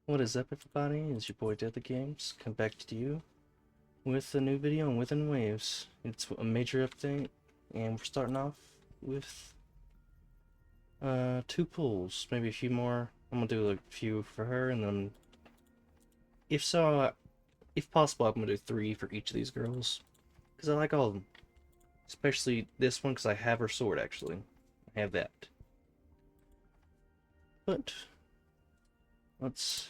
What is up, everybody? It's your boy Dead the Games. Come back to you with a new video on Wuthering Waves. It's a major update, and we're starting off with two pulls, maybe a few more. I'm gonna do a few for her, and then if possible, I'm gonna do three for each of these girls because I like all of them, especially this one because I have her sword. Actually, I have that. But let's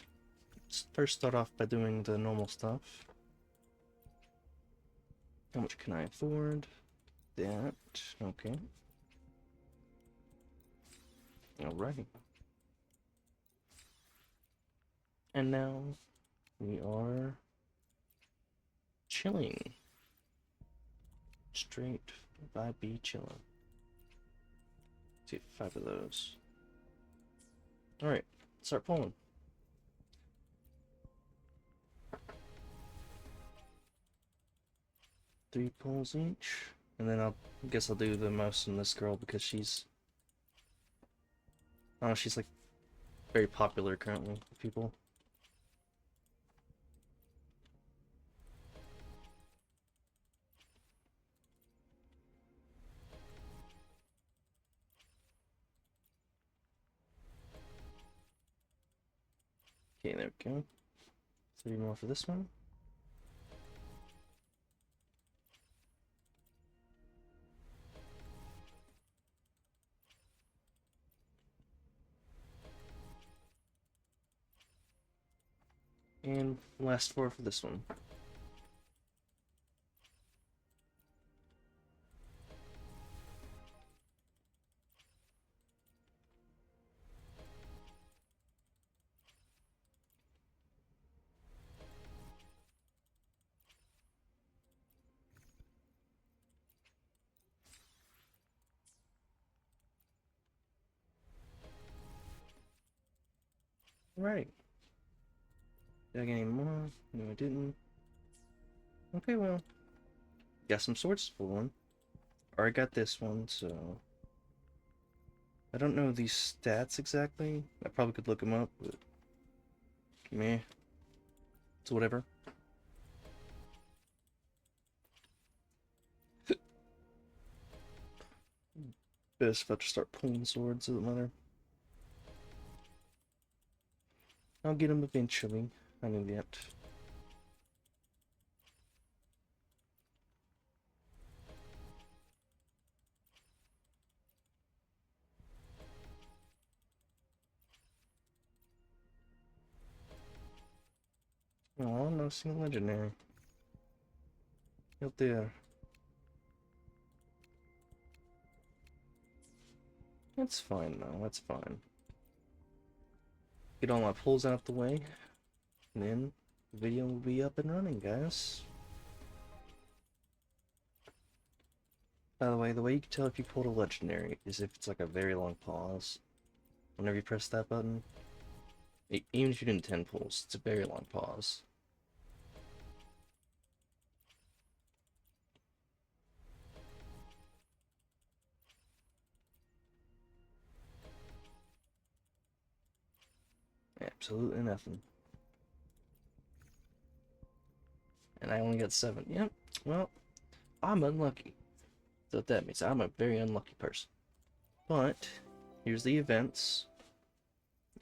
first start off by doing the normal stuff. How much can I afford? That. Okay. Alrighty. And now we are chilling. Straight by B chilling. Let's get 5 of those. Alright, start pulling. Three pulls each. And then I guess I'll do the most on this girl because she's, I don't know, she's like very popular currently with people. Okay, there we go. 3 more for this one. And last 4 for this one. Alright. Did I get any more? No, I didn't. Okay, well. Got some swords to pull on. Already got this one, so I don't know these stats exactly. I probably could look them up, but meh. It's whatever. Best if I just start pulling swords, doesn't matter. I'll get them eventually. I know that. Oh, no single legendary. Out there. That's fine though, that's fine. Get all my pulls out the way, and then the video will be up and running, guys. By the way you can tell if you pulled a legendary is if it's like a very long pause. Whenever you press that button. Even if you didn't 10 pulls, it's a very long pause. Absolutely nothing. And I only got 7. Yep, well, I'm unlucky. So what that means, I'm a very unlucky person. But, here's the events.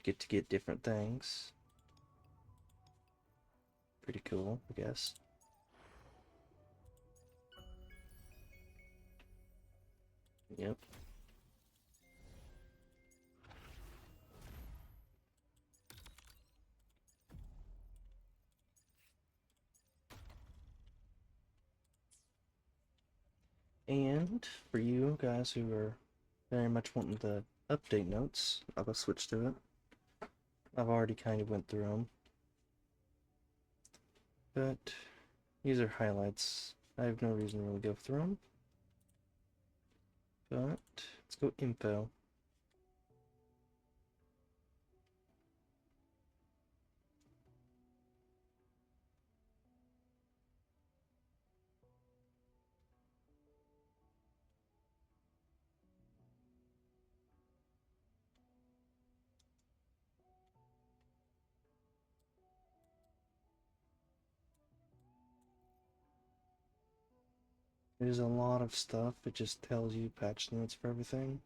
Get to get different things. Pretty cool, I guess. Yep. And for you guys who are very much wanting the update notes, I'll go switch to it. I've already kind of went through them. But these are highlights. I have no reason to really go through them. But let's go info. There's a lot of stuff. It just tells you patch notes for everything.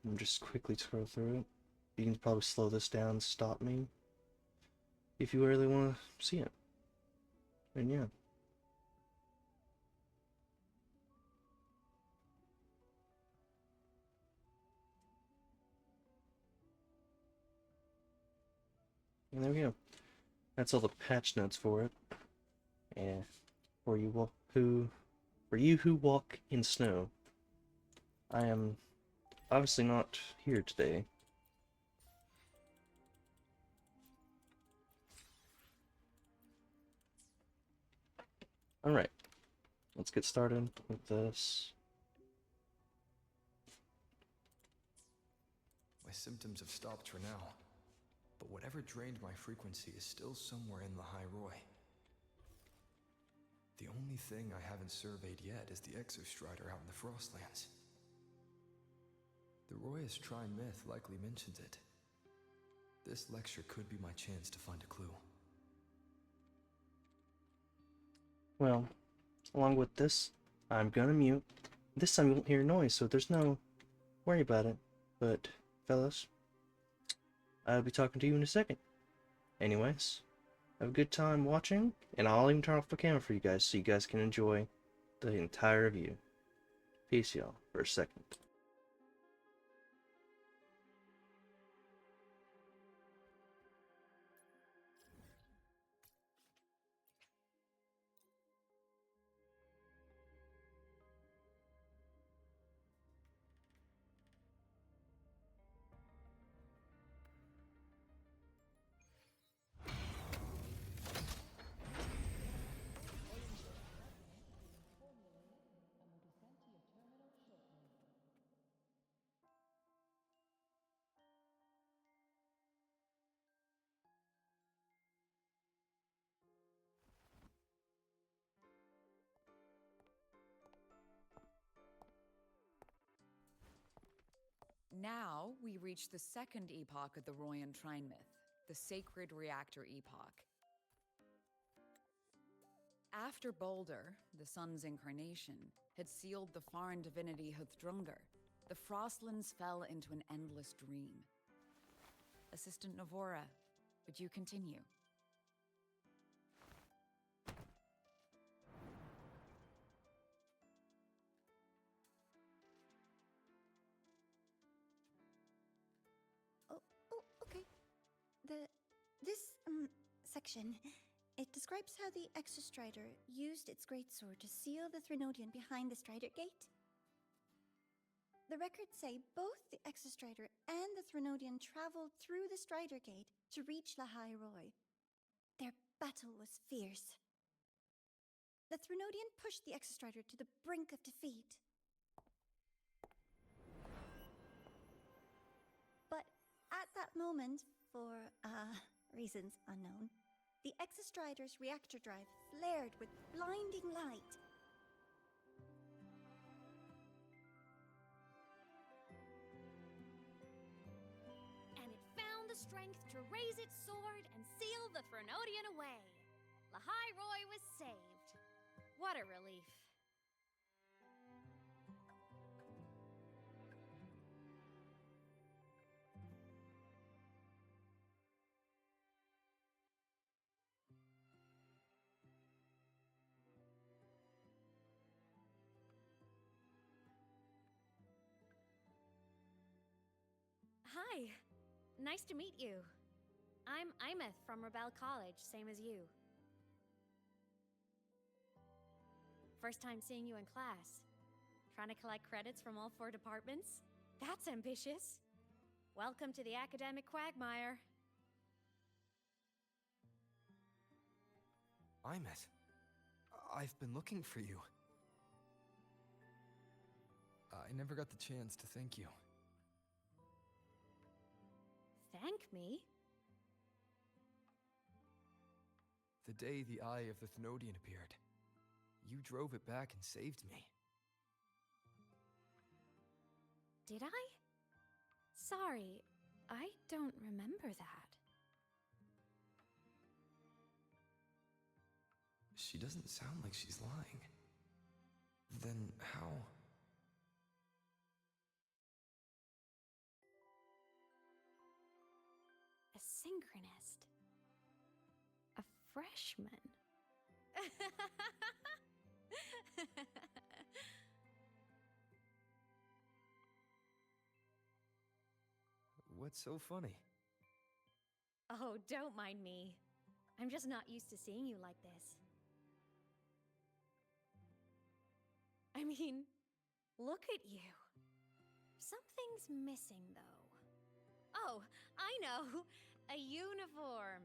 I'm just quickly scroll through it. You can probably slow this down and stop me if you really want to see it. And yeah. And there we go. That's all the patch notes for it. And for you who walk in snow, I am obviously not here today. Alright, let's get started with this. My symptoms have stopped for now, but whatever drained my frequency is still somewhere in the High Roy. The only thing I haven't surveyed yet is the Exostrider out in the Frostlands. The Roy's Tri-Myth likely mentions it. This lecture could be my chance to find a clue. Well, along with this, I'm gonna mute. This time you won't hear noise, so there's no worry about it. But, fellas, I'll be talking to you in a second. Anyways, have a good time watching, and I'll even turn off the camera for you guys so you guys can enjoy the entire view. Peace, y'all, for a second. Now we reach the second epoch of the Royan Trine myth, the Sacred Reactor Epoch. After Boulder, the sun's incarnation, had sealed the foreign divinity Huthdrungar, the Frostlands fell into an endless dream. Assistant Navora, would you continue? Okay. This section, it describes how the Exostrider used its greatsword to seal the Threnodian behind the Strider Gate. The records say both the Exostrider and the Threnodian traveled through the Strider Gate to reach La High Roy. Their battle was fierce. The Threnodian pushed the Exostrider to the brink of defeat. But at that moment, for reasons unknown, the Exostrider's reactor drive flared with blinding light. And it found the strength to raise its sword and seal the Threnodian away. La High Roy was saved. What a relief. Hi. Nice to meet you. I'm Imeth from Rebel College, same as you. First time seeing you in class. Trying to collect credits from all 4 departments? That's ambitious. Welcome to the academic quagmire. Imeth, I've been looking for you. I never got the chance to thank you. Thank me? The day the Eye of the Thenodian appeared, you drove it back and saved me. Did I? Sorry, I don't remember that. She doesn't sound like she's lying. Then how? A synchronist. A freshman. What's so funny? Oh, don't mind me. I'm just not used to seeing you like this. I mean, look at you. Something's missing, though. Oh, I know! A uniform!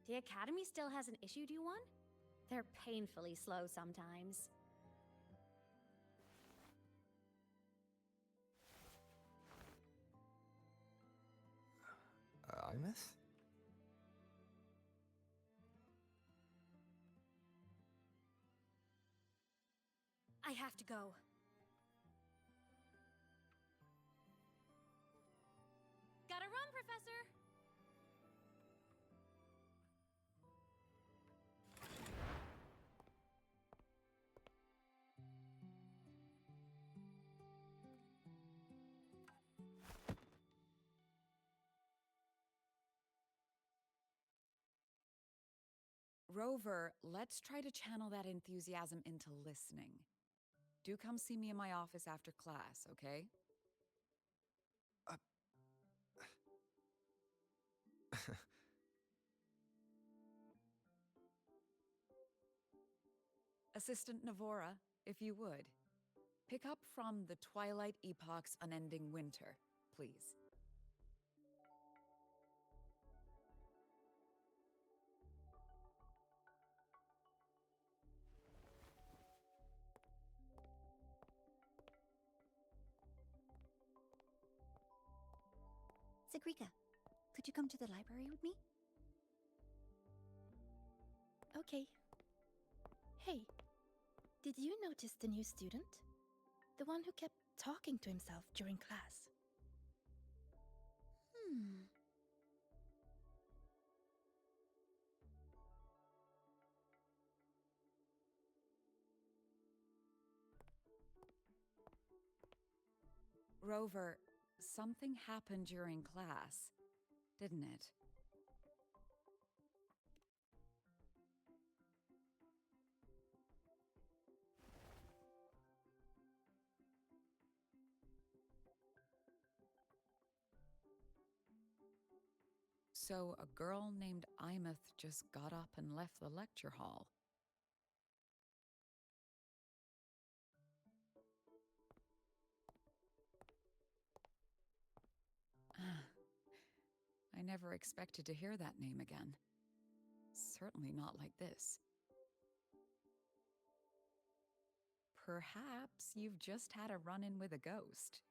The Academy still hasn't issued you one? They're painfully slow sometimes. Imeth? I have to go. Gotta run, Professor! Rover, let's try to channel that enthusiasm into listening. Do come see me in my office after class, okay? Assistant Navora, if you would. Pick up from the Twilight Epoch's Unending Winter, please. Sigrika, could you come to the library with me? Okay. Hey, did you notice the new student? The one who kept talking to himself during class. Rover, something happened during class, didn't it? So a girl named Imeth just got up and left the lecture hall. I never expected to hear that name again. Certainly not like this. Perhaps you've just had a run-in with a ghost.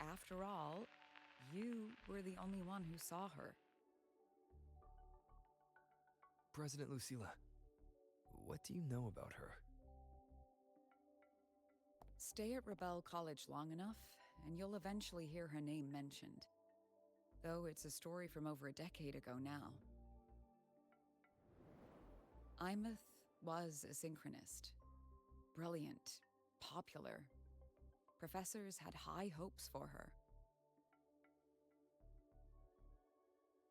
After all, you were the only one who saw her. President Lucilla, what do you know about her? Stay at Rebel College long enough, and you'll eventually hear her name mentioned. Though it's a story from over a decade ago now. Imeth was a synchronist. Brilliant, popular. Professors had high hopes for her.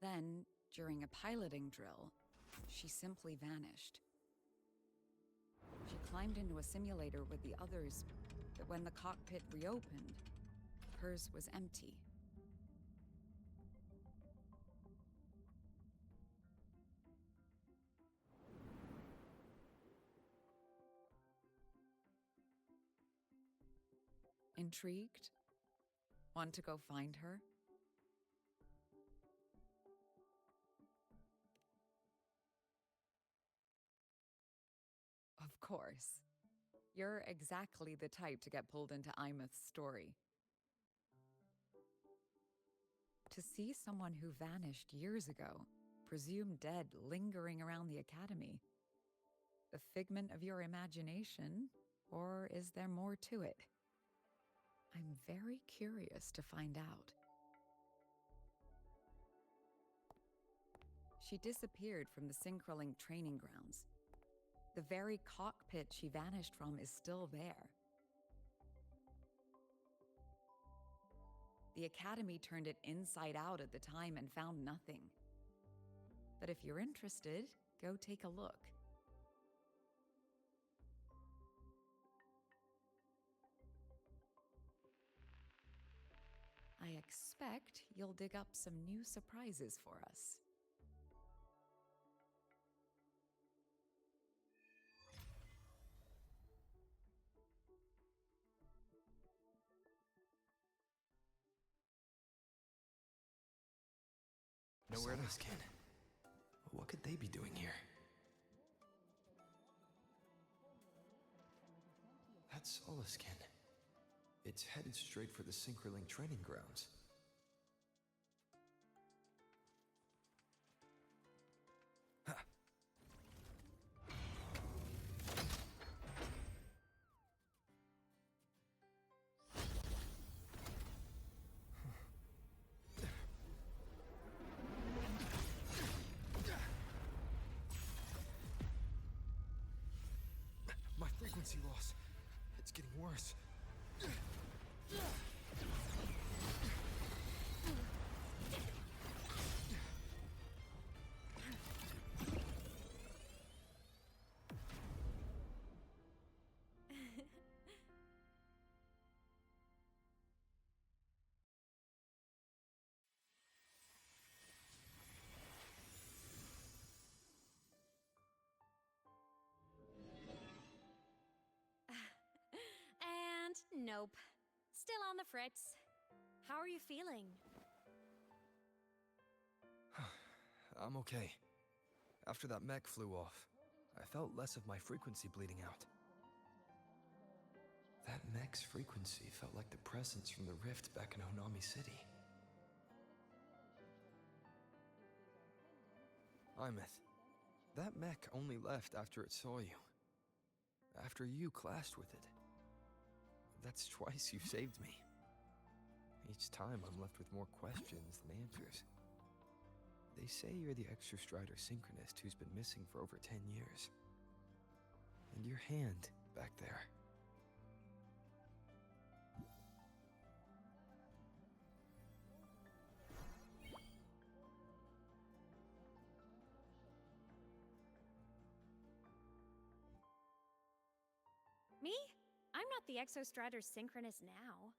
Then, during a piloting drill, she simply vanished. She climbed into a simulator with the others, but when the cockpit reopened, hers was empty. Intrigued? Want to go find her? Of course. You're exactly the type to get pulled into Imeth's story. To see someone who vanished years ago, presumed dead, lingering around the Academy. The figment of your imagination, or is there more to it? I'm very curious to find out. she disappeared from the Synchroling training grounds. The very cockpit she vanished from is still there. The Academy turned it inside out at the time and found nothing. But if you're interested, go take a look. I expect you'll dig up some new surprises for us. Nowhere to skin. What could they be doing here? That's Solaskin. It's headed straight for the Synchroling training grounds. Ha! My frequency loss. It's getting worse. And nope. Still on the fritz. How are you feeling? I'm okay. After that mech flew off, I felt less of my frequency bleeding out. That mech's frequency felt like the presence from the rift back in Honami City. Imeth, that mech only left after it saw you. After you clashed with it. That's twice you've saved me. Each time I'm left with more questions than answers. They say you're the Extra Strider Synchronist who's been missing for over 10 years. And your hand back there. Me? I'm not the Exostrider Synchronist now.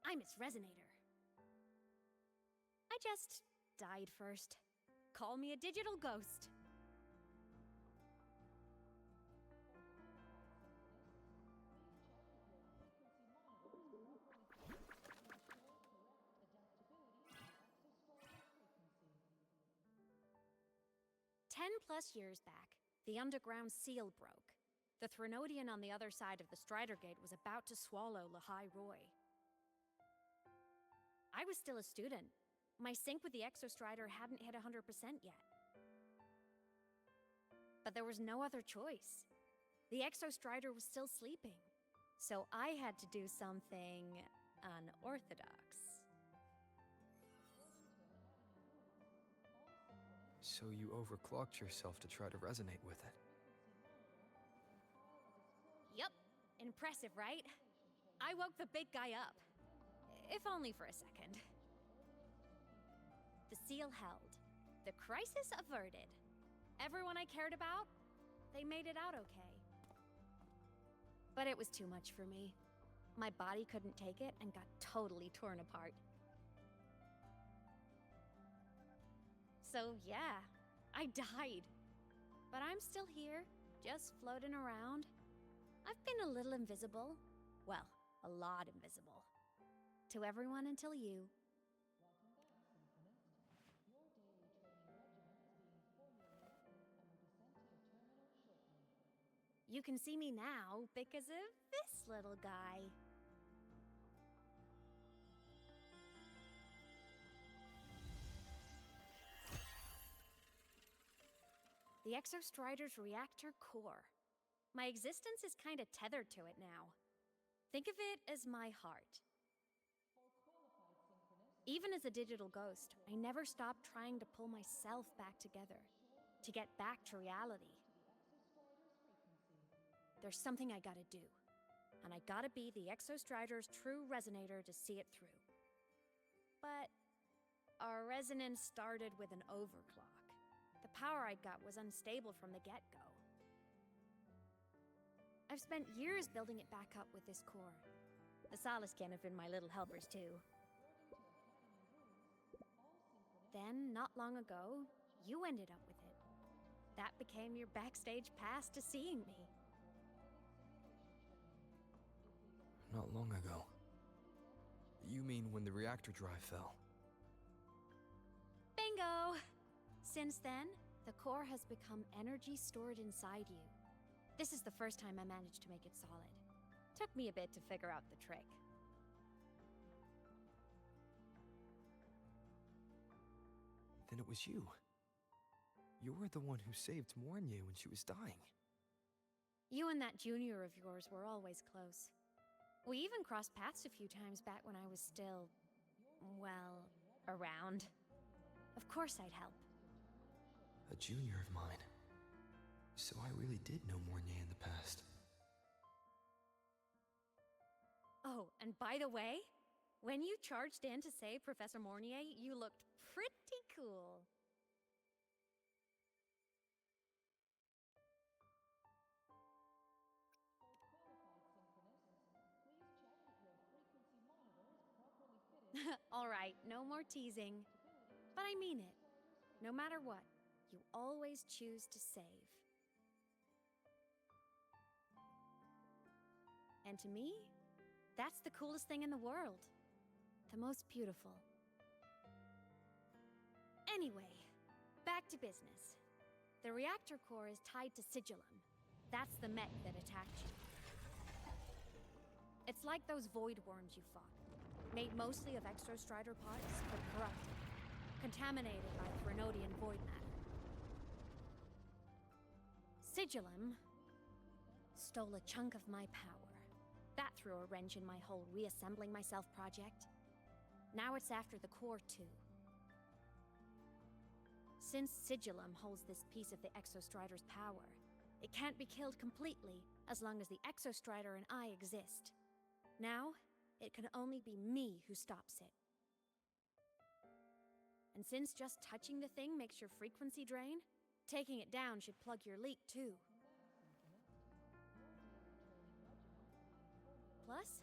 I'm its Resonator. I just died first. Call me a digital ghost. +10 years back, the underground seal broke. The Threnodian on the other side of the Strider Gate was about to swallow Lahai Roy. I was still a student. My sync with the Exostrider hadn't hit 100% yet. But there was no other choice. The Exostrider was still sleeping. So I had to do something unorthodox. So you overclocked yourself to try to resonate with it. Yup. Impressive, right? I woke the big guy up. If only for a second. The seal held. The crisis averted. Everyone I cared about, they made it out okay. But it was too much for me. My body couldn't take it and got totally torn apart. So yeah, I died. But I'm still here, just floating around. I've been a little invisible. Well, a lot invisible. To everyone until you. You can see me now because of this little guy. The Exostrider's reactor core. My existence is kind of tethered to it now. Think of it as my heart. Even as a digital ghost, I never stopped trying to pull myself back together, to get back to reality. There's something I gotta do, and I gotta be the Exostrider's true resonator to see it through. But our resonance started with an overclock. The power I got was unstable from the get-go. I've spent years building it back up with this core. The Solaskin have been my little helpers too. Then, not long ago, you ended up with it. That became your backstage pass to seeing me. Not long ago. You mean when the reactor drive fell? Bingo! Since then, the core has become energy stored inside you. This is the first time I managed to make it solid. Took me a bit to figure out the trick. Then it was you. You were the one who saved Mornye when she was dying. You and that junior of yours were always close. We even crossed paths a few times back when I was still, well, around. Of course I'd help. A junior of mine. So I really did know Mornye in the past. Oh, and by the way, when you charged in to save Professor Mornye, you looked pretty cool. All right, no more teasing. But I mean it. No matter what, you always choose to save. And to me, that's the coolest thing in the world. The most beautiful. Anyway, back to business. The reactor core is tied to Sigillum. That's the mech that attacked you. It's like those void worms you fought. Made mostly of Exostrider parts, but corrupted. Contaminated by Threnodian void matter. Sigillum stole a chunk of my power. That threw a wrench in my whole reassembling myself project. Now it's after the core too. Since Sigillum holds this piece of the Exostrider's power, it can't be killed completely as long as the Exostrider and I exist. Now, it can only be me who stops it. And since just touching the thing makes your frequency drain, taking it down should plug your leak too. Plus,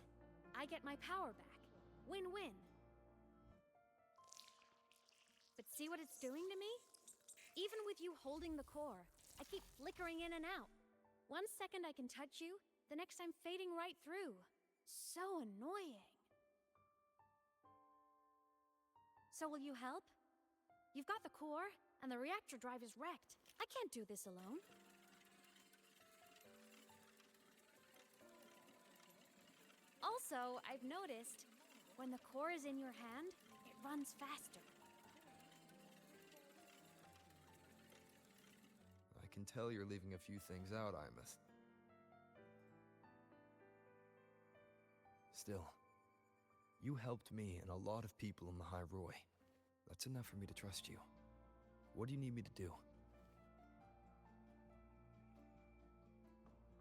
I get my power back. Win-win. But see what it's doing to me? Even with you holding the core, I keep flickering in and out. 1 second I can touch you, the next I'm fading right through. So annoying. So will you help? You've got the core, and the reactor drive is wrecked. I can't do this alone. Also, I've noticed, when the core is in your hand, it runs faster. I can tell you're leaving a few things out, Imeth. Still, you helped me and a lot of people in the High Roy. That's enough for me to trust you. What do you need me to do?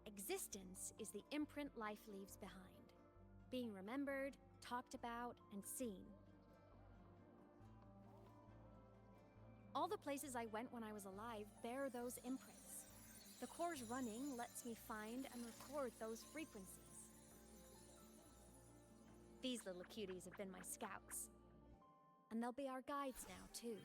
Existence is the imprint life leaves behind. Being remembered, talked about, and seen. All the places I went when I was alive bear those imprints. The core's running lets me find and record those frequencies. These little cuties have been my scouts. And they'll be our guides now, too.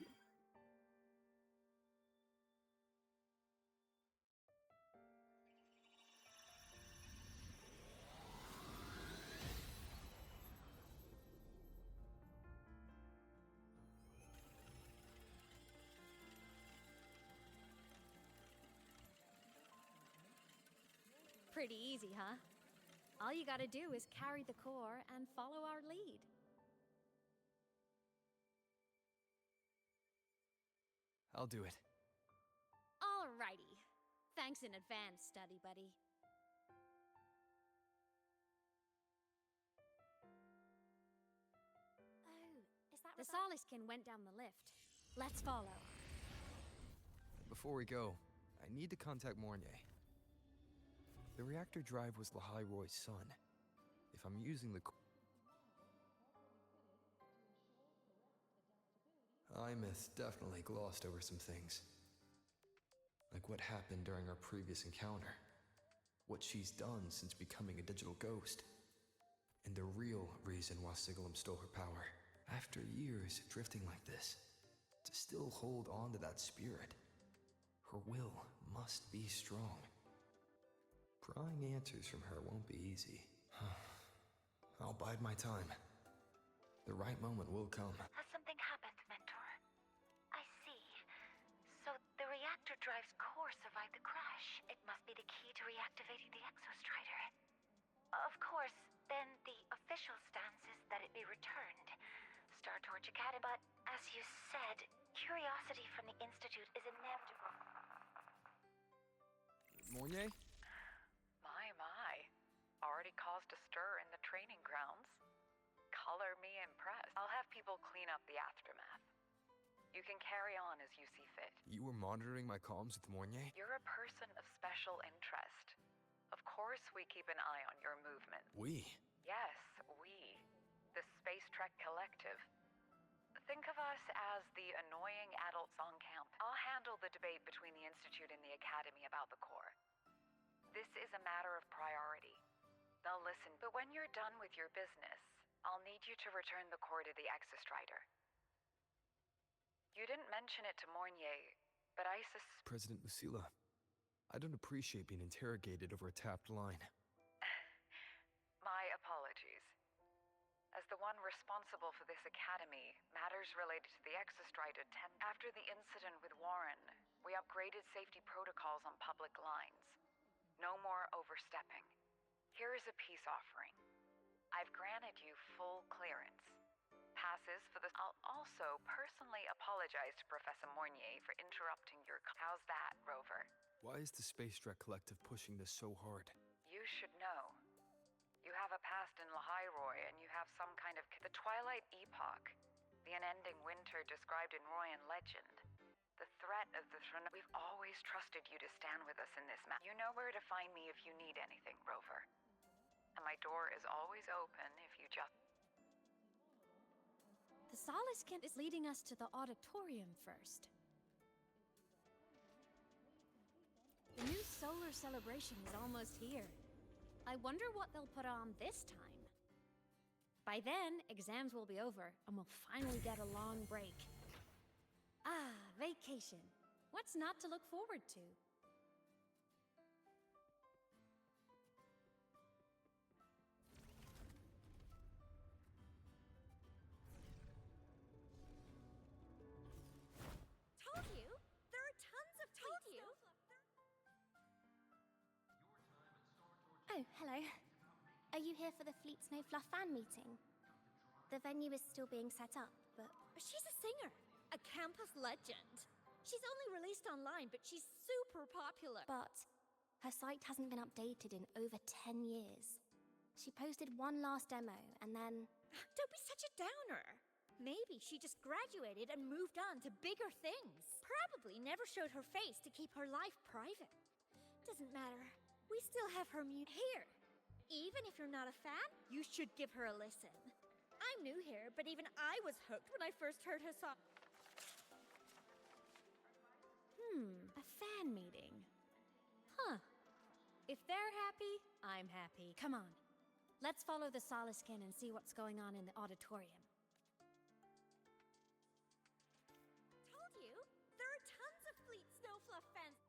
Pretty easy, huh? All you gotta do is carry the core and follow our lead. I'll do it. Alrighty. Thanks in advance, study buddy. Oh, is that The Soliskin went down the lift. Let's follow. Before we go, I need to contact Mornier. The reactor drive was Lahai Roy's son. If I'm using the... Imeth definitely glossed over some things. Like what happened during our previous encounter. What she's done since becoming a digital ghost. And the real reason why Sigalum stole her power. After years drifting like this, to still hold on to that spirit. Her will must be strong. Prying answers from her won't be easy. I'll bide my time. The right moment will come. Has something happened, Mentor? I see. So the reactor drive's core survived the crash. It must be the key to reactivating the Exostrider. Of course, then the official stance is that it be returned. Star Torch Academy, but as you said, curiosity from the Institute is inevitable. Mornier? My. Already caused a stir in the training grounds. Color me impressed. I'll have people clean up the aftermath. You can carry on as you see fit. You were monitoring my comms with Mornier? You're a person of special interest. Of course we keep an eye on your movements. We? Yes, we. The Space Trek Collective. Think of us as the annoying adults on camp. I'll handle the debate between the Institute and the Academy about the core. This is a matter of priority. They'll listen, but when you're done with your business, I'll need you to return the core to the Exostrider. You didn't mention it to Mornier, but I President Lucilla, I don't appreciate being interrogated over a tapped line. My apologies. As the one responsible for this academy, matters related to the Exostrider after the incident with Warren, we upgraded safety protocols on public lines. No more overstepping. Here is a peace offering. I've granted you full clearance. Passes for the... I'll also personally apologize to Professor Mornier for interrupting your... How's that, Rover? Why is the Space Trek Collective pushing this so hard? You should know. You have a past in Lahairoi, and you have some kind of... The Twilight Epoch. The unending winter described in Royan legend. The threat of the throne... We've always trusted you to stand with us in this matter. You know where to find me if you need anything, Rover. And my door is always open if you just... The Soliskin is leading us to the auditorium first. The new solar celebration is almost here. I wonder what they'll put on this time. By then, exams will be over, and we'll finally get a long break. Ah, vacation. What's not to look forward to? Told you! There are tons of told you! Oh, hello. Are you here for the Fleet Snow Fluff fan meeting? The venue is still being set up, but... She's a singer, a campus legend. She's only released online, but she's super popular. But her site hasn't been updated in over 10 years. She posted one last demo, and then... Don't be such a downer. Maybe she just graduated and moved on to bigger things. Probably never showed her face to keep her life private. Doesn't matter. We still have her here. Even if you're not a fan, you should give her a listen. I'm new here, but even I was hooked when I first heard her song. A fan meeting. Huh. If they're happy, I'm happy. Come on. Let's follow the Soliskin and see what's going on in the auditorium. Told you, there are tons of Fleet Snowfluff fans.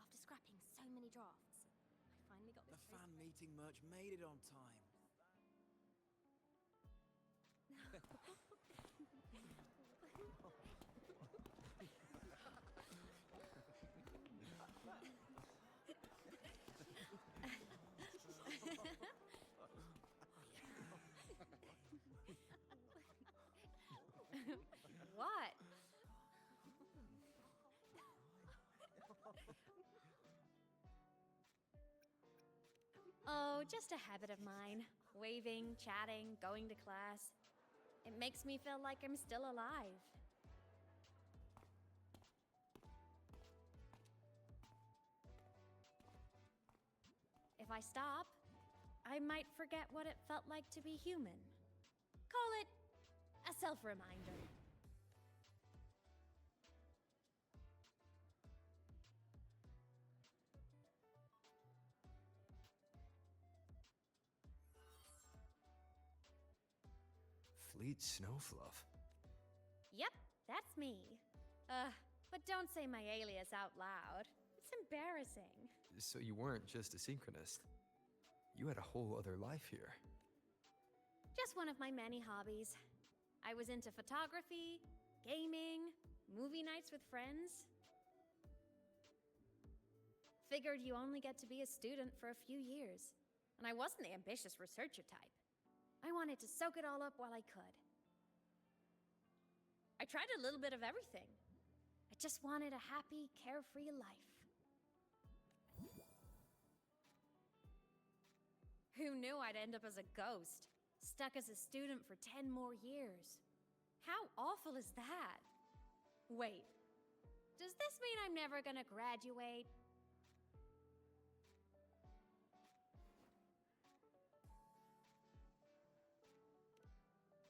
After scrapping so many drafts, I finally got The this. fan meeting merch made it on time. What? Oh, just a habit of mine. Waving, chatting, going to class. It makes me feel like I'm still alive. If I stop, I might forget what it felt like to be human. Call it a self-reminder. Fleet Snowfluff. Yep, that's me. But don't say my alias out loud. It's embarrassing. So you weren't just a synchronist. You had a whole other life here. Just one of my many hobbies. I was into photography, gaming, movie nights with friends. Figured you only get to be a student for a few years. And I wasn't the ambitious researcher type. I wanted to soak it all up while I could. I tried a little bit of everything. I just wanted a happy, carefree life. Who knew I'd end up as a ghost, stuck as a student for 10 more years? How awful is that? Wait, does this mean I'm never gonna graduate?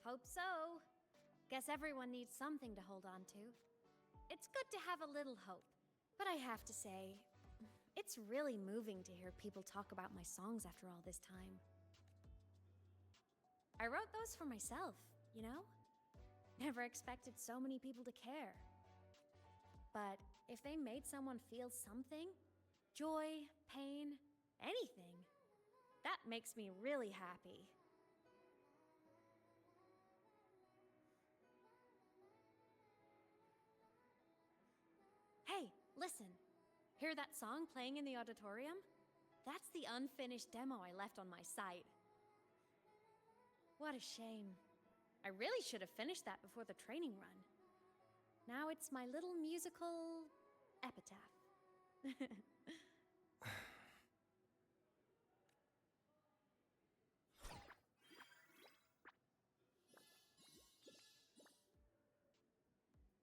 Hope so. Guess everyone needs something to hold on to. It's good to have a little hope, but I have to say, it's really moving to hear people talk about my songs after all this time. I wrote those for myself, you know? Never expected so many people to care. But if they made someone feel something, joy, pain, anything, that makes me really happy. Hey, listen. Hear that song playing in the auditorium? That's the unfinished demo I left on my site. What a shame. I really should have finished that before the training run. Now it's my little musical epitaph.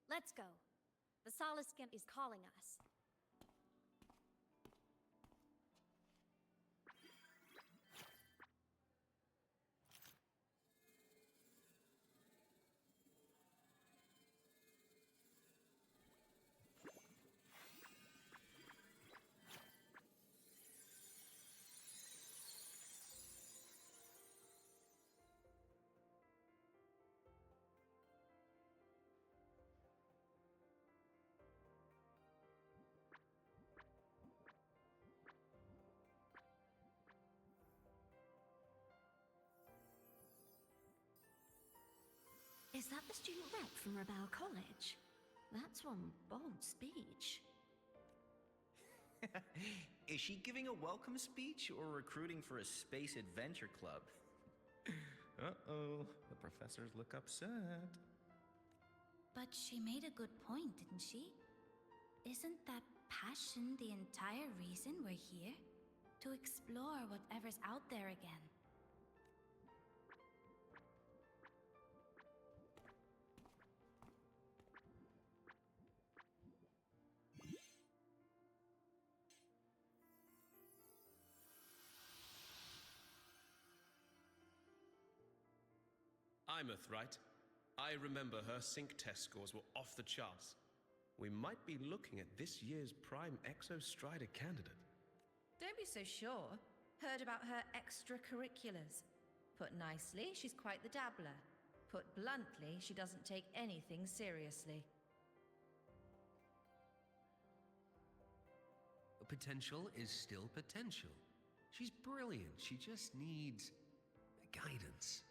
Let's go. The Soliscan is calling us. Is that the student rep from Rebel College? That's one bold speech. Is she giving a welcome speech or recruiting for a space adventure club? Uh-oh, the professors look upset. But she made a good point, didn't she? Isn't that passion the entire reason we're here? To explore whatever's out there again. Imeth, right? I remember her sync test scores were off the charts. We might be looking at this year's prime Exostrider candidate. Don't be so sure. Heard about her extracurriculars. Put nicely, she's quite the dabbler. Put bluntly, she doesn't take anything seriously. Potential is still potential. She's brilliant. She just needs guidance.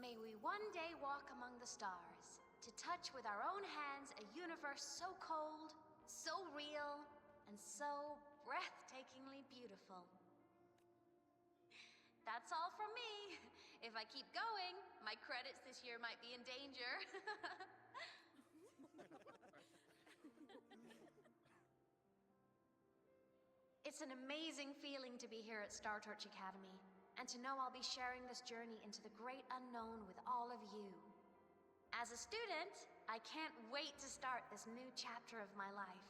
May we one day walk among the stars, To touch with our own hands a universe so cold, so real, and so breathtakingly beautiful. That's all from me. If I keep going, my credits this year might be in danger. It's an amazing feeling to be here at Star Torch Academy, and to know I'll be sharing this journey into the great unknown with all of you. As a student, I can't wait to start this new chapter of my life.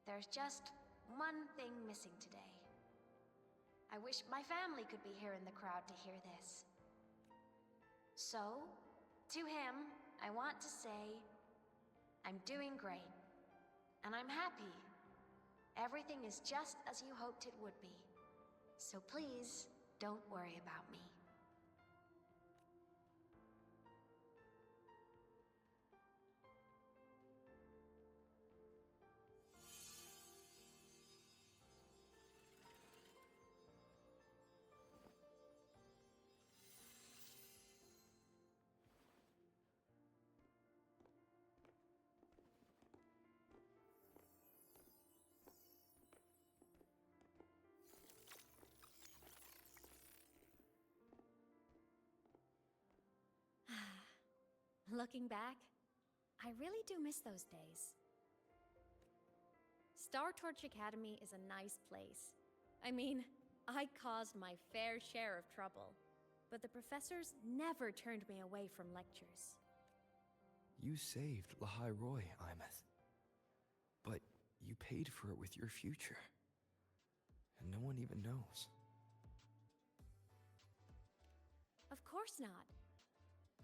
There's just one thing missing today. I wish my family could be here in the crowd to hear this. So, to him, I want to say, I'm doing great, and I'm happy. Everything is just as you hoped it would be. So please, don't worry about me. Looking back, I really do miss those days. Star Torch Academy is a nice place. I mean, I caused my fair share of trouble, but the professors never turned me away from lectures. You saved Lahai Roy, Imeth. But you paid for it with your future. And no one even knows. Of course not.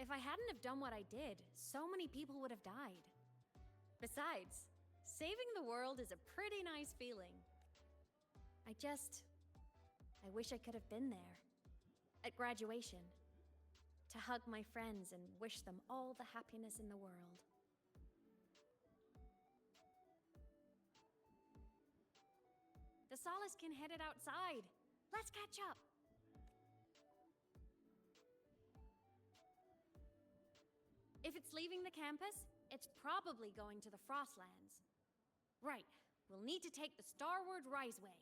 If I hadn't have done what I did, so many people would have died. Besides, saving the world is a pretty nice feeling. I wish I could have been there. At graduation. To hug my friends and wish them all the happiness in the world. The Solace can head it outside. Let's catch up. If it's leaving the campus, it's probably going to the Frostlands. Right, we'll need to take the Starward Riseway.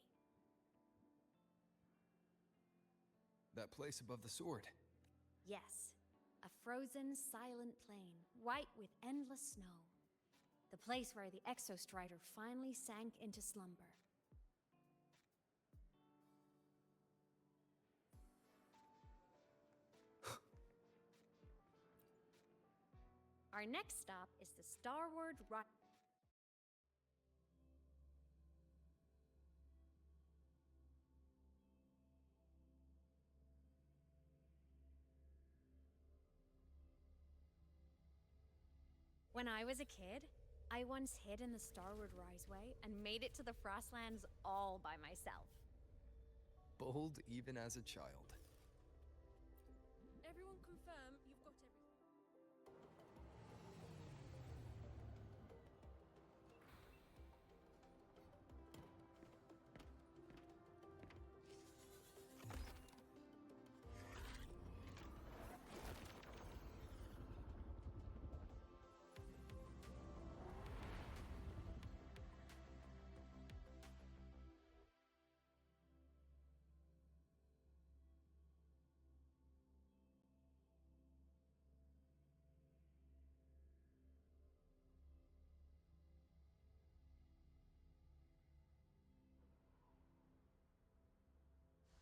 That place above the sword. Yes, a frozen, silent plain, white with endless snow. The place where the Exostrider finally sank into slumber. Our next stop is the Starward Riseway. When I was a kid, I once hid in the Starward Riseway and made it to the Frostlands all by myself. Bold even as a child. Everyone confirm you've got everything.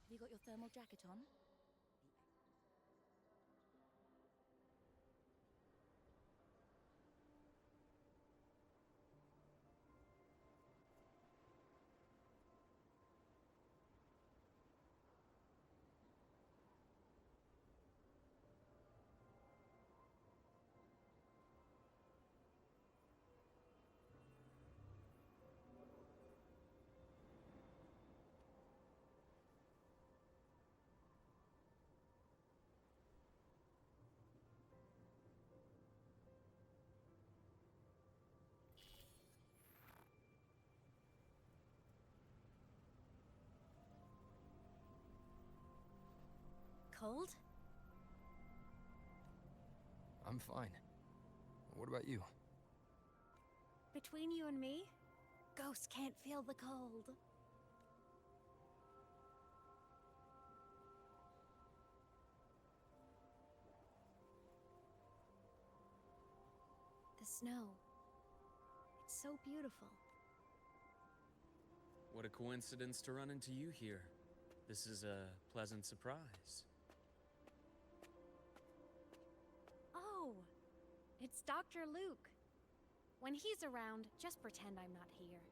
Have you got your thermal jacket on? Cold? I'm fine. What about you? Between you and me, ghosts can't feel the cold. The snow. It's so beautiful. What a coincidence to run into you here. This is a pleasant surprise. Oh, it's Dr. Luke. When he's around, just pretend I'm not here.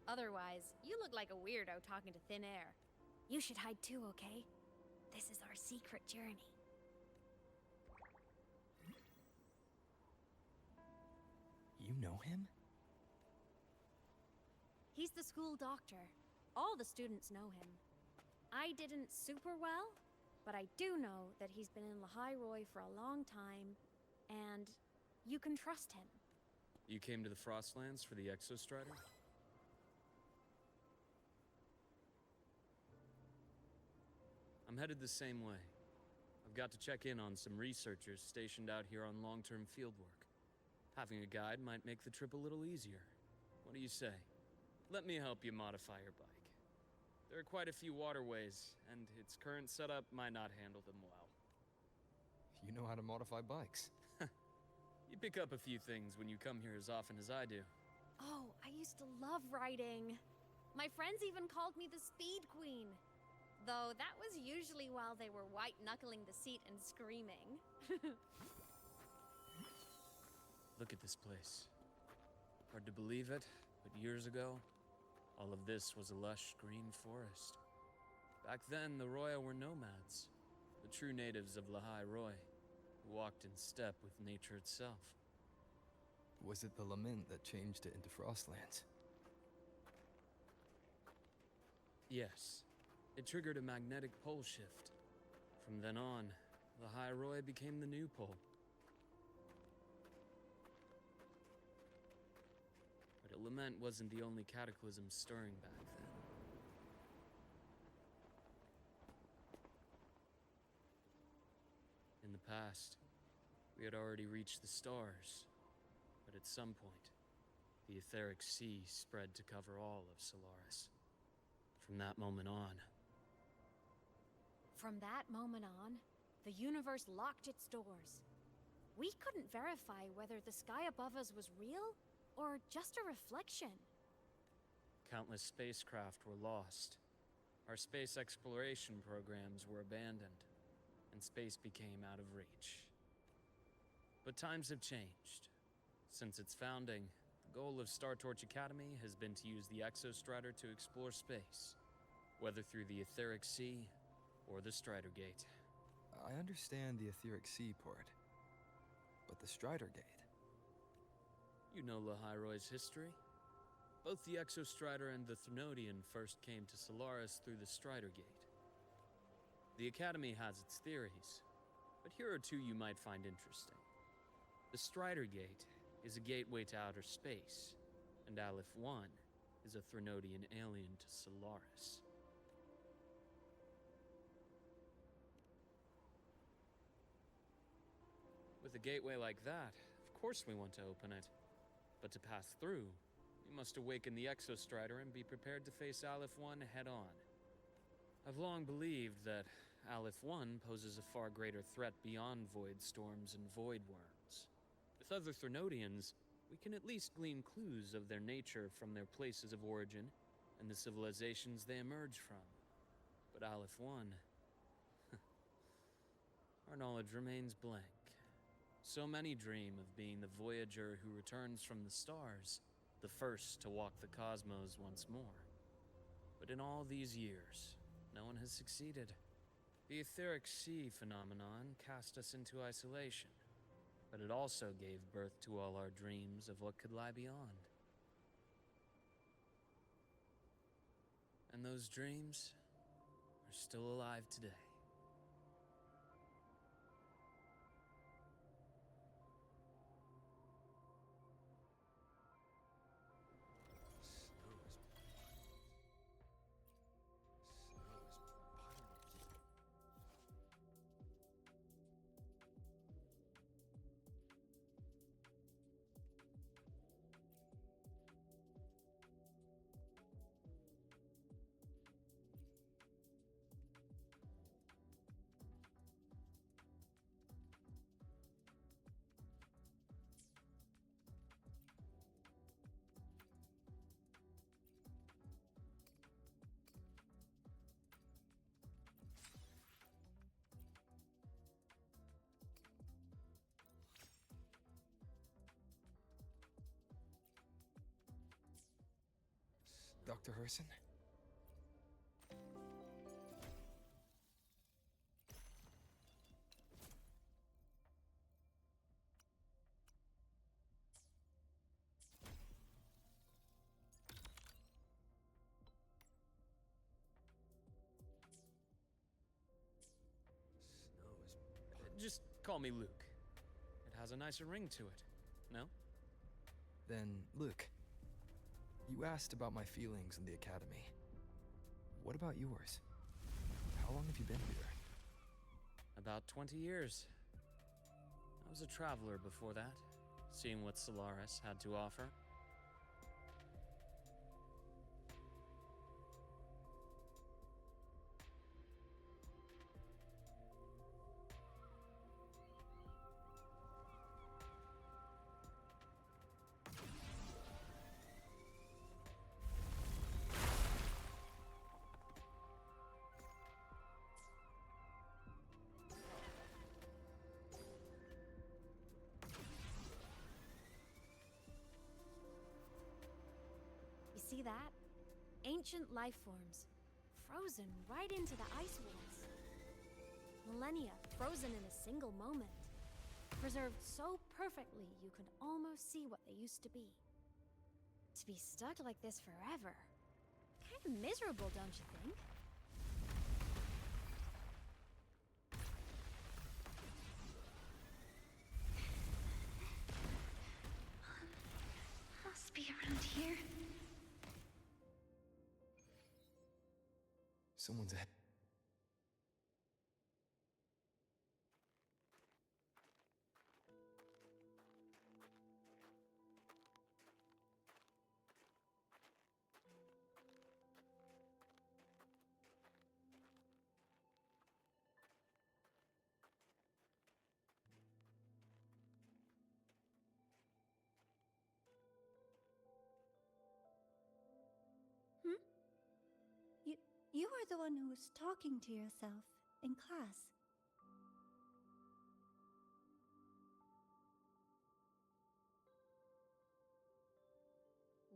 Otherwise, you look like a weirdo talking to thin air. You should hide too, okay? This is our secret journey. You know him? He's the school doctor. All the students know him. I didn't super well, but I do know that he's been in Lehigh Roy for a long time, and you can trust him. You came to the Frostlands for the Exostrider? I'm headed the same way. I've got to check in on some researchers stationed out here on long-term fieldwork. Having a guide might make the trip a little easier. What do you say? Let me help you modify your bike. There are quite a few waterways, and its current setup might not handle them well. You know how to modify bikes. You pick up a few things when you come here as often as I do. Oh, I used to love riding. My friends even called me the Speed Queen. Though that was usually while they were white-knuckling the seat and screaming. Look at this place. Hard to believe it, but years ago, all of this was a lush green forest. Back then, the Roya were nomads, the true natives of Lehigh Roy, who walked in step with nature itself. Was it the lament that changed it into Frostlands? Yes. It triggered a magnetic pole shift. From then on, Lehigh Roy became the new pole. But a lament wasn't the only cataclysm stirring back then. In the past, we had already reached the stars, but at some point, the etheric sea spread to cover all of Solaris. From that moment on, the universe locked its doors. We couldn't verify whether the sky above us was real or just a reflection. countless spacecraft were lost. Our space exploration programs were abandoned, and space became out of reach. But times have changed. Since its founding, the goal of Star Torch Academy has been to use the Exostrider to explore space, whether through the Etheric Sea or the Strider Gate. I understand the Etheric Sea part, but the Strider Gate? You know Lehigh Roy's history? Both the Exostrider and the Thrunodian first came to Solaris through the Strider Gate. The Academy has its theories, but here are two you might find interesting. The Strider Gate is a gateway to outer space, and Aleph 1 is a Thrunodian alien to Solaris. With a gateway like that, of course we want to open it. But to pass through, we must awaken the Exostrider and be prepared to face Aleph 1 head-on. I've long believed that Aleph 1 poses a far greater threat beyond void storms and void worms. With other Thrunodians, we can at least glean clues of their nature from their places of origin and the civilizations they emerge from. But Aleph 1... our knowledge remains blank. So many dream of being the Voyager who returns from the stars, the first to walk the cosmos once more. But in all these years, no one has succeeded. The Etheric Sea phenomenon cast us into isolation, but it also gave birth to all our dreams of what could lie beyond. And those dreams are still alive today. Dr. Herson? Just call me Luke. It has a nicer ring to it, no? Then, Luke, you asked about my feelings in the academy. What about yours? How long have you been here? About 20 years. I was a traveler before that, seeing what Solaris had to offer. You see that? Ancient life forms, frozen right into the ice walls. Millennia frozen in a single moment. Preserved so perfectly you could almost see what they used to be. To be stuck like this forever. Kind of miserable, don't you think? Must be around here. Someone's ahead. You are the one who was talking to yourself in class.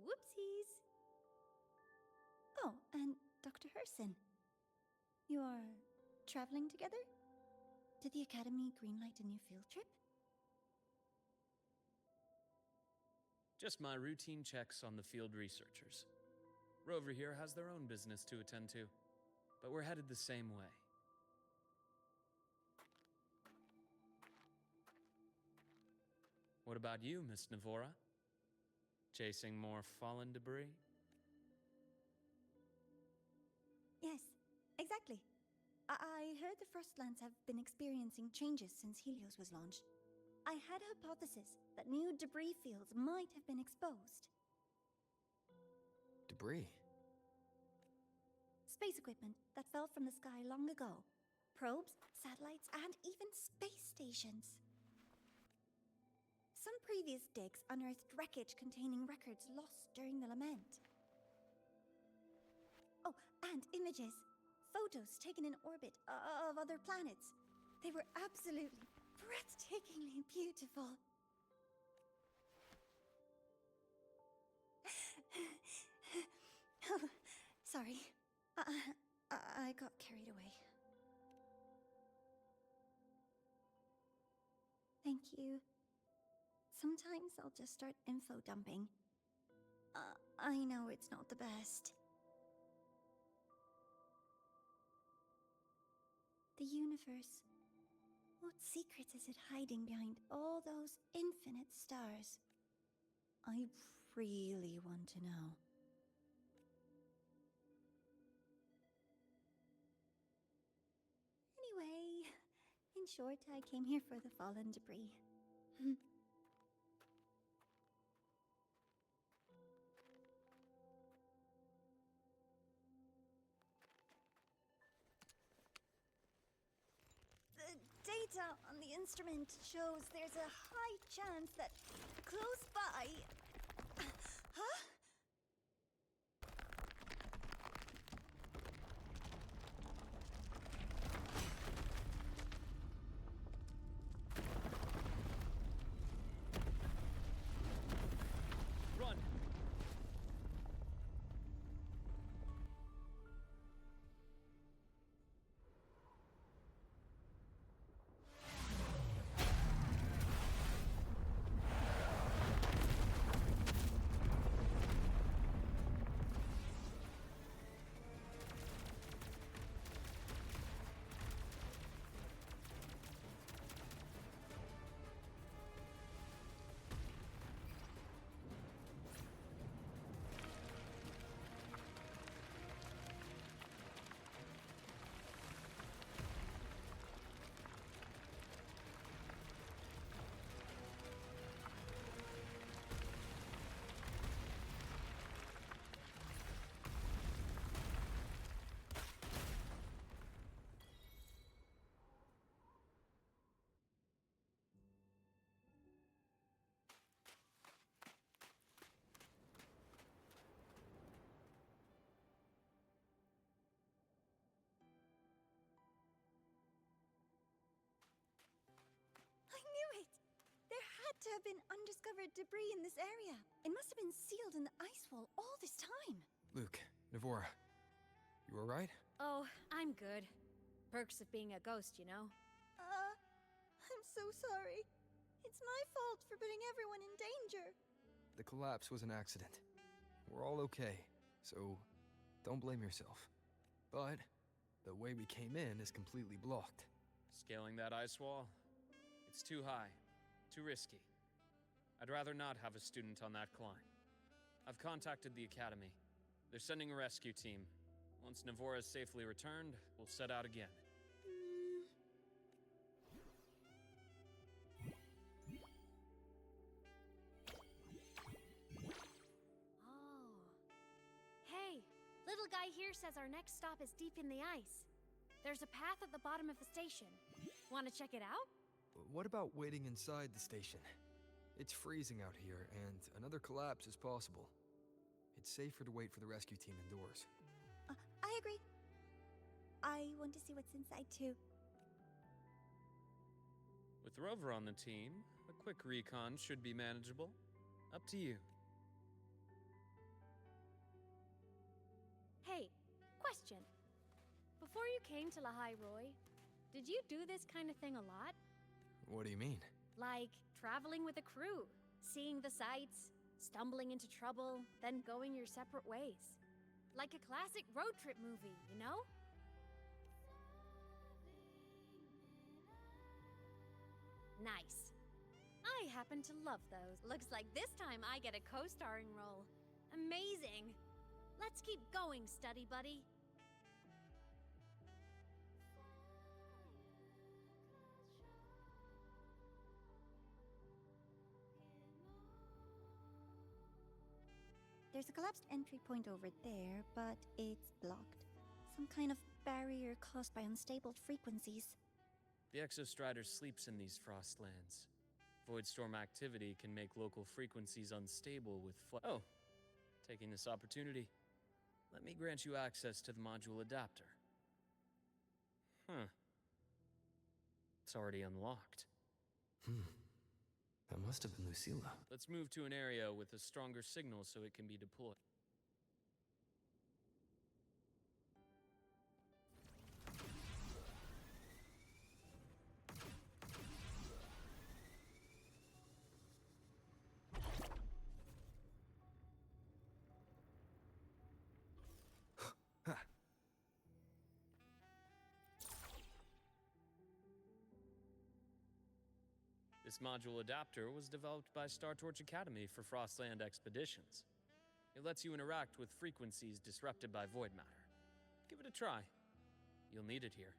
Whoopsies. Oh, and Dr. Herson. You are traveling together? Did the Academy greenlight a new field trip? Just my routine checks on the field researchers. Rover here has their own business to attend to, but we're headed the same way. What about you, Miss Navora? Chasing more fallen debris? Yes, exactly. I heard the Frostlands have been experiencing changes since Helios was launched. I had a hypothesis that new debris fields might have been exposed. Debris? Space equipment that fell from the sky long ago. Probes, satellites, and even space stations. Some previous digs unearthed wreckage containing records lost during the lament. Oh, and images. Photos taken in orbit of other planets. They were absolutely breathtakingly beautiful. Oh, sorry. I got carried away. Thank you. Sometimes I'll just start info dumping. I know it's not the best. The universe. What secrets is it hiding behind all those infinite stars? I really want to know. Anyway, in short, I came here for the fallen debris. The data on the instrument shows there's a high chance that close by... Huh? Run! to have been undiscovered debris in this area. It must have been sealed in the ice wall all this time. Luke, Navora, you alright? Oh, I'm good. Perks of being a ghost, you know? I'm so sorry. It's my fault for putting everyone in danger. The collapse was an accident. We're all okay, so don't blame yourself. But the way we came in is completely blocked. Scaling that ice wall? It's too high, too risky. I'd rather not have a student on that climb. I've contacted the academy. They're sending a rescue team. Once Navora is safely returned, we'll set out again. Oh. Hey, little guy here says our next stop is deep in the ice. There's a path at the bottom of the station. Want to check it out? What about waiting inside the station? It's freezing out here, and another collapse is possible. It's safer to wait for the rescue team indoors. I agree. I want to see what's inside too. With Rover on the team, a quick recon should be manageable. Up to you. Hey, question. Before you came to Lahai Roy, did you do this kind of thing a lot? What do you mean? Like traveling with a crew, seeing the sights, stumbling into trouble, then going your separate ways. Like a classic road trip movie, you know? Nice. I happen to love those. Looks like this time I get a co-starring role. Amazing. Let's keep going, study buddy. There's a collapsed entry point over there, but it's blocked. Some kind of barrier caused by unstable frequencies. The Exostrider sleeps in these frostlands. Void storm activity can make local frequencies unstable with Oh, taking this opportunity, let me grant you access to the module adapter. Huh. It's already unlocked. That must have been Lucilla. Let's move to an area with a stronger signal so it can be deployed. This module adapter was developed by Star Torch Academy for Frostland expeditions. It lets you interact with frequencies disrupted by void matter. Give it a try. You'll need it here.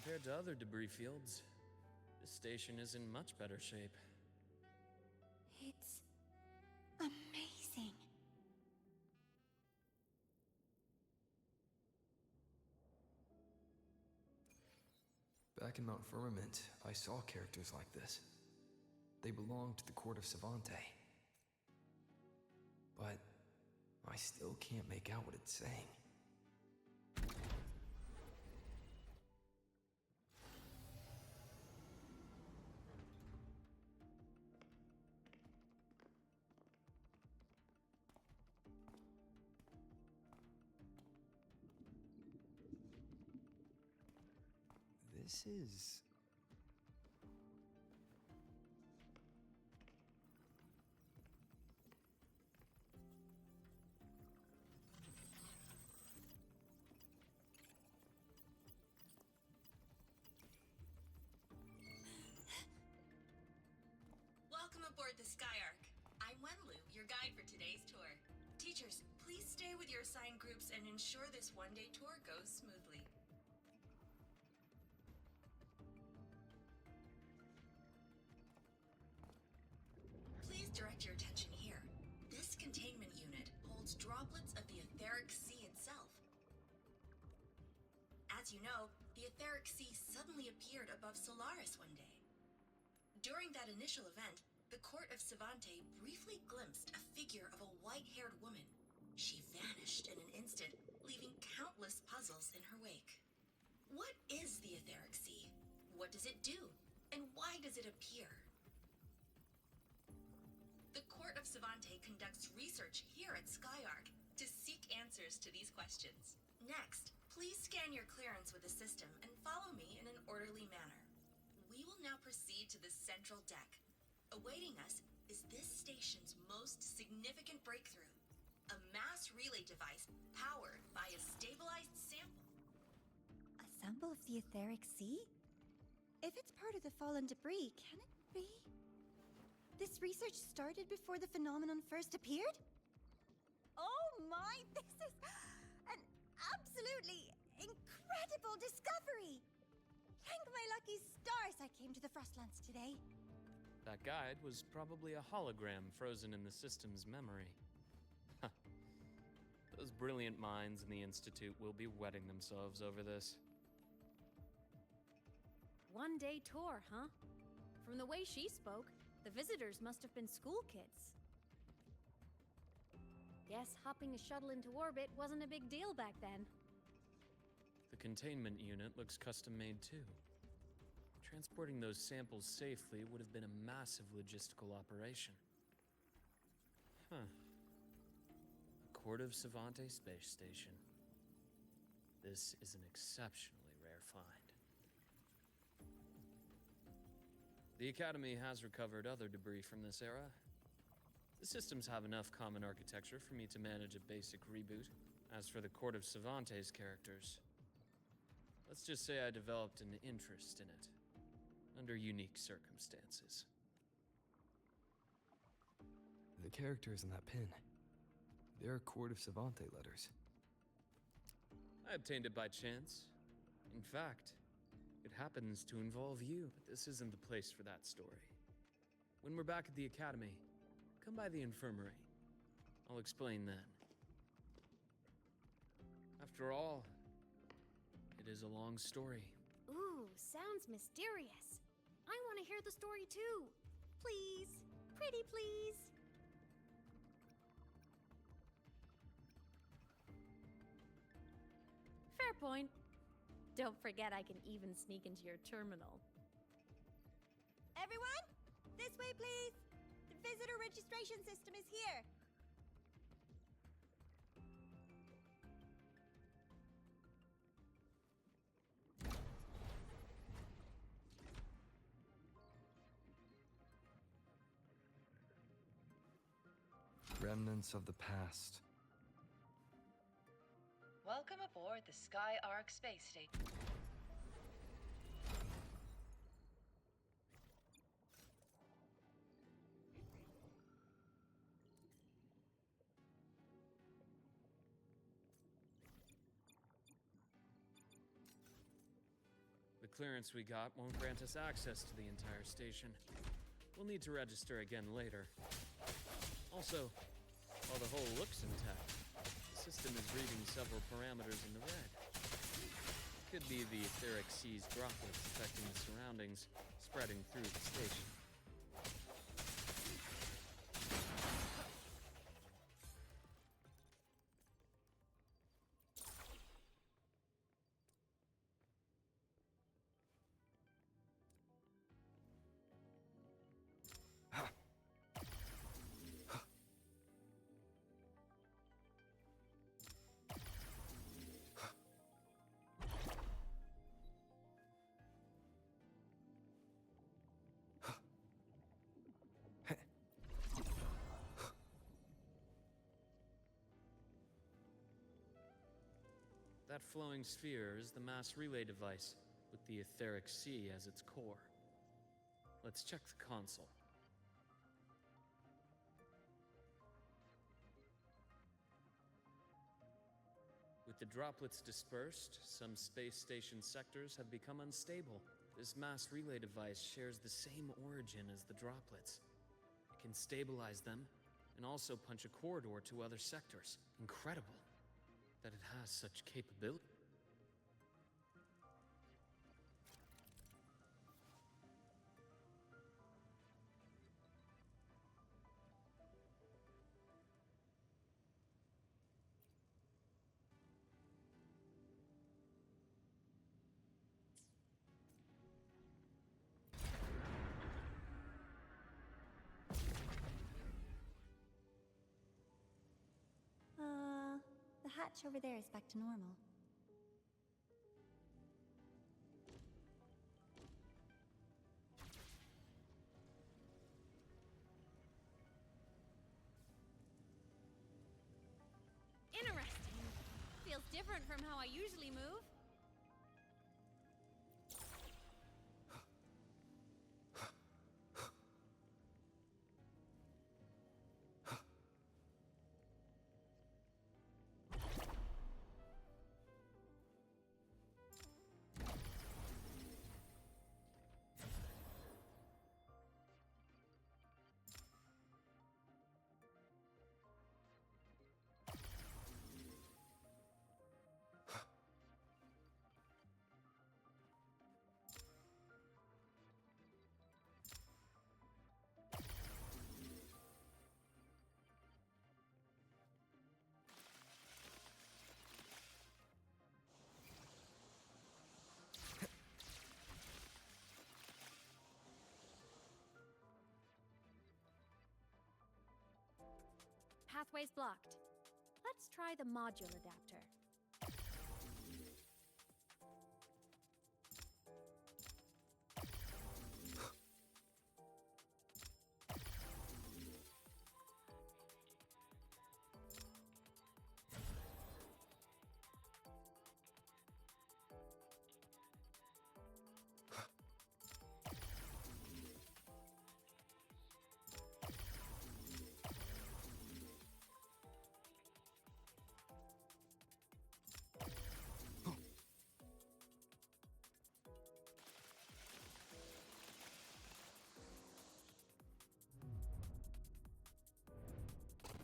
Compared to other debris fields, this station is in much better shape. It's amazing. Back in Mount Firmament, I saw characters like this. They belonged to the court of Savante. But I still can't make out what it's saying. This is... the Skyark. I'm Wenlu, your guide for today's tour. Teachers, please stay with your assigned groups and ensure this one-day tour goes smoothly. Please direct your attention here. This containment unit holds droplets of the etheric sea itself. As you know, the etheric sea suddenly appeared above Solaris one day. During that initial event, the court of Savante briefly glimpsed a figure of a white-haired woman. She vanished in an instant, leaving countless puzzles in her wake. What is the etheric sea? What does it do? And why does it appear? The court of Savante conducts research here at Skyark to seek answers to these questions. Next, please scan your clearance with the system and follow me in an orderly manner. We will now proceed to the central deck. Awaiting us is this station's most significant breakthrough, a mass relay device powered by a stabilized sample. A sample of the etheric sea? If it's part of the fallen debris, can it be? This research started before the phenomenon first appeared? Oh my, this is an absolutely incredible discovery! Thank my lucky stars I came to the Frostlands today. That guide was probably a hologram frozen in the system's memory. Huh. Those brilliant minds in the Institute will be wetting themselves over this. One-day tour, huh? From the way she spoke, the visitors must have been school kids. Guess hopping a shuttle into orbit wasn't a big deal back then. The containment unit looks custom-made too. Transporting those samples safely would have been a massive logistical operation. Huh. A Court of Savante space station. This is an exceptionally rare find. The Academy has recovered other debris from this era. The systems have enough common architecture for me to manage a basic reboot. As for the Court of Savante's characters, let's just say I developed an interest in it, under unique circumstances. The characters in that pin, they're Court of Savante letters. I obtained it by chance. In fact, it happens to involve you, but this isn't the place for that story. When we're back at the Academy, come by the infirmary. I'll explain then. After all, it is a long story. Ooh, sounds mysterious. I want to hear the story too. Please. Pretty please. Fair point. Don't forget I can even sneak into your terminal. Everyone, this way please. The visitor registration system is here. Remnants of the past. Welcome aboard the Skyark space station. The clearance we got won't grant us access to the entire station. We'll need to register again later. Also, while the hull looks intact, the system is reading several parameters in the red. Could be the etheric sea's droplets affecting the surroundings, spreading through the station. That flowing sphere is the mass relay device, with the etheric sea as its core. Let's check the console. With the droplets dispersed, some space station sectors have become unstable. This mass relay device shares the same origin as the droplets. It can stabilize them and also punch a corridor to other sectors. Incredible that it has such capability. The hatch over there is back to normal. Interesting. Feels different from how I usually move. Pathway's blocked. Let's try the module adapter.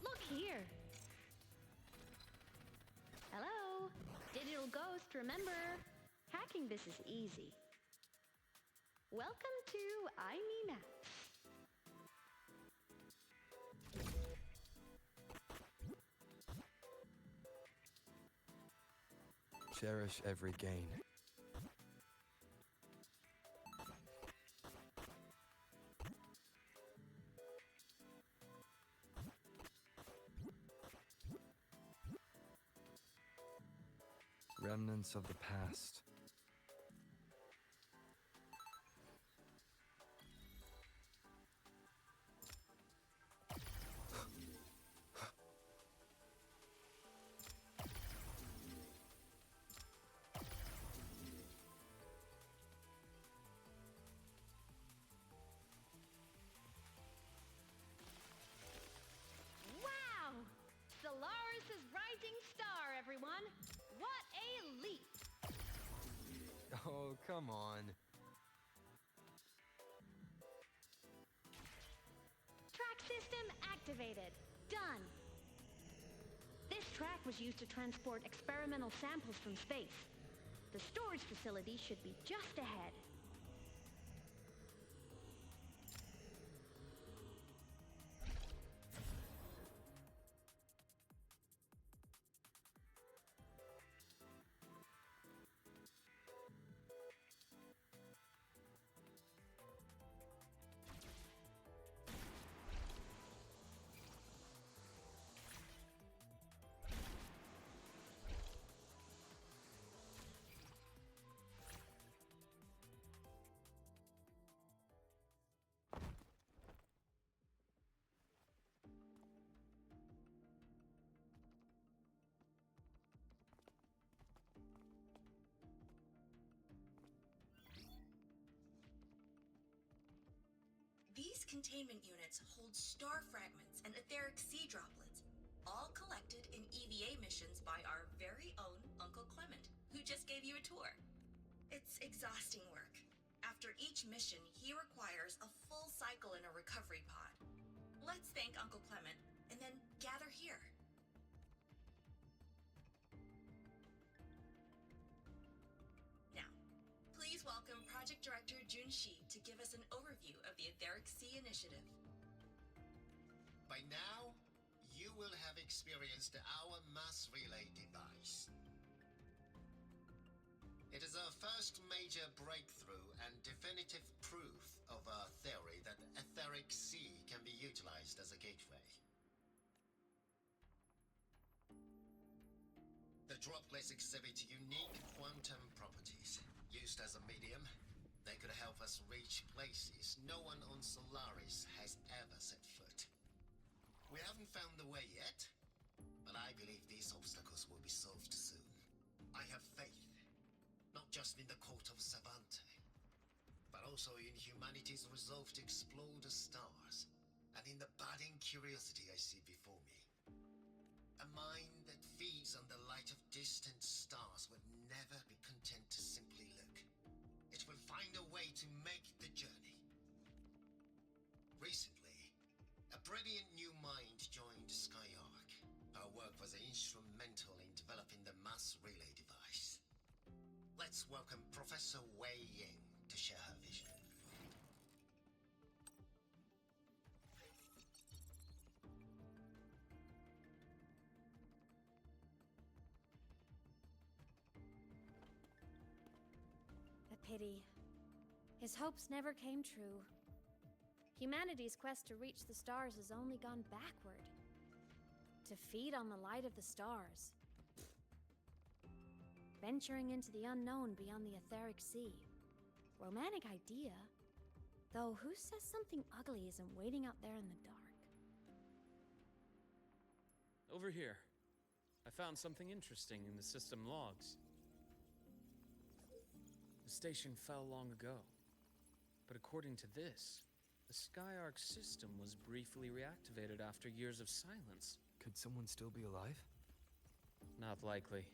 Look here! Hello! Digital Ghost, remember? Hacking this is easy. Welcome to IME Maps. Cherish every gain. Remnants of the past. Wow! Solaris' rising star, everyone! What a leap! Oh, come on. Track system activated. Done. This track was used to transport experimental samples from space. The storage facility should be just ahead. These containment units hold star fragments and etheric sea droplets, all all collected in EVA missions by our very own Uncle Clement, who just gave you a tour. It's exhausting work. After each mission, he requires a full cycle in a recovery pod. Let's thank Uncle Clement, and then gather here. Now, please welcome Project Director Junshi to give us an overview of the Etheric Sea Initiative. By now, you will have experienced our mass relay device. It is our first major breakthrough and definitive proof of our theory that Etheric Sea can be utilized as a gateway. The droplets exhibit unique quantum properties. Used as a medium, they could help us reach places no one on Solaris has ever set foot. We haven't found the way yet, but I believe these obstacles will be solved soon. I have faith, not just in the court of Savante, but also in humanity's resolve to explore the stars, and in the budding curiosity I see before me. A mind that feeds on the light of distant stars would never be content to simply look. It will find a way to make the journey. Recently, a brilliant new mind joined Skyark. Her work was instrumental in developing the mass relay device. Let's welcome Professor Wei Ying to share her vision. A pity. His hopes never came true. Humanity's quest to reach the stars has only gone backward. To feed on the light of the stars. Venturing into the unknown beyond the Etheric Sea. Romantic idea. Though who says something ugly isn't waiting out there in the dark? Over here. I found something interesting in the system logs. The station fell long ago. But according to this, the Skyark system was briefly reactivated after years of silence. Could someone still be alive? Not likely.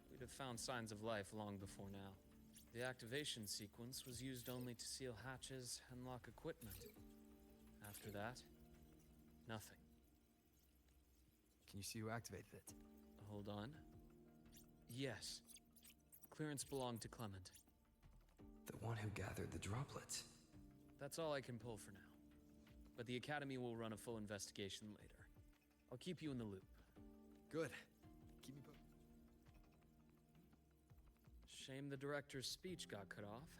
We'd have found signs of life long before now. The activation sequence was used only to seal hatches and lock equipment. After that, nothing. Can you see who activated it? Hold on. Yes. Clearance belonged to Clement. The one who gathered the droplets. That's all I can pull for now. But the Academy will run a full investigation later. I'll keep you in the loop. Good. Keep me posted. Shame the director's speech got cut off.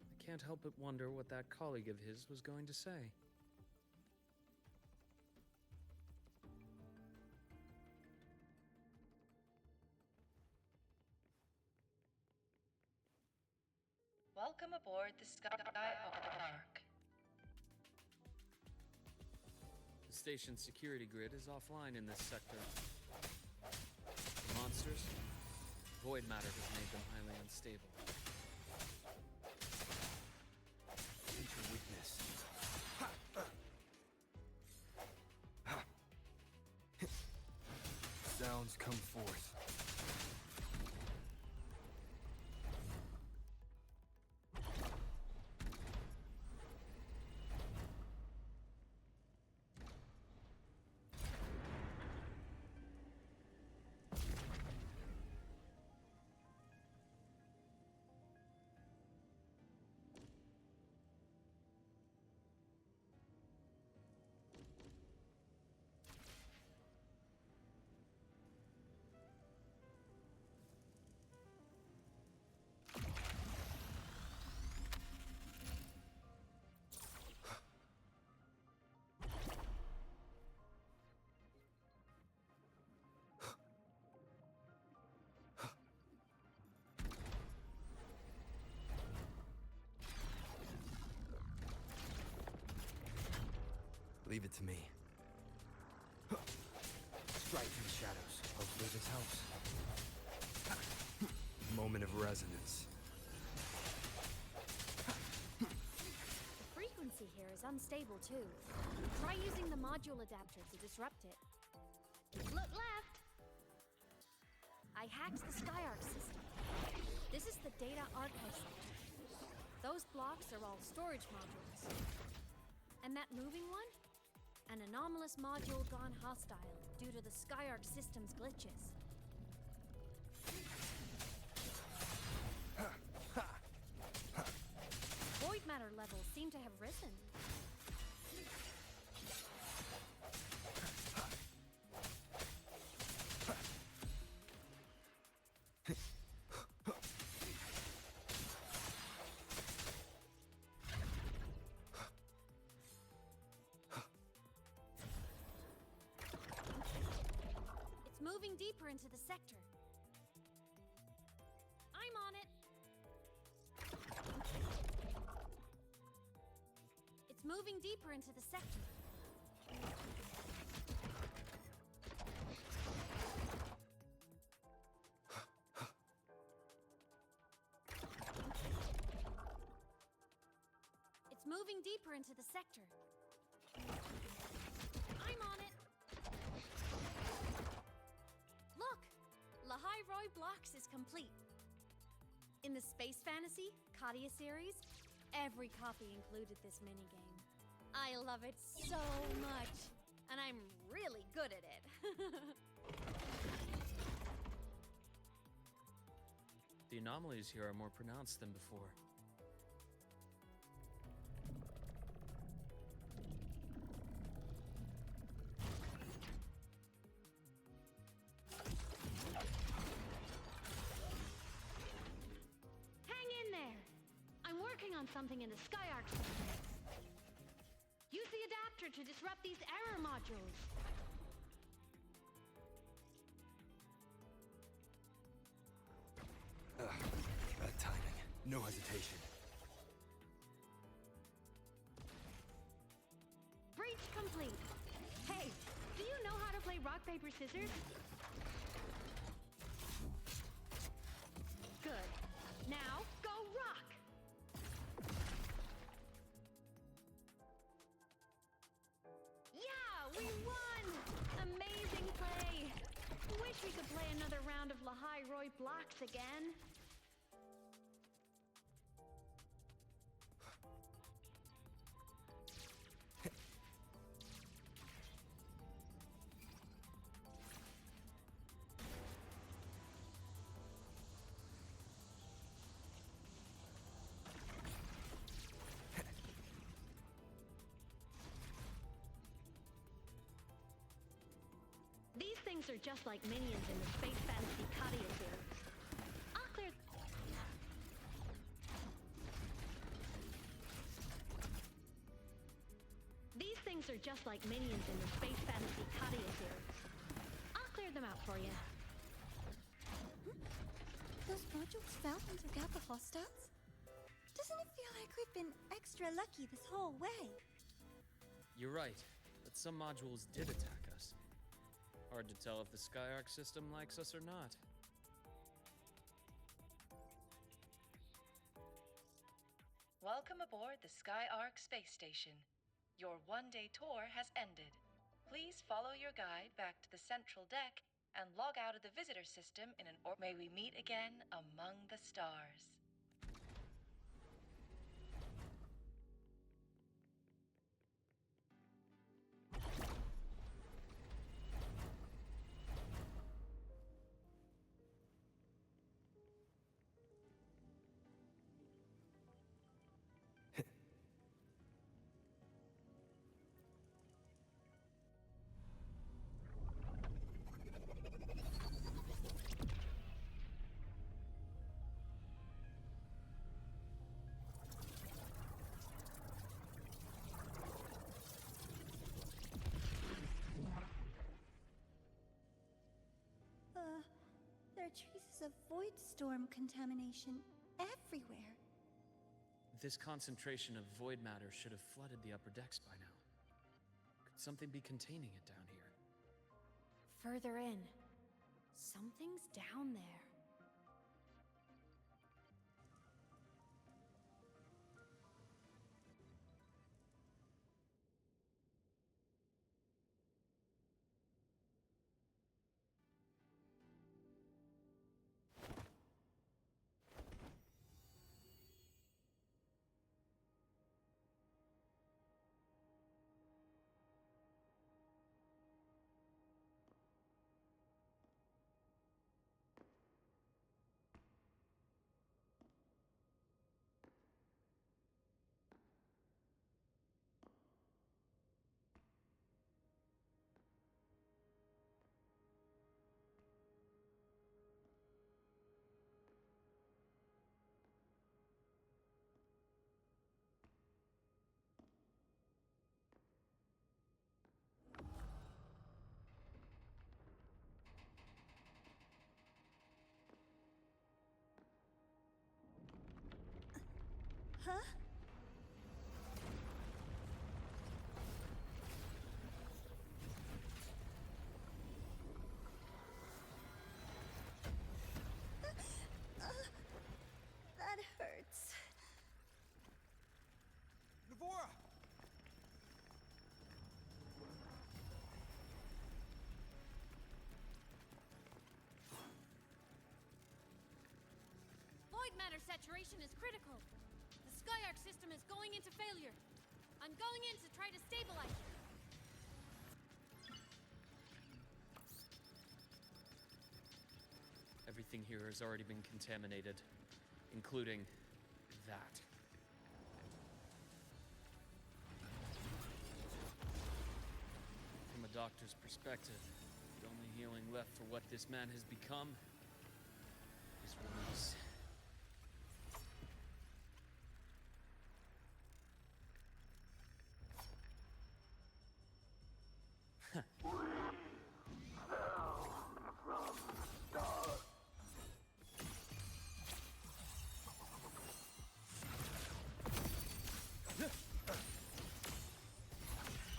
I can't help but wonder what that colleague of his was going to say. Welcome aboard the Skyark. The station's security grid is offline in this sector. The monsters? Void matter has made them highly unstable. Enter weakness. Sounds come forth. Leave it to me. Strike through the shadows. Hopefully this helps. Moment of resonance. The frequency here is unstable too. Try using the module adapter to disrupt it. I hacked the Skyark system. This is the data archive center. Those blocks are all storage modules. And that moving one? An anomalous module gone hostile due to the Skyark system's glitches. Void matter levels seem to have risen. It's moving deeper into the sector. I'm on it. It's moving deeper into the sector. It's moving deeper into the sector. I'm on it. Look! Lahai Roy Blocks is complete. In the Space Fantasy Katia series, every copy included this minigame. I love it so much, and I'm really good at it. The anomalies here are more pronounced than before. Hang in there! I'm working on something in the Skyark system. Use the adapter to disrupt these error modules. Bad timing. No hesitation. Breach complete. Hey, do you know how to play rock, paper, scissors? Good. Now, go rock! Yeah, we won! Amazing play! Wish we could play another round of Lahai Roy Blocks again. These things are just like minions in the Space Fantasy Katia series. I'll clear... These things are just like minions in the Space Fantasy Katia series. I'll clear them out for you. Those modules fell and took out the hostiles? Doesn't it feel like we've been extra lucky this whole way? You're right, but some modules did attack us. Hard to tell if the Skyark system likes us or not. Welcome aboard the Skyark space station. Your one-day tour has ended. Please follow your guide back to the central deck and log out of the visitor system in an may we meet again among the stars. There are traces of void storm contamination everywhere. This concentration of void matter should have flooded the upper decks by now. Could something be containing it down here? Further in. Something's down there. Huh? That hurts. Navora! Void matter saturation is critical. The Skyark system is going into failure. I'm going in to try to stabilize it. Everything here has already been contaminated, including that. From a doctor's perspective, the only healing left for what this man has become is release.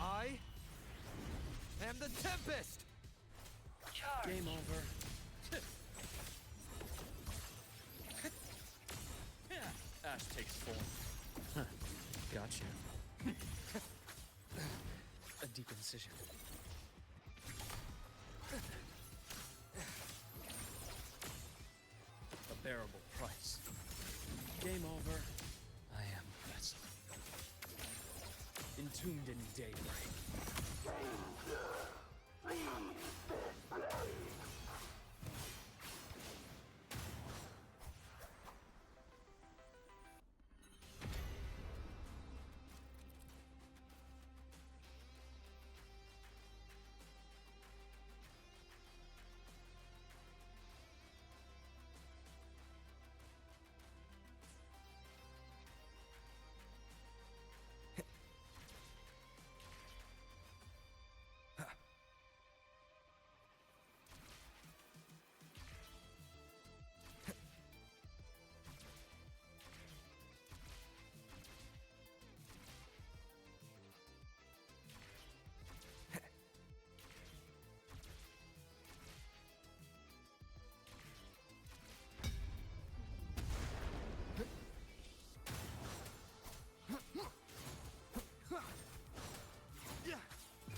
I am the Tempest! Game over. Ash takes form. Gotcha. A deep incision. A bearable price. Game over. I am vessel. Entombed in daybreak.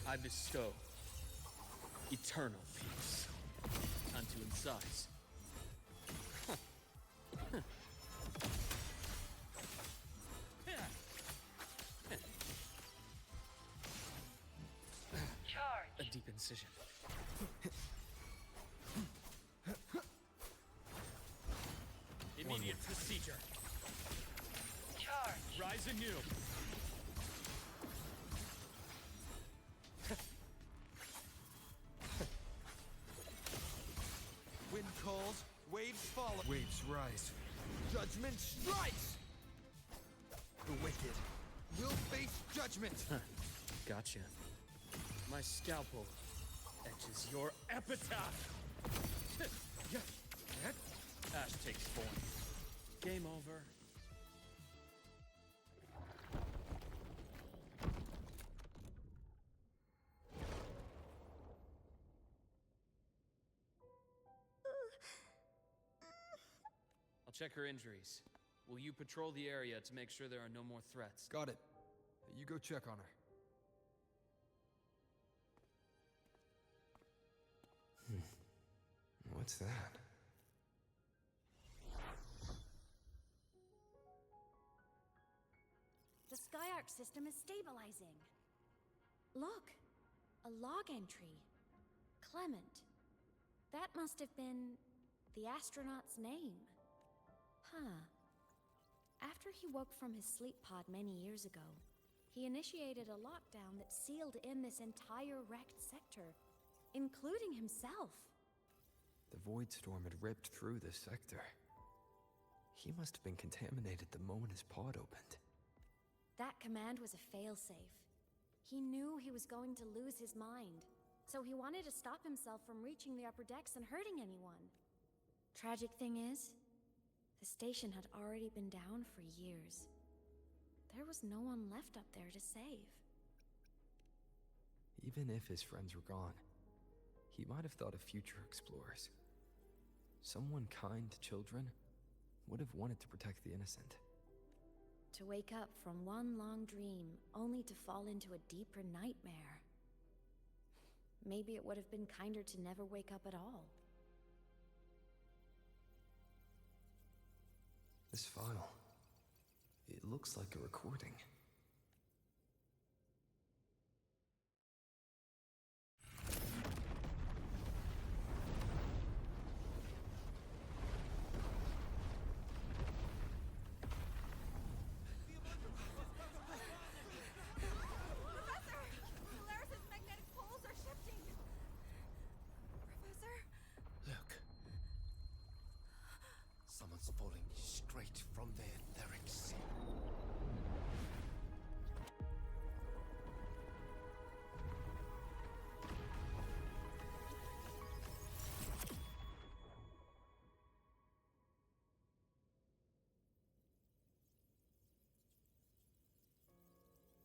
I bestow eternal peace. Time to incise. Charge. A deep incision. Immediate procedure. Charge. Rise anew. Wind calls, waves follow. Waves rise. Judgment strikes! The wicked will face judgment! Gotcha. My scalpel etches your epitaph! Ash takes form. Game over. I'll check her injuries. Will you patrol the area to make sure there are no more threats? Got it. You go check on her. What's that? The Skyark system is stabilizing. Look, a log entry. Clement. That must have been the astronaut's name. Huh. After he woke from his sleep pod many years ago, he initiated a lockdown that sealed in this entire wrecked sector, including himself. The void storm had ripped through this sector. He must have been contaminated the moment his pod opened. That command was a failsafe. He knew he was going to lose his mind, so he wanted to stop himself from reaching the upper decks and hurting anyone. Tragic thing is, the station had already been down for years. There was no one left up there to save. Even if his friends were gone, he might have thought of future explorers. Someone kind to children would have wanted to protect the innocent. To wake up from one long dream, only to fall into a deeper nightmare. Maybe it would have been kinder to never wake up at all. This file, it looks like a recording. Someone's falling straight from the etheric sea.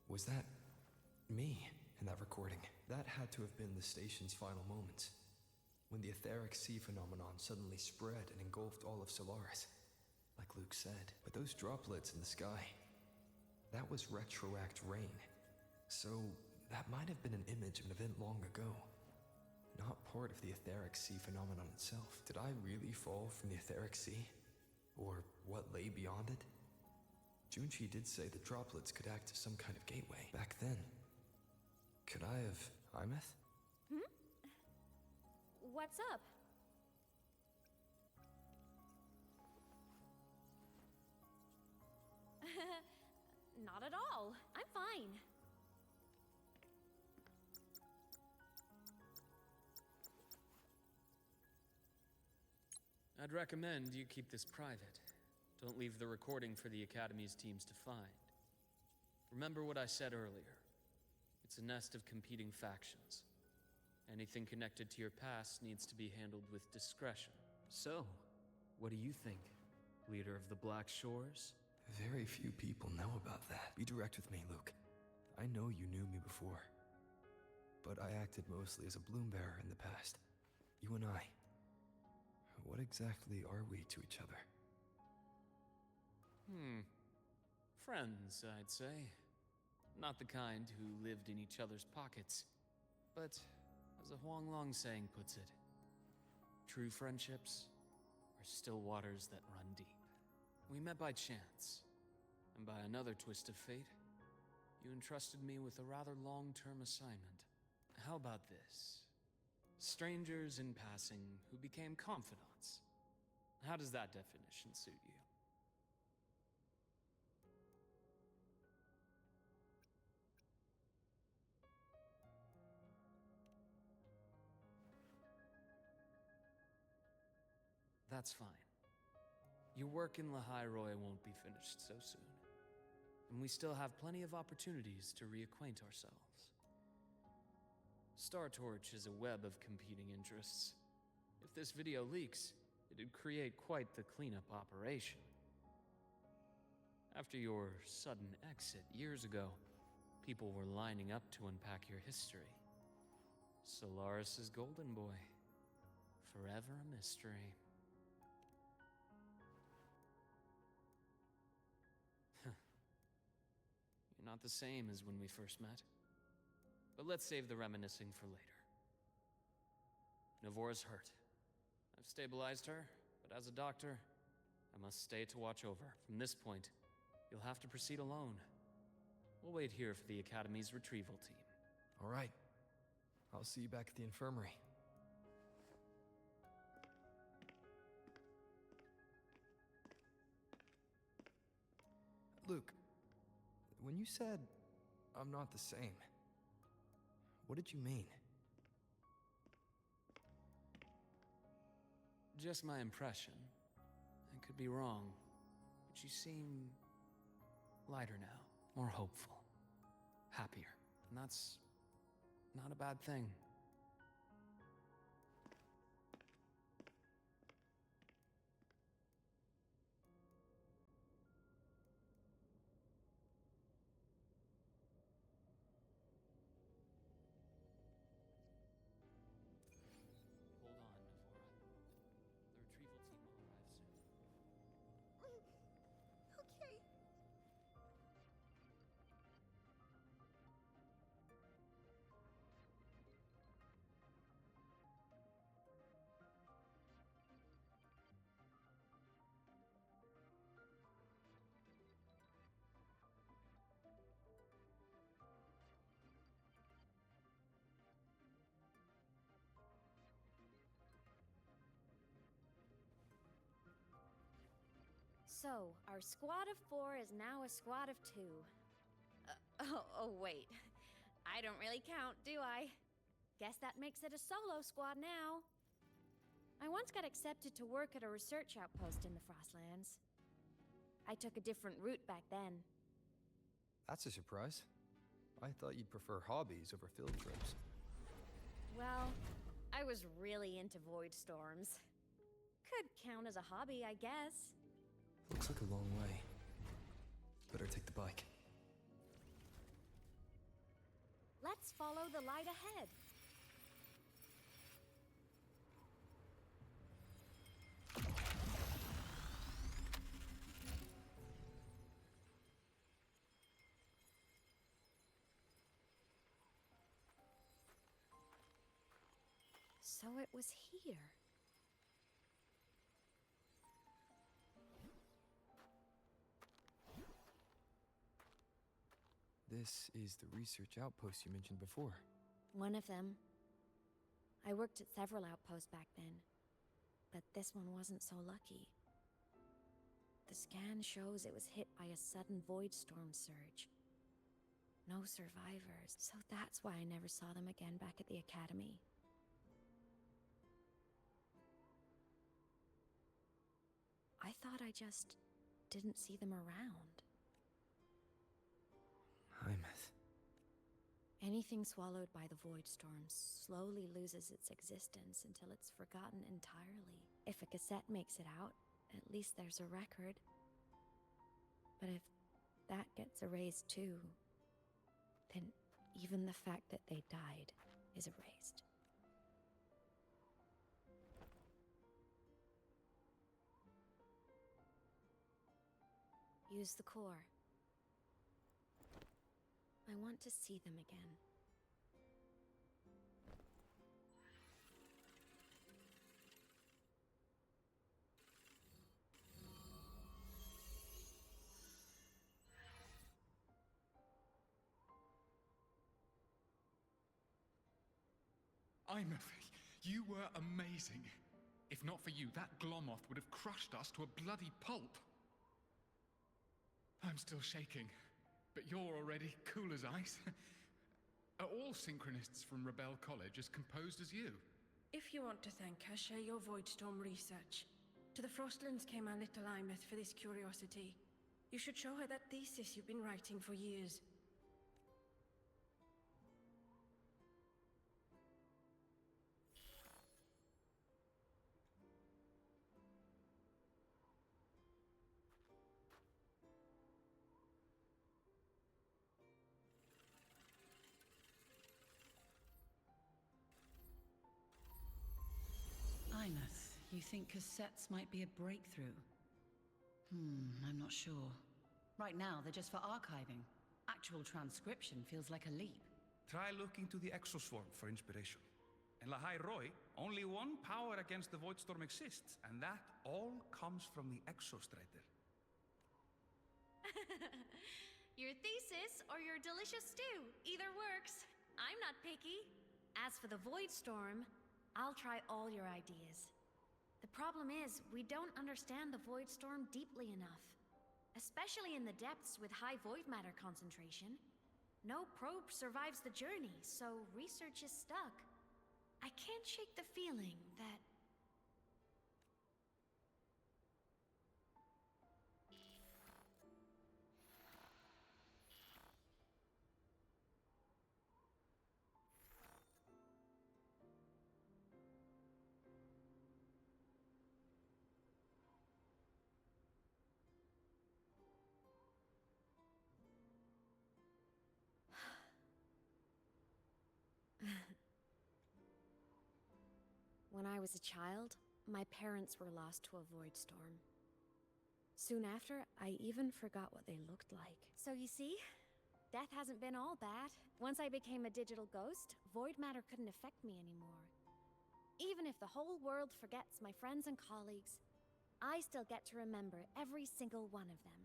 Was that me in that recording? That had to have been the station's final moments, when the etheric sea phenomenon suddenly spread and engulfed all of Solaris. Like Luke said, but those droplets in the sky, that was retroact rain. So that might have been an image of an event long ago, not part of the etheric sea phenomenon itself. Did I really fall from the etheric sea? Or what lay beyond it? Junchi did say the droplets could act as some kind of gateway. Back then, could I have... Imeth? What's up? Not at all. I'm fine. I'd recommend you keep this private. Don't leave the recording for the Academy's teams to find. Remember what I said earlier. It's a nest of competing factions. Anything connected to your past needs to be handled with discretion. So, what do you think, leader of the Black Shores? Very few people know about that. Be direct with me, Luke. I know you knew me before, but I acted mostly as a bloom bearer in the past. You and I, what exactly are we to each other? Friends, I'd say. Not the kind who lived in each other's pockets, but as a Huanglong saying puts it, true friendships are still waters that run deep. We met by chance, and by another twist of fate, you entrusted me with a rather long-term assignment. How about this? Strangers in passing who became confidants. How does that definition suit you? That's fine. Your work in Lahairoi won't be finished so soon. And we still have plenty of opportunities to reacquaint ourselves. Star Torch is a web of competing interests. If this video leaks, it'd create quite the cleanup operation. After your sudden exit years ago, people were lining up to unpack your history. Solaris's golden boy. Forever a mystery. You're not the same as when we first met. But let's save the reminiscing for later. Navora's hurt. I've stabilized her, but as a doctor, I must stay to watch over. From this point, you'll have to proceed alone. We'll wait here for the Academy's retrieval team. All right. I'll see you back at the infirmary. Luke, when you said, I'm not the same, what did you mean? Just my impression. I could be wrong, but you seem lighter now, more hopeful, happier, and that's not a bad thing. So, our squad of 4 is now a squad of 2. Oh, wait. I don't really count, do I? Guess that makes it a solo squad now. I once got accepted to work at a research outpost in the Frostlands. I took a different route back then. That's a surprise. I thought you'd prefer hobbies over field trips. Well, I was really into void storms. Could count as a hobby, I guess. Looks like a long way. Better take the bike. Let's follow the light ahead. So it was here. This is the research outpost you mentioned before. One of them. I worked at several outposts back then, but this one wasn't so lucky. The scan shows it was hit by a sudden void storm surge. No survivors, so that's why I never saw them again back at the academy. I thought I just didn't see them around. Hymuth. Anything swallowed by the void storm slowly loses its existence until it's forgotten entirely. If a cassette makes it out, at least there's a record. But if that gets erased too, then even the fact that they died is erased. Use the core. I want to see them again. You were amazing. If not for you, that Glomoth would have crushed us to a bloody pulp. I'm still shaking, but you're already cool as ice. Are all synchronists from Rebel College as composed as you? If you want to thank her, share your Voidstorm research. To the Frostlands came our little Imeth for this curiosity. You should show her that thesis you've been writing for years. Imeth, you think cassettes might be a breakthrough? I'm not sure. Right now, they're just for archiving. Actual transcription feels like a leap. Try looking to the Exoswarm for inspiration. In Lahai Roy, only one power against the Voidstorm exists, and that all comes from the Exostrider. Your thesis or your delicious stew, either works. I'm not picky. As for the Voidstorm, I'll try all your ideas. The problem is, we don't understand the Voidstorm deeply enough. Especially in the depths with high void matter concentration. No probe survives the journey, so research is stuck. I can't shake the feeling that... When I was a child, my parents were lost to a void storm. Soon after, I even forgot what they looked like. So you see, death hasn't been all bad. Once I became a digital ghost, void matter couldn't affect me anymore. Even if the whole world forgets my friends and colleagues, I still get to remember every single one of them.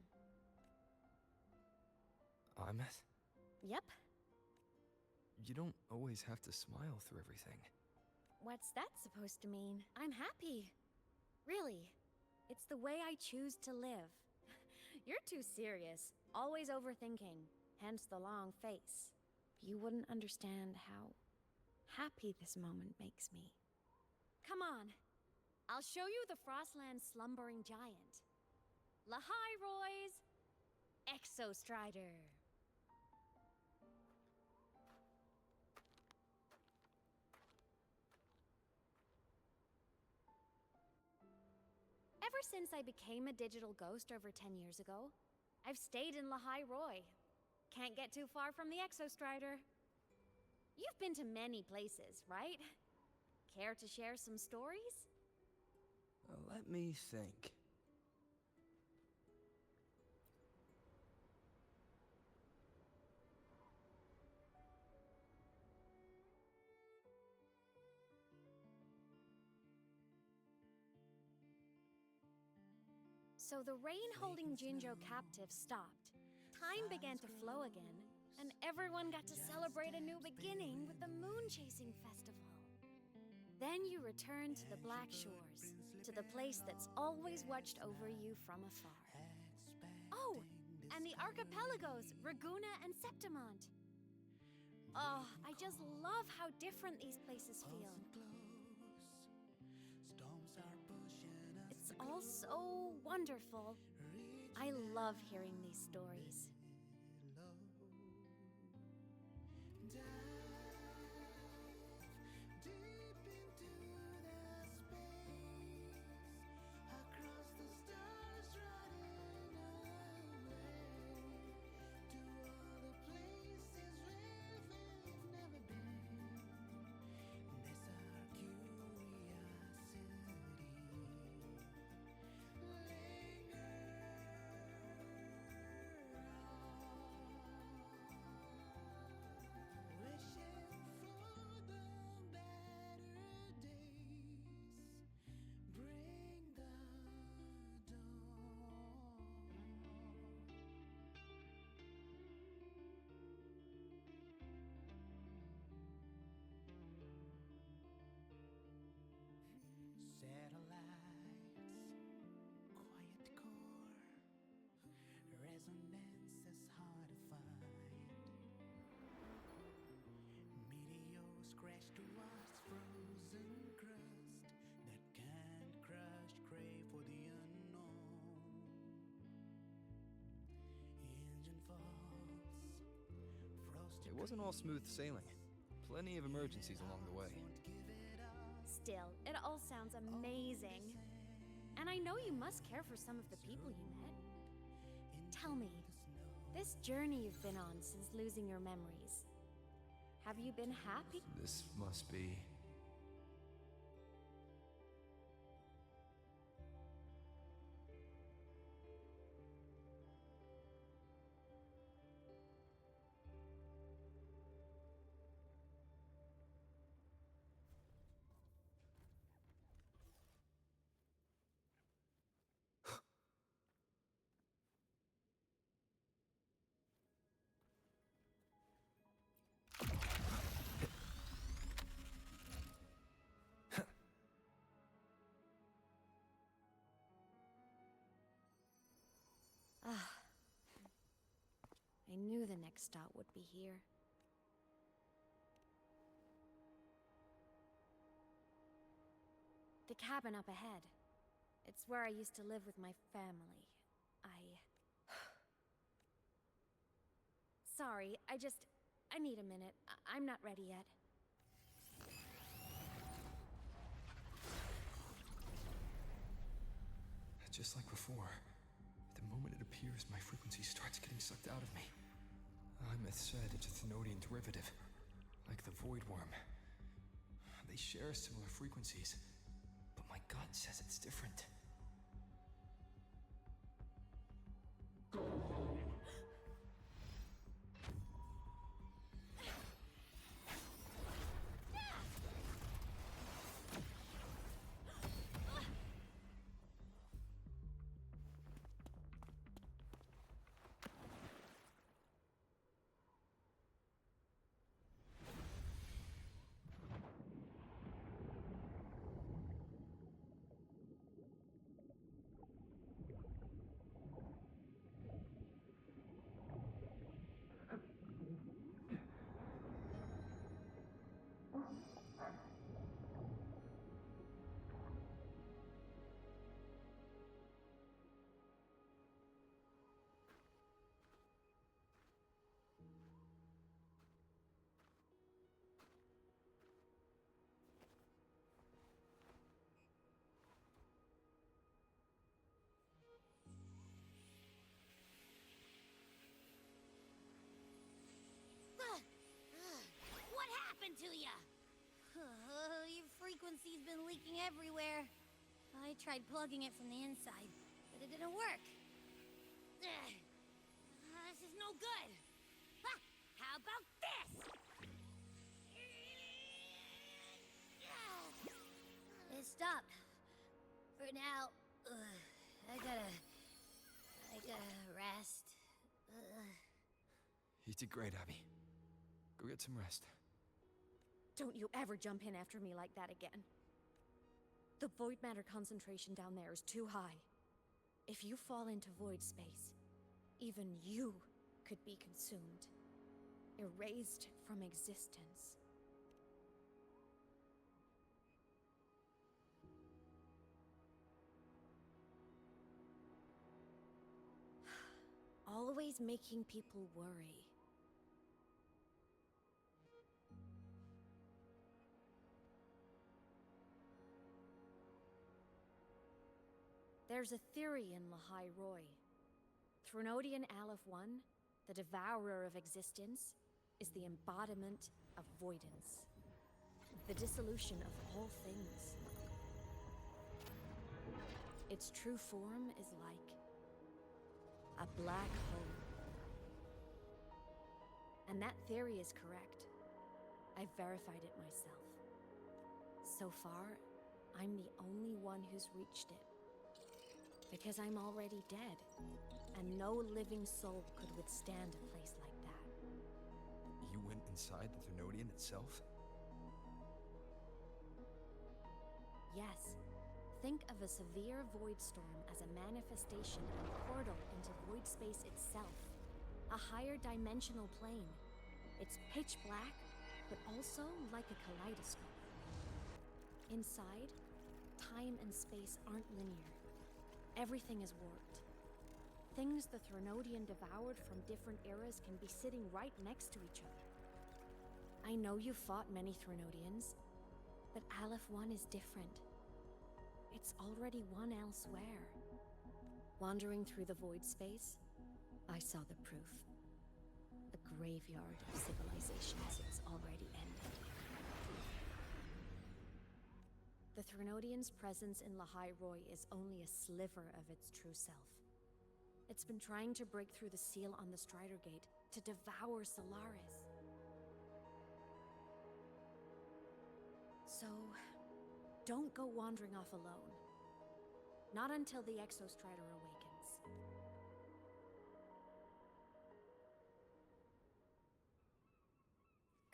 Imeth? Yep. You don't always have to smile through everything. What's that supposed to mean? I'm happy. Really. It's the way I choose to live. You're too serious, always overthinking, hence the long face. You wouldn't understand how happy this moment makes me. Come on, I'll show you the Frostland's slumbering giant. Lahai Roy's Exostrider. Ever since I became a digital ghost over 10 years ago, I've stayed in Lahai Roy. Can't get too far from the Exostrider. You've been to many places, right? Care to share some stories? Let me think. So the rain holding Jinjo captive stopped. Time began to flow again, and everyone got to celebrate a new beginning with the Moon Chasing Festival. Then you returned to the Black Shores, to the place that's always watched over you from afar. Oh, and the archipelagos, Raguna and Septimont. Oh, I just love how different these places feel. It's all so wonderful. I love hearing these stories. It wasn't all smooth sailing. Plenty of emergencies along the way. Still, it all sounds amazing. And I know you must care for some of the people you met. Tell me, this journey you've been on since losing your memories, have you been happy? This must be... I knew the next stop would be here. The cabin up ahead. It's where I used to live with my family. Sorry, I need a minute. I'm not ready yet. Just like before. The moment it appears, my frequency starts getting sucked out of me. Imeth said it's a Thenodian derivative, like the Void Worm. They share similar frequencies, but my gut says it's different. Your frequency's been leaking everywhere. I tried plugging it from the inside, but it didn't work. Ugh. This is no good. Ha! How about this? It stopped. For now, I gotta rest. You did great, Abby. Go get some rest. Don't you ever jump in after me like that again. The void matter concentration down there is too high. If you fall into void space, even you could be consumed, erased from existence. Always making people worry. There's a theory in Lahai Roy. Threnodian Aleph I, the devourer of existence, is the embodiment of voidance. The dissolution of all things. Its true form is like a black hole. And that theory is correct. I've verified it myself. So far, I'm the only one who's reached it. Because I'm already dead, and no living soul could withstand a place like that. You went inside the Threnodian itself? Yes. Think of a severe void storm as a manifestation and portal into void space itself. A higher dimensional plane. It's pitch black, but also like a kaleidoscope. Inside, time and space aren't linear. Everything is warped. Things the Threnodian devoured from different eras can be sitting right next to each other. I know you've fought many Threnodians, but Aleph I is different. It's already won elsewhere. Wandering through the void space, I saw the proof. A graveyard of civilizations it's already ended. The Threnodian's presence in Lahai Roy is only a sliver of its true self. It's been trying to break through the seal on the Strider Gate to devour Solaris. So, don't go wandering off alone. Not until the Exostrider awakens.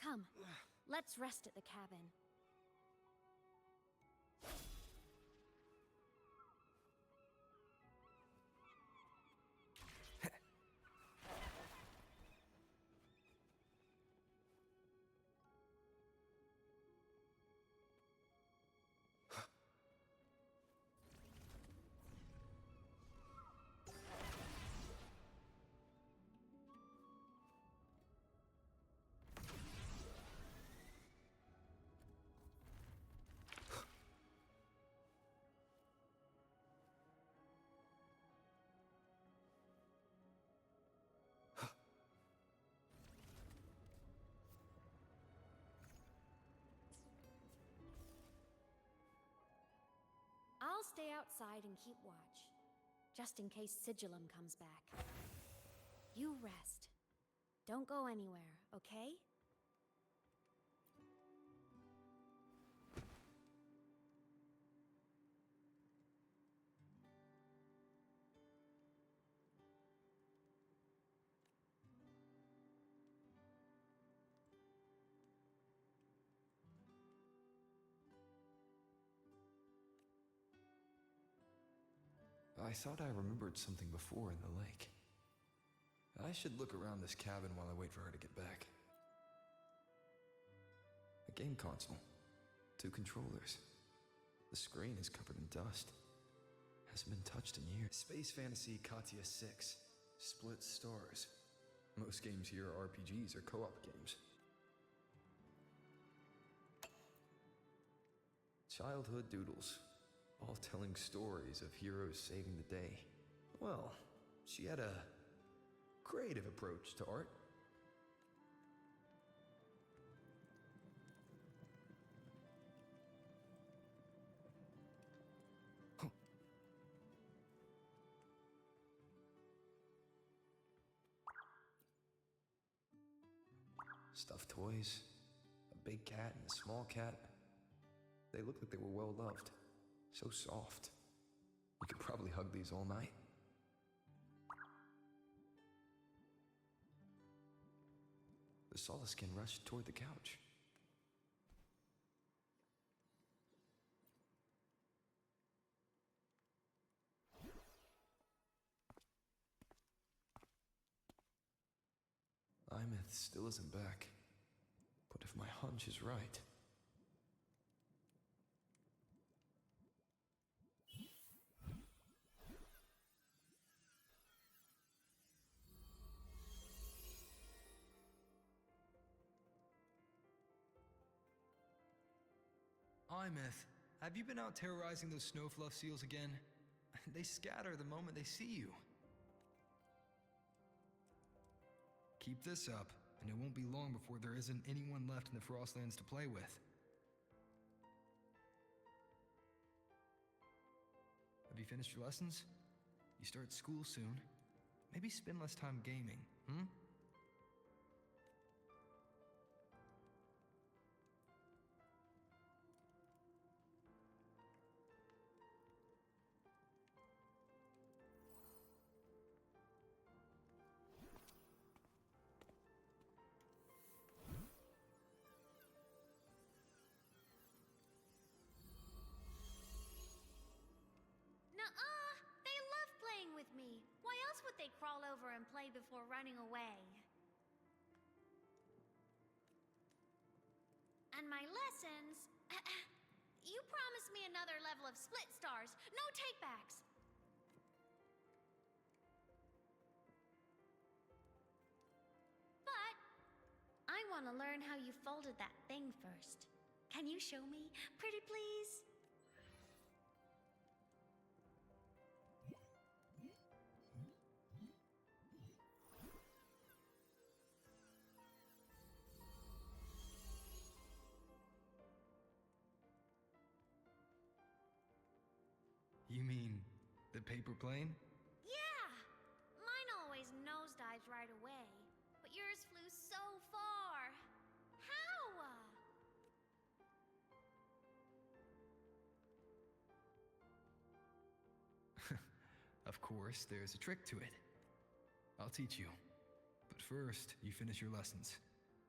Come, let's rest at the cabin. I'll stay outside and keep watch, just in case Sigillum comes back. You rest. Don't go anywhere, okay? I thought I remembered something before in the lake. I should look around this cabin while I wait for her to get back. A game console. 2 controllers. The screen is covered in dust. Hasn't been touched in years. Space Fantasy Katya 6. Split stars. Most games here are RPGs or co-op games. Childhood doodles. All telling stories of heroes saving the day. Well, she had a creative approach to art. Stuffed toys, a big cat and a small cat. They looked like they were well loved. So soft. You could probably hug these all night. The Solaskin rushed toward the couch. Imeth still isn't back. But if my hunch is right... Imeth, have you been out terrorizing those snowfluff seals again? They scatter the moment they see you. Keep this up, and it won't be long before there isn't anyone left in the Frostlands to play with. Have you finished your lessons? You start school soon. Maybe spend less time gaming, hmm? Nuh-uh! They love playing with me. Why else would they crawl over and play before running away? And my lessons... You promised me another level of split stars. No takebacks. But I want to learn how you folded that thing first. Can you show me? Pretty please? You mean the paper plane? Yeah! Mine always nosedives right away, but yours flew so far. How? Of course, there's a trick to it. I'll teach you. But first, you finish your lessons.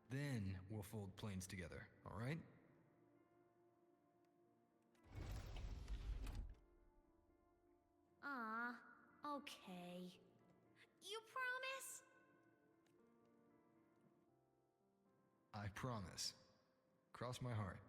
Then we'll fold planes together, all right? Okay. You promise? I promise. Cross my heart.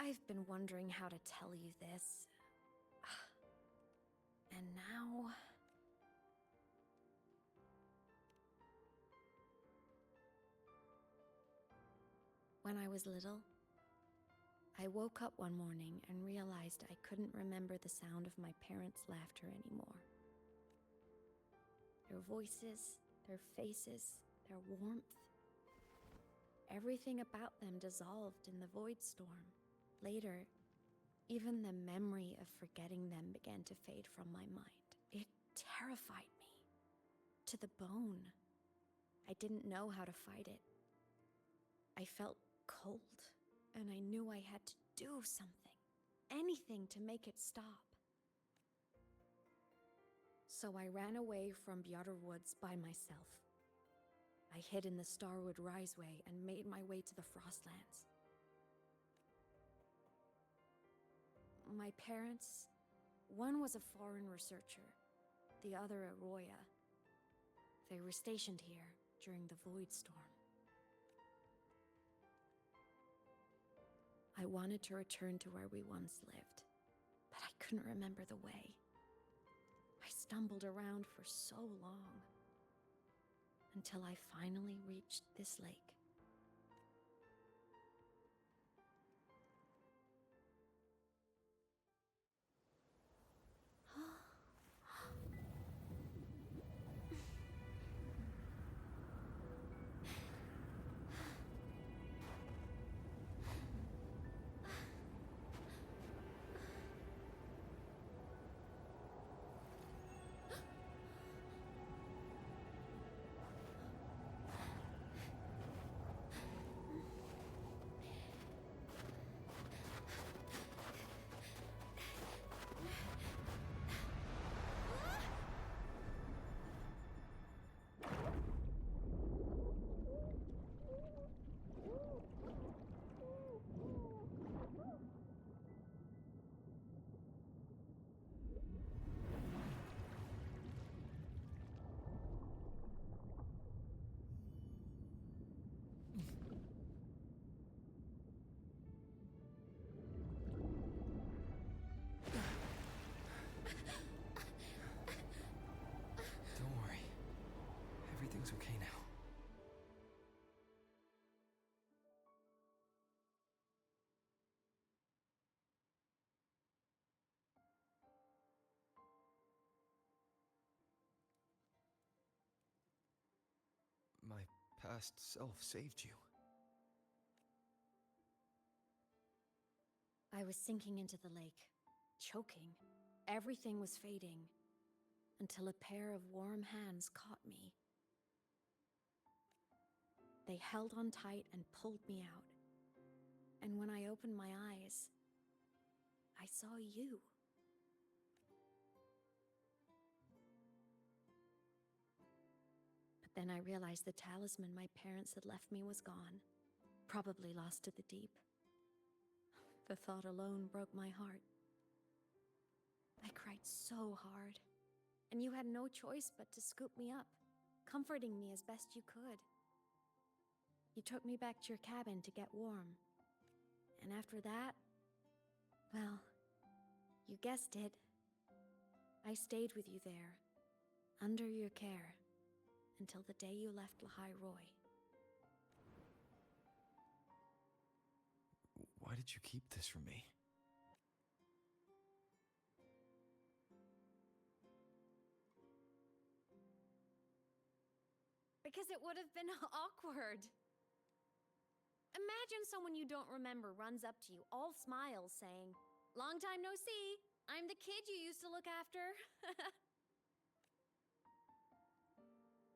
I've been wondering how to tell you this. And now... When I was little, I woke up one morning and realized I couldn't remember the sound of my parents' laughter anymore. Their voices, their faces, their warmth. Everything about them dissolved in the void storm. Later, even the memory of forgetting them began to fade from my mind. It terrified me to the bone. I didn't know how to fight it. I felt cold, and I knew I had to do something, anything to make it stop. So I ran away from Bjotr Woods by myself. I hid in the Starwood Riseway and made my way to the Frostlands. My parents, one was a foreign researcher, the other a Roya. They were stationed here during the Void Storm. I wanted to return to where we once lived, but I couldn't remember the way. I stumbled around for so long, until I finally reached this lake. Everything's okay now. My past self saved you. I was sinking into the lake, choking. Everything was fading, until a pair of warm hands caught me. They held on tight and pulled me out. And when I opened my eyes, I saw you. But then I realized the talisman my parents had left me was gone, probably lost to the deep. The thought alone broke my heart. I cried so hard, and you had no choice but to scoop me up, comforting me as best you could. You took me back to your cabin to get warm. And after that, well, you guessed it. I stayed with you there, under your care, until the day you left Lahai Roy. Why did you keep this from me? Because it would have been awkward. Imagine someone you don't remember runs up to you, all smiles, saying, "Long time no see, I'm the kid you used to look after."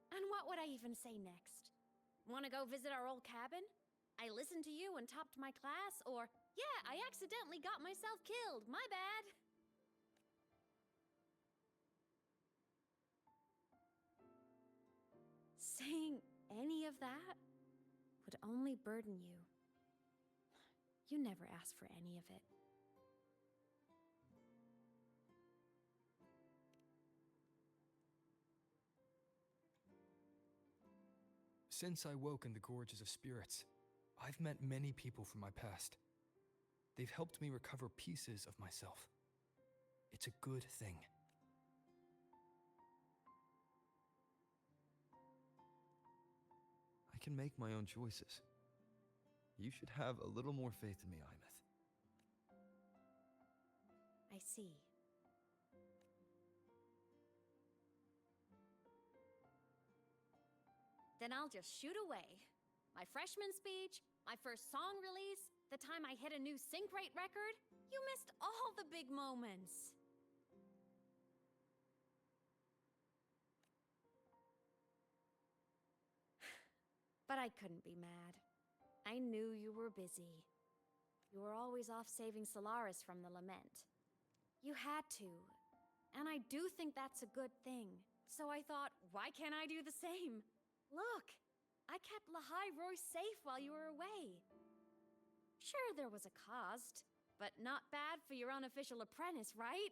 And what would I even say next? Want to go visit our old cabin? I listened to you and topped my class, or, yeah, I accidentally got myself killed, my bad. Saying any of that would only burden you. You never asked for any of it. Since I woke in the Gorges of Spirits, I've met many people from my past. They've helped me recover pieces of myself. It's a good thing. I can make my own choices. You should have a little more faith in me, Imeth. I see. Then I'll just shoot away. My freshman speech, my first song release, the time I hit a new sync rate record. You missed all the big moments. But I couldn't be mad. I knew you were busy. You were always off saving Solaris from the lament. You had to. And I do think that's a good thing. So I thought, why can't I do the same? Look, I kept Lahai Roy safe while you were away. Sure, there was a cost, but not bad for your unofficial apprentice, right?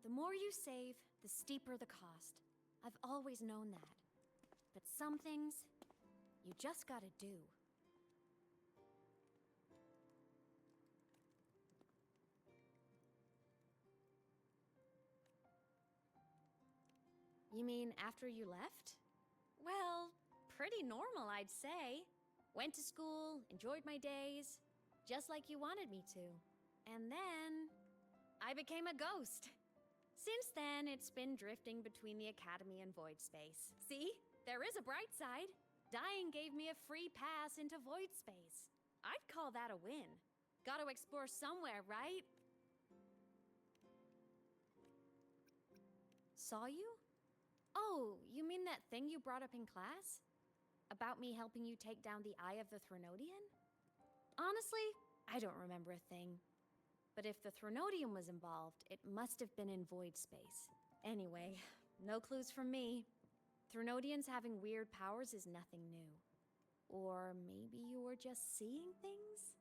The more you save, the steeper the cost. I've always known that. But some things, you just gotta do. You mean after you left? Well, pretty normal, I'd say. Went to school, enjoyed my days, just like you wanted me to. And then, I became a ghost. Since then, it's been drifting between the Academy and Void Space. See? There is a bright side. Dying gave me a free pass into Void Space. I'd call that a win. Gotta explore somewhere, right? Saw you? Oh, you mean that thing you brought up in class? About me helping you take down the Eye of the Threnodian? Honestly, I don't remember a thing. But if the Threnodian was involved, it must have been in Void Space. Anyway, no clues from me. Threnodians having weird powers is nothing new. Or maybe you were just seeing things?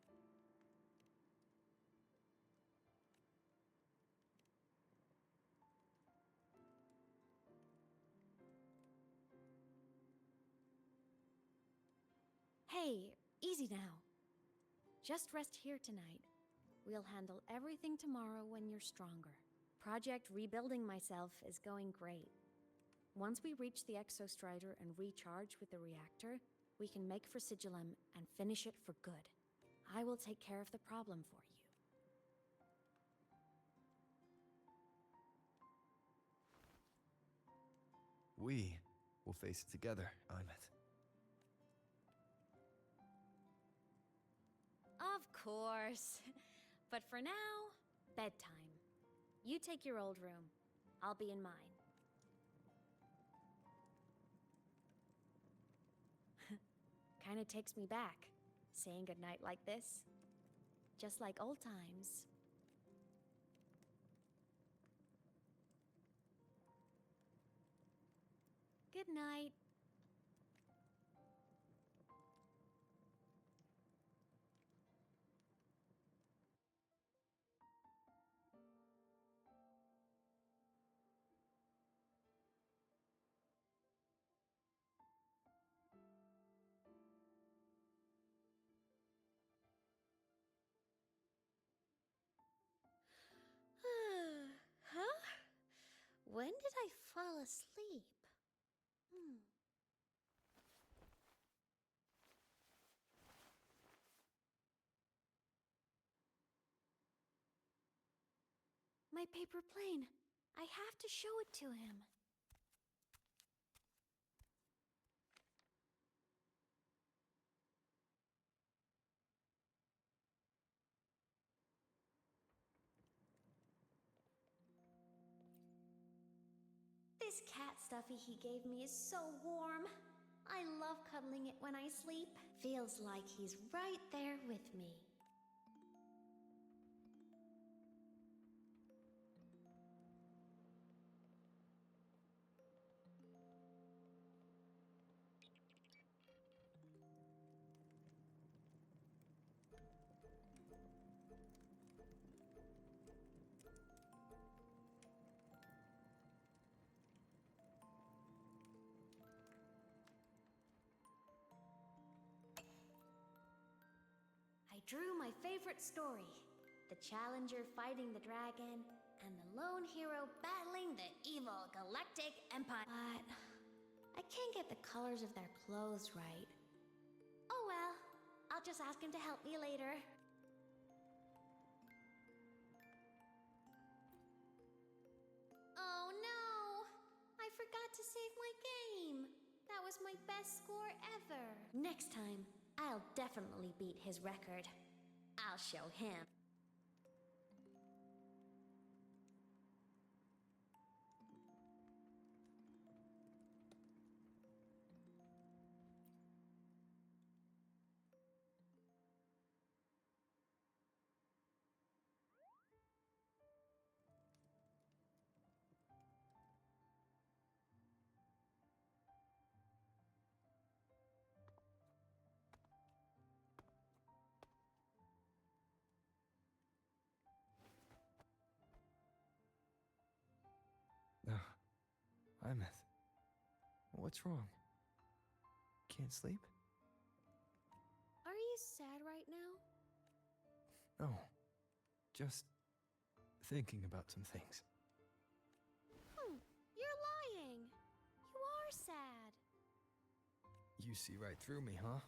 Hey, easy now. Just rest here tonight. We'll handle everything tomorrow when you're stronger. Project Rebuilding Myself is going great. Once we reach the Exostrider and recharge with the reactor, we can make for Sigilum and finish it for good. I will take care of the problem for you. We will face it together, Imeth. Of course. But for now, bedtime. You take your old room. I'll be in mine. Kinda takes me back, saying goodnight like this. Just like old times. Good night. Huh? When did I fall asleep? My paper plane. I have to show it to him. This cat stuffy he gave me is so warm. I love cuddling it when I sleep. Feels like he's right there with me. I drew my favorite story. The Challenger fighting the dragon, and the lone hero battling the evil Galactic Empire. But I can't get the colors of their clothes right. Oh well, I'll just ask him to help me later. Oh no! I forgot to save my game. That was my best score ever. Next time, I'll definitely beat his record. I'll show him. Imeth, what's wrong? Can't sleep? Are you sad right now? No, just thinking about some things. You're lying. You are sad. You see right through me, huh?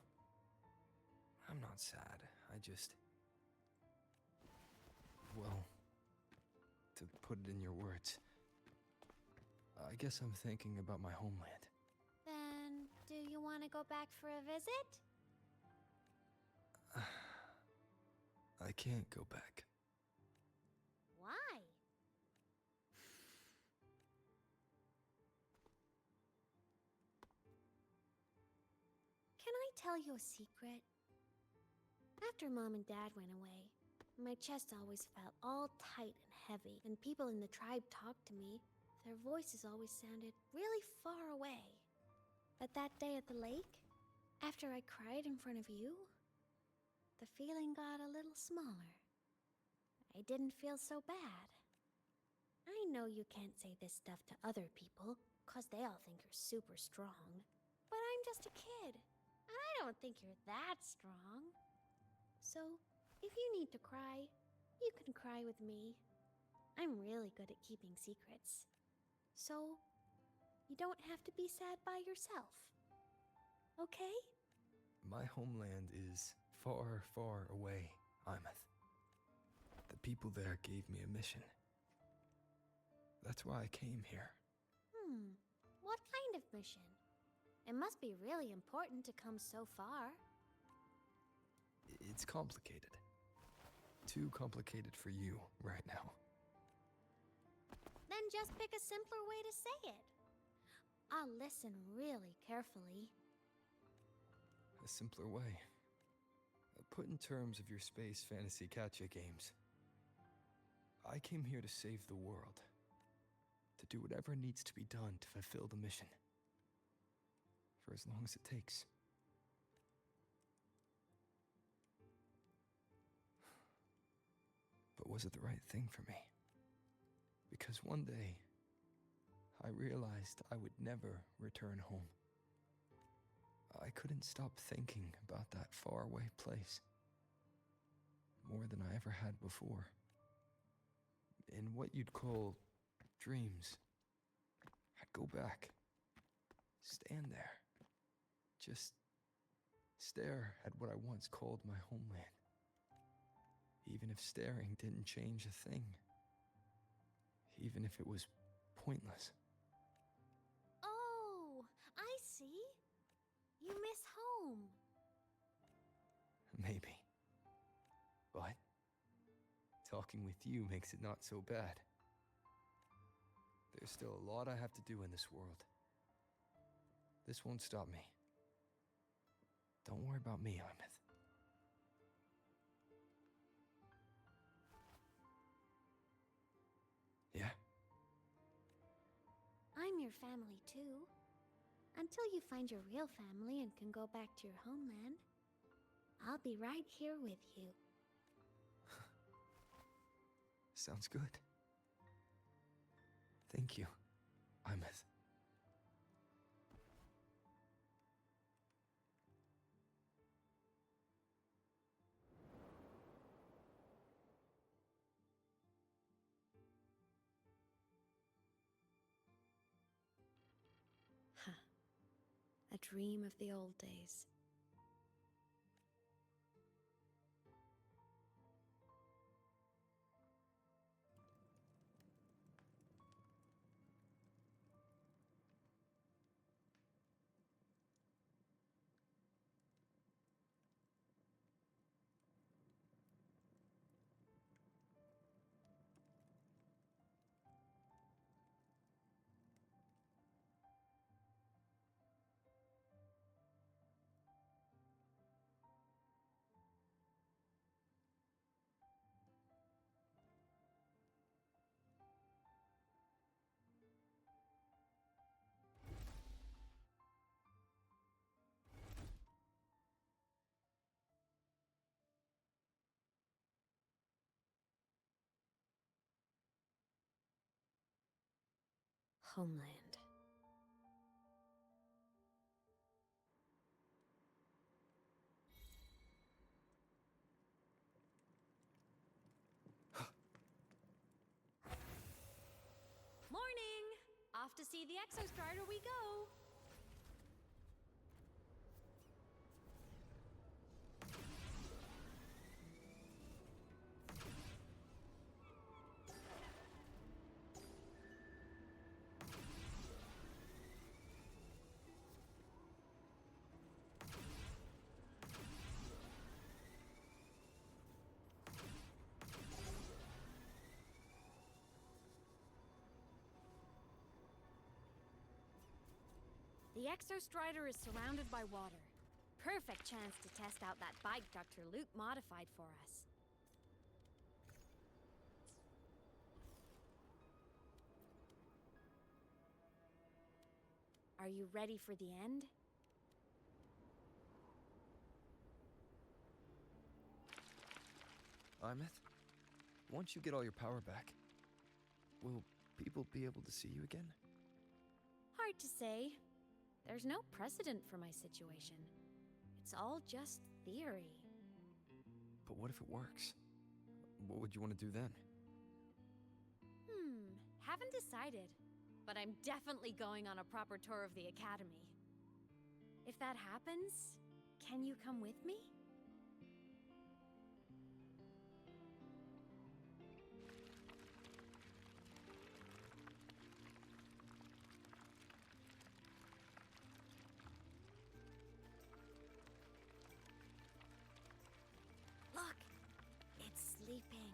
I'm not sad. I just... Well, to put it in your words, I guess I'm thinking about my homeland. Then, do you want to go back for a visit? I can't go back. Why? Can I tell you a secret? After Mom and Dad went away, my chest always felt all tight and heavy, and people in the tribe talked to me. Their voices always sounded really far away. But that day at the lake, after I cried in front of you, the feeling got a little smaller. I didn't feel so bad. I know you can't say this stuff to other people, 'cause they all think you're super strong. But I'm just a kid, and I don't think you're that strong. So, if you need to cry, you can cry with me. I'm really good at keeping secrets. So, you don't have to be sad by yourself. Okay? My homeland is far, far away, Imeth. The people there gave me a mission. That's why I came here. What kind of mission? It must be really important to come so far. It's complicated. Too complicated for you right now. Then just pick a simpler way to say it. I'll listen really carefully. A simpler way. Put in terms of your space fantasy catcha games. I came here to save the world. To do whatever needs to be done to fulfill the mission. For as long as it takes. But was it the right thing for me? Because one day, I realized I would never return home. I couldn't stop thinking about that faraway place. More than I ever had before. In what you'd call dreams. I'd go back. Stand there. Just stare at what I once called my homeland. Even if staring didn't change a thing. Even if it was pointless. Oh, I see. You miss home. Maybe. But talking with you makes it not so bad. There's still a lot I have to do in this world. This won't stop me. Don't worry about me, Imeth. Yeah? I'm your family too. Until you find your real family and can go back to your homeland, I'll be right here with you. Sounds good. Thank you, Imeth. A dream of the old days. Homeland. Morning! Off to see the Exostrider we go! The Exostrider is surrounded by water. Perfect chance to test out that bike Dr. Luke modified for us. Are you ready for the end? Imeth, once you get all your power back, will people be able to see you again? Hard to say. There's no precedent for my situation. It's all just theory. But what if it works? What would you want to do then? Haven't decided. But I'm definitely going on a proper tour of the academy. If that happens, can you come with me? Look! It's sleeping.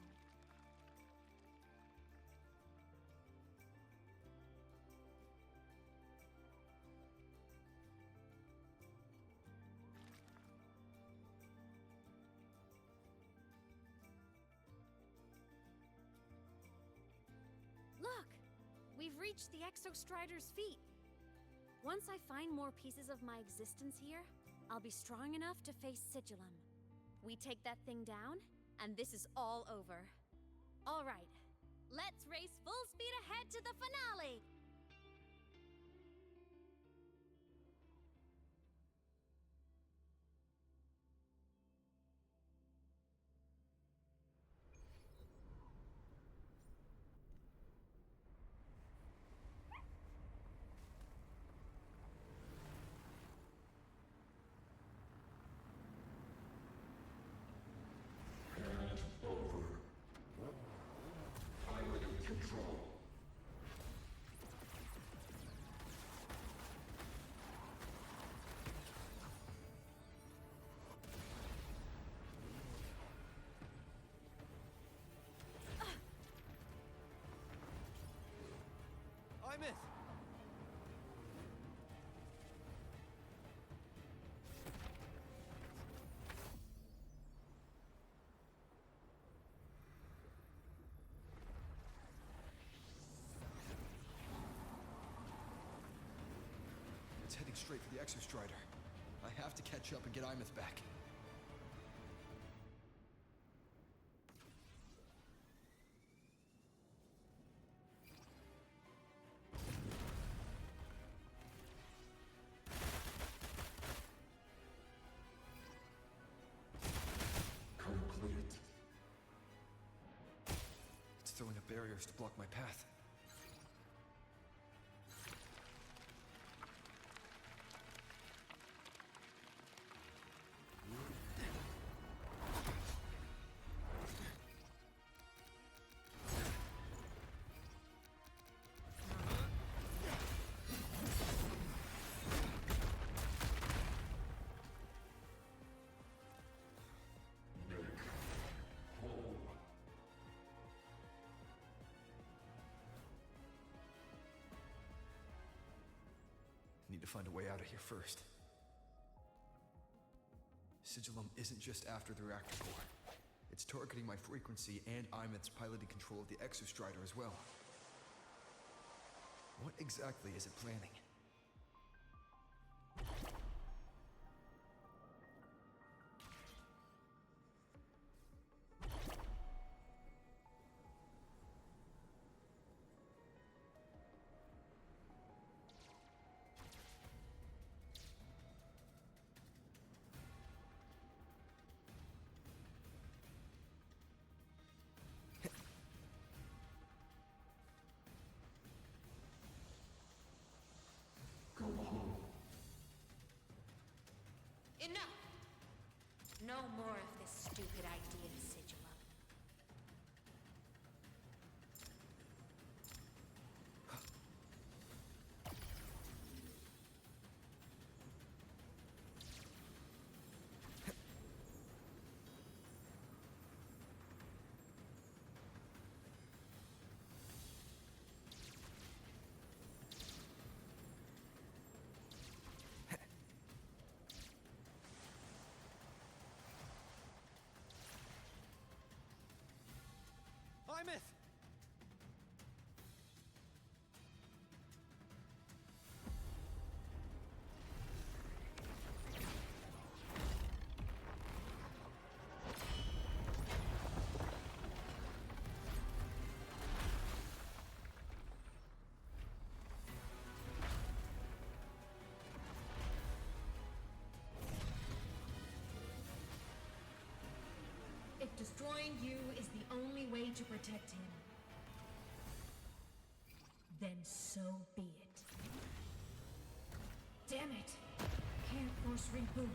Look! We've reached the Exostrider's feet. Once I find more pieces of my existence here, I'll be strong enough to face Sigillum. We take that thing down, and this is all over. All right, let's race full speed ahead to the finale! Imeth! It's heading straight for the Exostrider. I have to catch up and get Imeth back. It's throwing up barriers to block my path. Need to find a way out of here first. Sigillum isn't just after the reactor core. It's targeting my frequency and Imeth's piloting control of the Exostrider as well. What exactly is it planning? Enough! No more of this stupid idea, Sigillum. destroying you is the only way to protect him, then so be it. Damn it! Can't force reboot.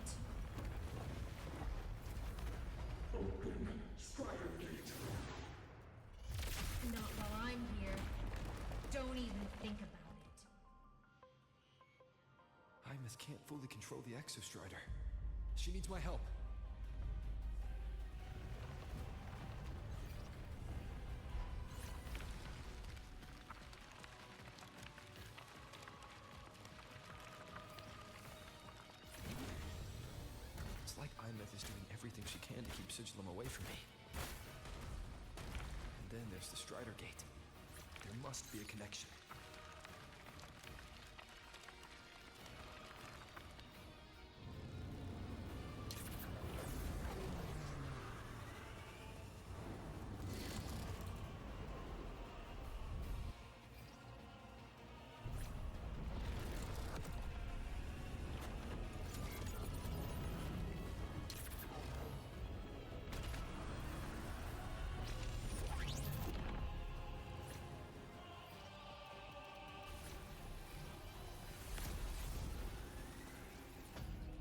Open Strider Gate. Not while I'm here. Don't even think about it. Hymus can't fully control the Exostrider. She needs my help. It's like Imeth is doing everything she can to keep Sigilum away from me. And then there's the Strider Gate. There must be a connection.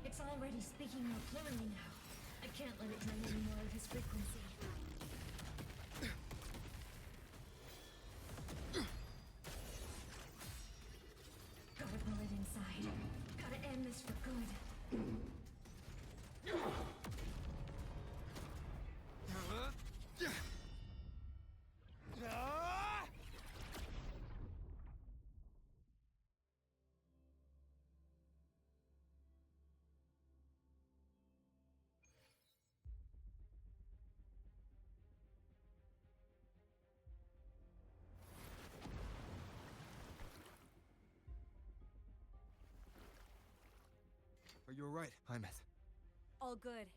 It's already speaking more clearly now. I can't let it drain any more of his frequency. Gotta pull it inside. Gotta end this for good. Are you alright, Hymus? All good.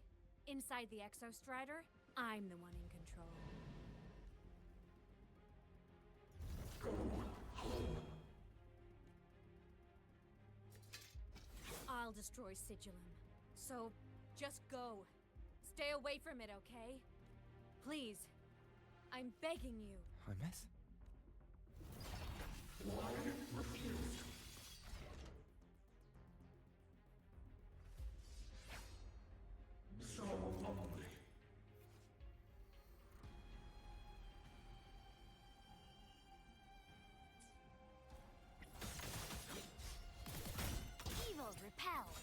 Inside the Exostrider, I'm the one in control. I'll destroy Sigilum. So, just go. Stay away from it, okay? Please. I'm begging you. Hymus? Why refuse? So lonely. Evil repelled.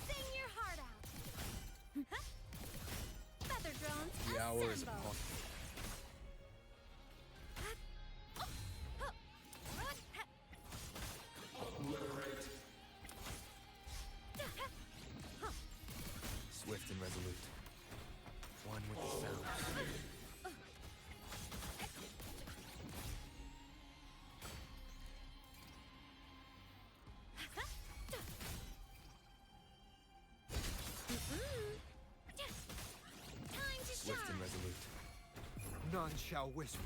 Sing your heart out. Feather drones The hour is assemble. upon. Obliterate. Swift and resolute. One with the sound. Time to Swift and shine. resolute. None shall whisper.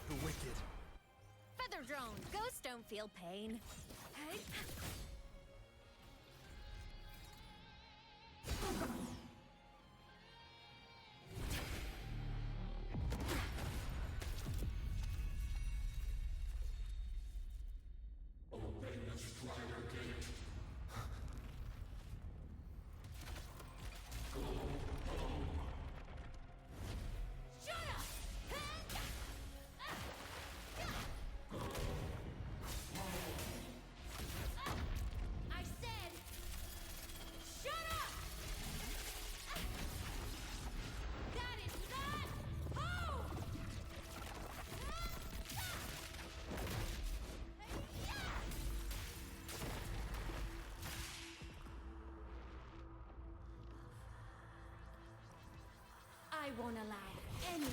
The wicked. Feather drone, ghosts don't feel pain. Hey. Open the Strider Gate. Go home. Shut up! I said, shut up! That is not home! I won't allow anyone.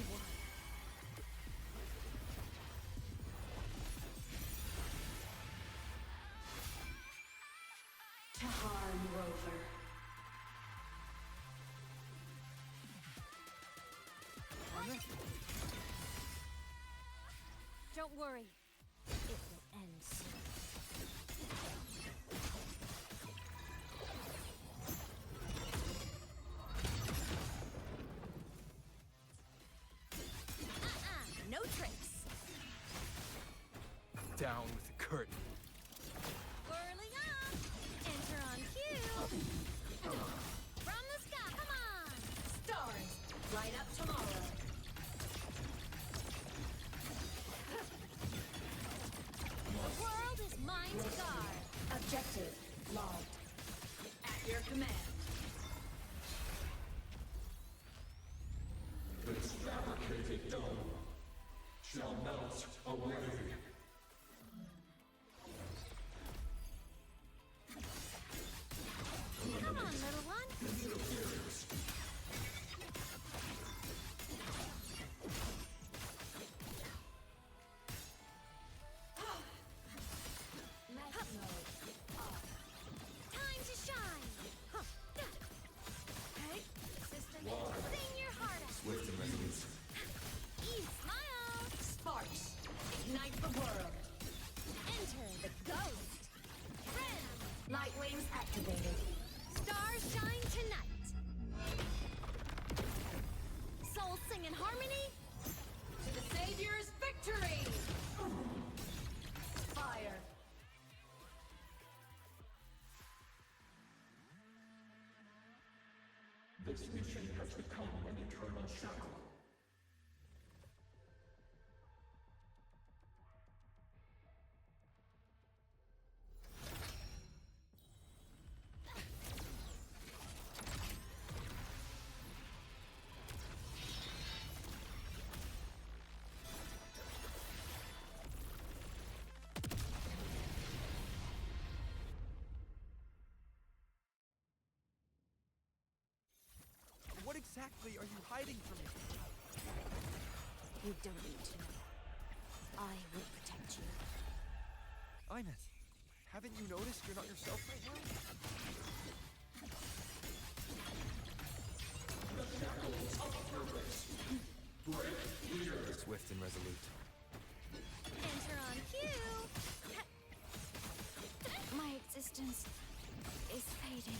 To harm Rover. Don't worry. It will end soon. Down with the curtain. Whirling up! Enter on cue! From the sky, come on! Stars, light up tomorrow. The world is mine to guard. Objective logged. At your command. This fabricated dome shall melt away. Come on, little one. Interference. Time to shine. Hey, system, sing your heart out. Swift and resolute. Eve, smile. Sparks, ignite the world. Enter the ghost. Ram. Light wings activated. Stars shine tonight. Souls sing in harmony. To the Savior's victory! Fire. This mission has become an eternal shackle. What exactly are you hiding from me? You don't need to know. I will protect you. Ineth, haven't you noticed you're not yourself right now? The shackles of purpose. Break here. Swift and resolute. Enter on cue. My existence is fading.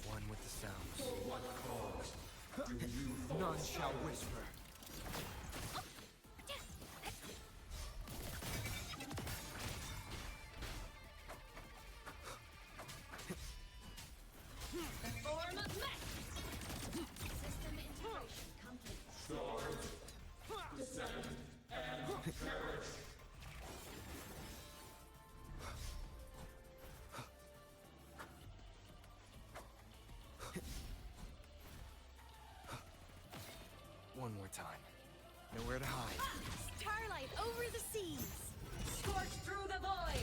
One with the sounds. For what cause do you None shall whisper. Form of mech! System integration complete. stars descend and perish? One more time. Nowhere to hide. Starlight over the seas. Scorch through the void!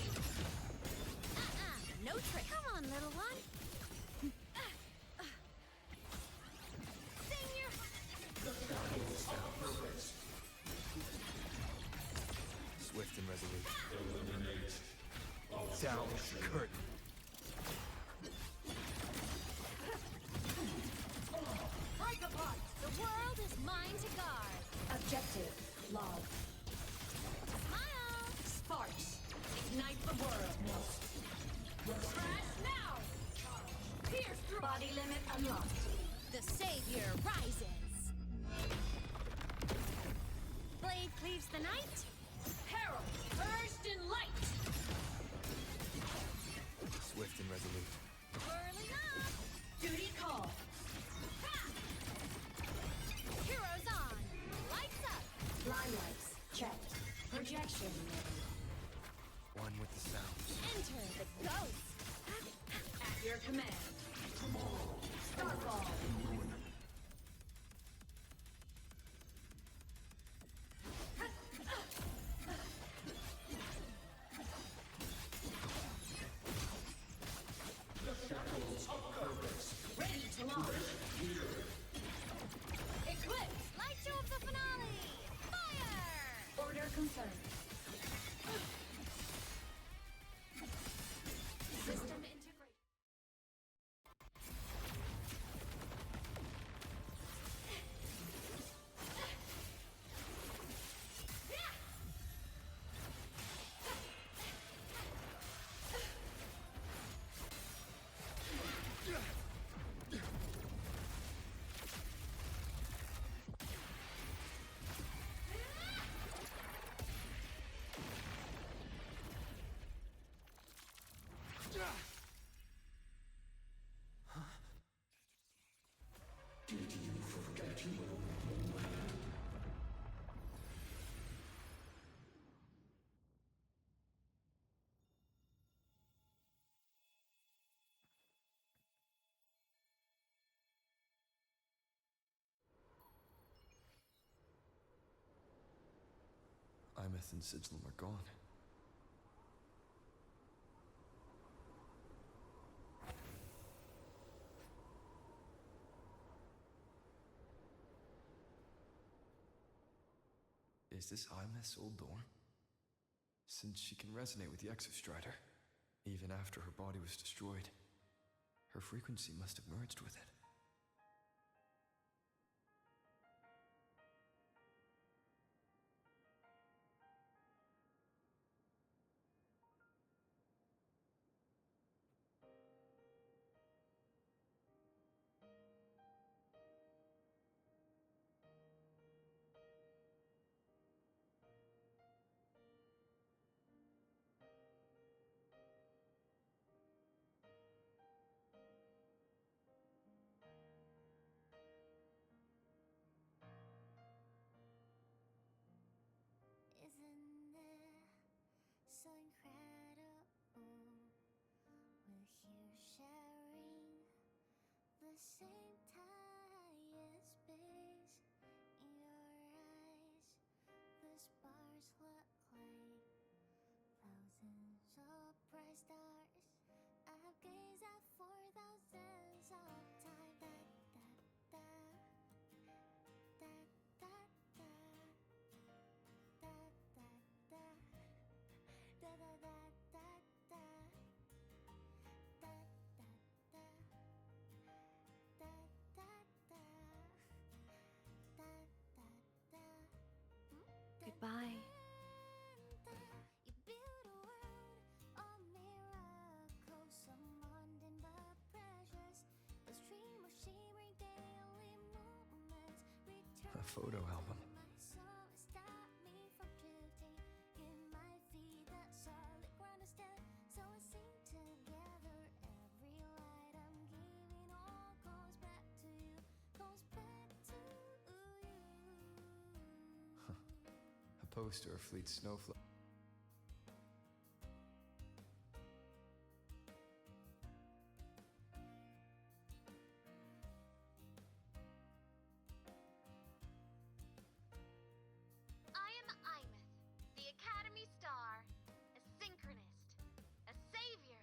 No trick. Come on, little one. Sing your The shackles of purpose. Swift and resolute. Eliminate. Down with the curtain. break apart. The world is mine to guard. Objective logged. Smile. Sparks, ignite the world. Crash now! Pierce through. Body limit unlocked. The savior rises. Blade cleaves the night. Herald, burst in light! Swift and resolute. Whirling up. Duty call. Heroes on. Lights up. Limelights, checked. Projection ready. One with the sounds. Enter the ghost. At your command. Starfall. The shackles of purpose. Ready to launch. Eclipse. Light show of the finale. Fire. Order confirmed. System integration. Did you forget you were Imeth and Sigilum are gone. Is this Imeth's old door? Since she can resonate with the Exostrider, even after her body was destroyed, her frequency must have merged with it. Isn't it so incredible? We're here sharing the same time space. In your eyes, the spars look like thousands of bright stars. I've gazed at for thousands of time. Da, da, da, da, da, da, da, da, da, da, da, da, da, da, da, Goodbye. You build a world of miracles, some mundane but precious. A stream of shimmering daily moments. A photo album. My soul stop me from drifting. Give my feet that solid ground to stand. So I sing together. Every light I'm giving all goes back to you. Goes back to you. A poster of Fleet's snowflake. I am Imeth, the Academy Star, a synchronist, a savior.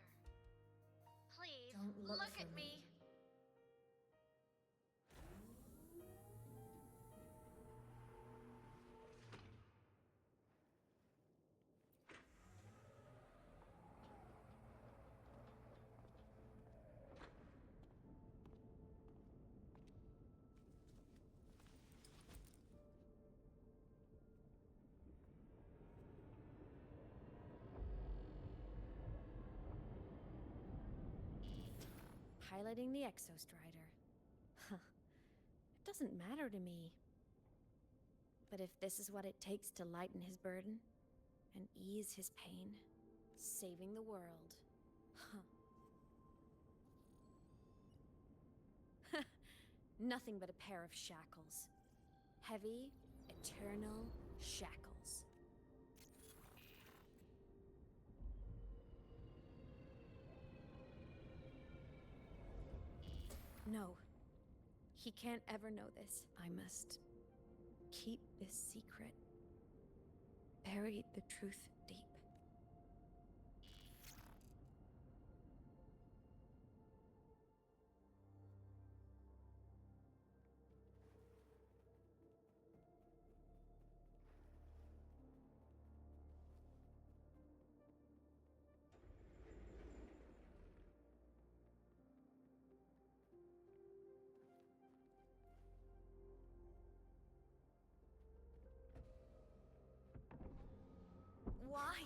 Please, Don't look for at me. Piloting the Exostrider. Huh. It doesn't matter to me. But if this is what it takes to lighten his burden and ease his pain, saving the world. Huh. Nothing but a pair of shackles. Heavy, eternal shackles. No. He can't ever know this. I must keep this secret. Bury the truth deep. Why?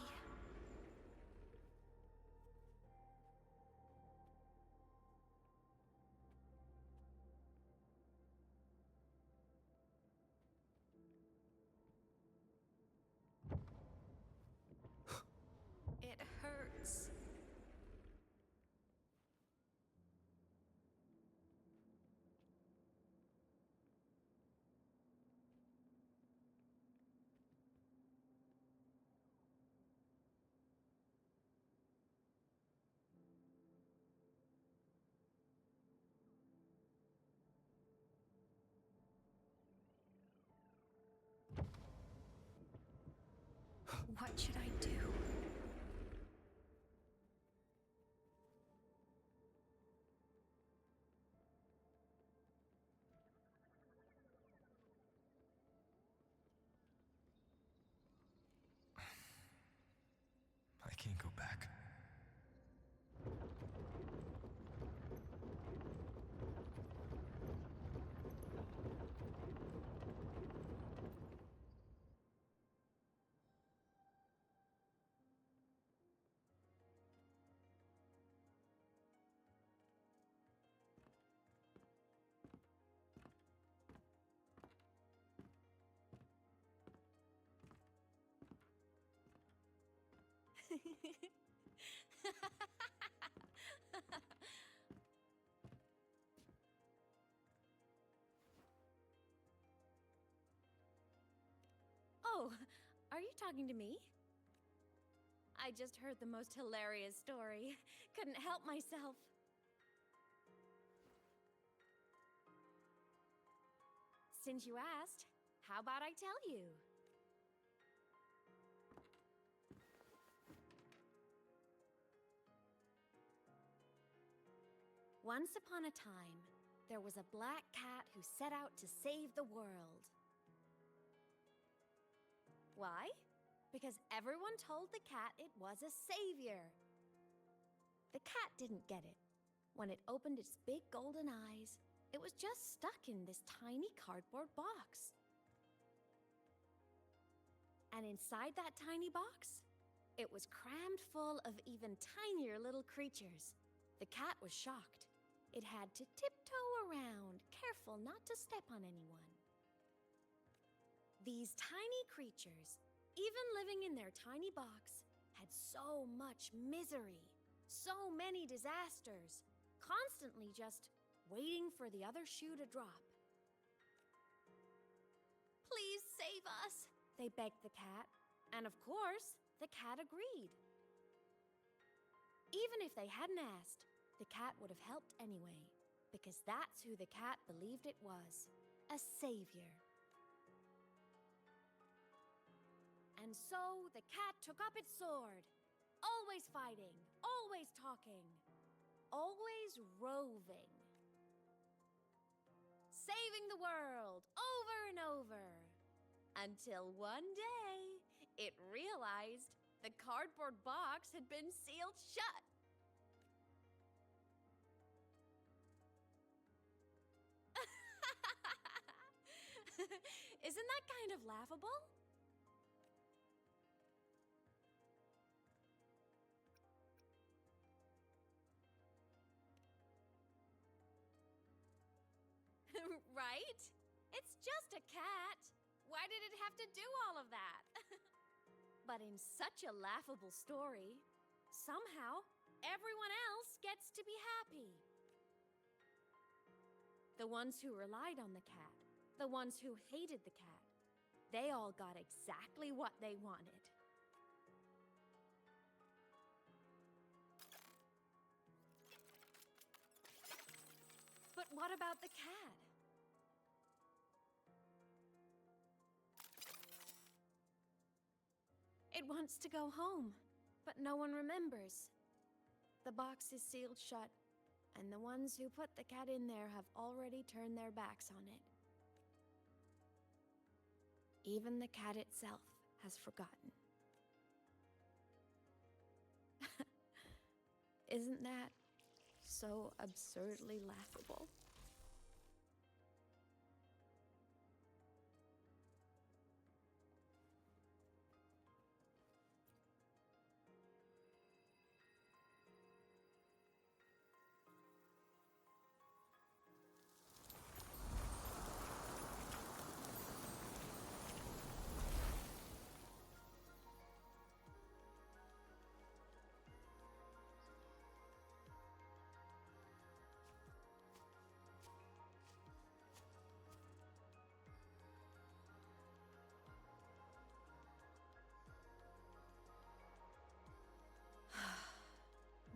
What should I do? I can't go back. Oh, are you talking to me? I just heard the most hilarious story. Couldn't help myself. Since you asked, how about I tell you? Once upon a time, there was a black cat who set out to save the world. Why? Because everyone told the cat it was a savior. The cat didn't get it. When it opened its big golden eyes, it was just stuck in this tiny cardboard box. And inside that tiny box, it was crammed full of even tinier little creatures. The cat was shocked. It had to tiptoe around, careful not to step on anyone. These tiny creatures, even living in their tiny box, had so much misery, so many disasters, constantly just waiting for the other shoe to drop. Please save us, they begged the cat. And of course, the cat agreed. Even if they hadn't asked, the cat would have helped anyway, because that's who the cat believed it was, a savior. And so the cat took up its sword, always fighting, always talking, always roving. Saving the world over and over. Until one day, it realized the cardboard box had been sealed shut. Isn't that kind of laughable? Right? It's just a cat. Why did it have to do all of that? But in such a laughable story, somehow everyone else gets to be happy. The ones who relied on the cat, the ones who hated the cat, they all got exactly what they wanted. But what about the cat? It wants to go home, but no one remembers. The box is sealed shut, and the ones who put the cat in there have already turned their backs on it. Even the cat itself has forgotten. Isn't that so absurdly laughable?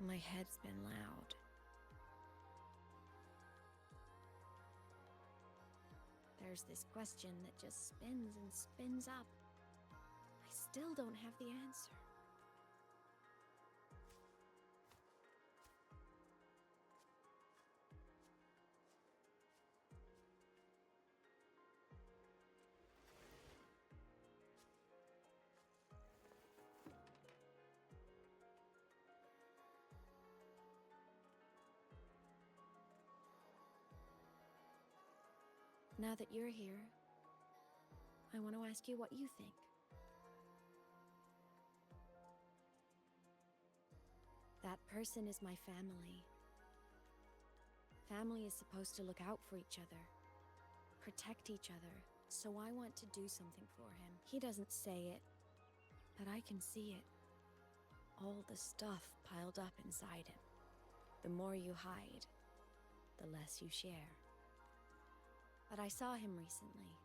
My head's been loud. There's this question that just spins and spins up. I still don't have the answer. Now that you're here, I want to ask you what you think. That person is my family. Family is supposed to look out for each other, protect each other, so I want to do something for him. He doesn't say it, but I can see it. All the stuff piled up inside him. The more you hide, the less you share. But I saw him recently,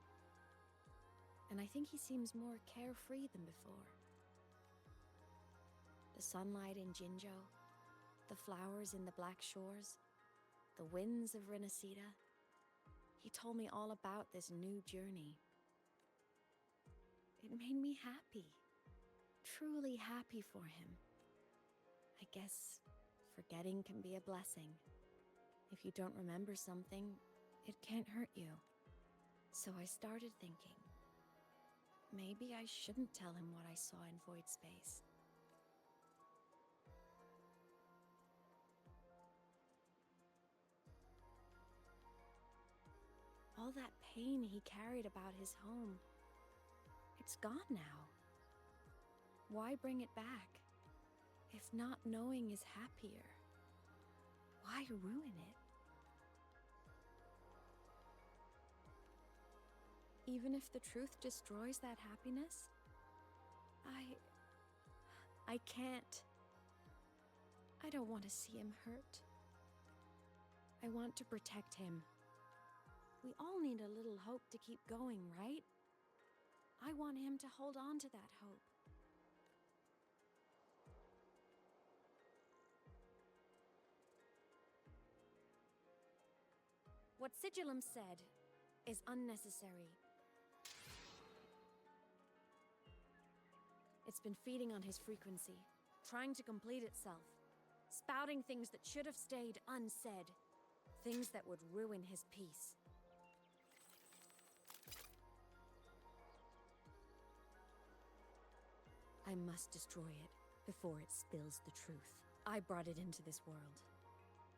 and I think he seems more carefree than before. The sunlight in Jinjo, the flowers in the Black Shores, the winds of Renacida. He told me all about this new journey. It made me happy, truly happy for him. I guess forgetting can be a blessing. If you don't remember something, it can't hurt you. So I started thinking, maybe I shouldn't tell him what I saw in Void Space. All that pain he carried about his home, it's gone now. Why bring it back? If not knowing is happier, why ruin it? Even if the truth destroys that happiness, I can't. I don't want to see him hurt. I want to protect him. We all need a little hope to keep going, right? I want him to hold on to that hope. What Sigillum said is unnecessary. It's been feeding on his frequency, trying to complete itself, spouting things that should have stayed unsaid, things that would ruin his peace. I must destroy it before it spills the truth. I brought it into this world.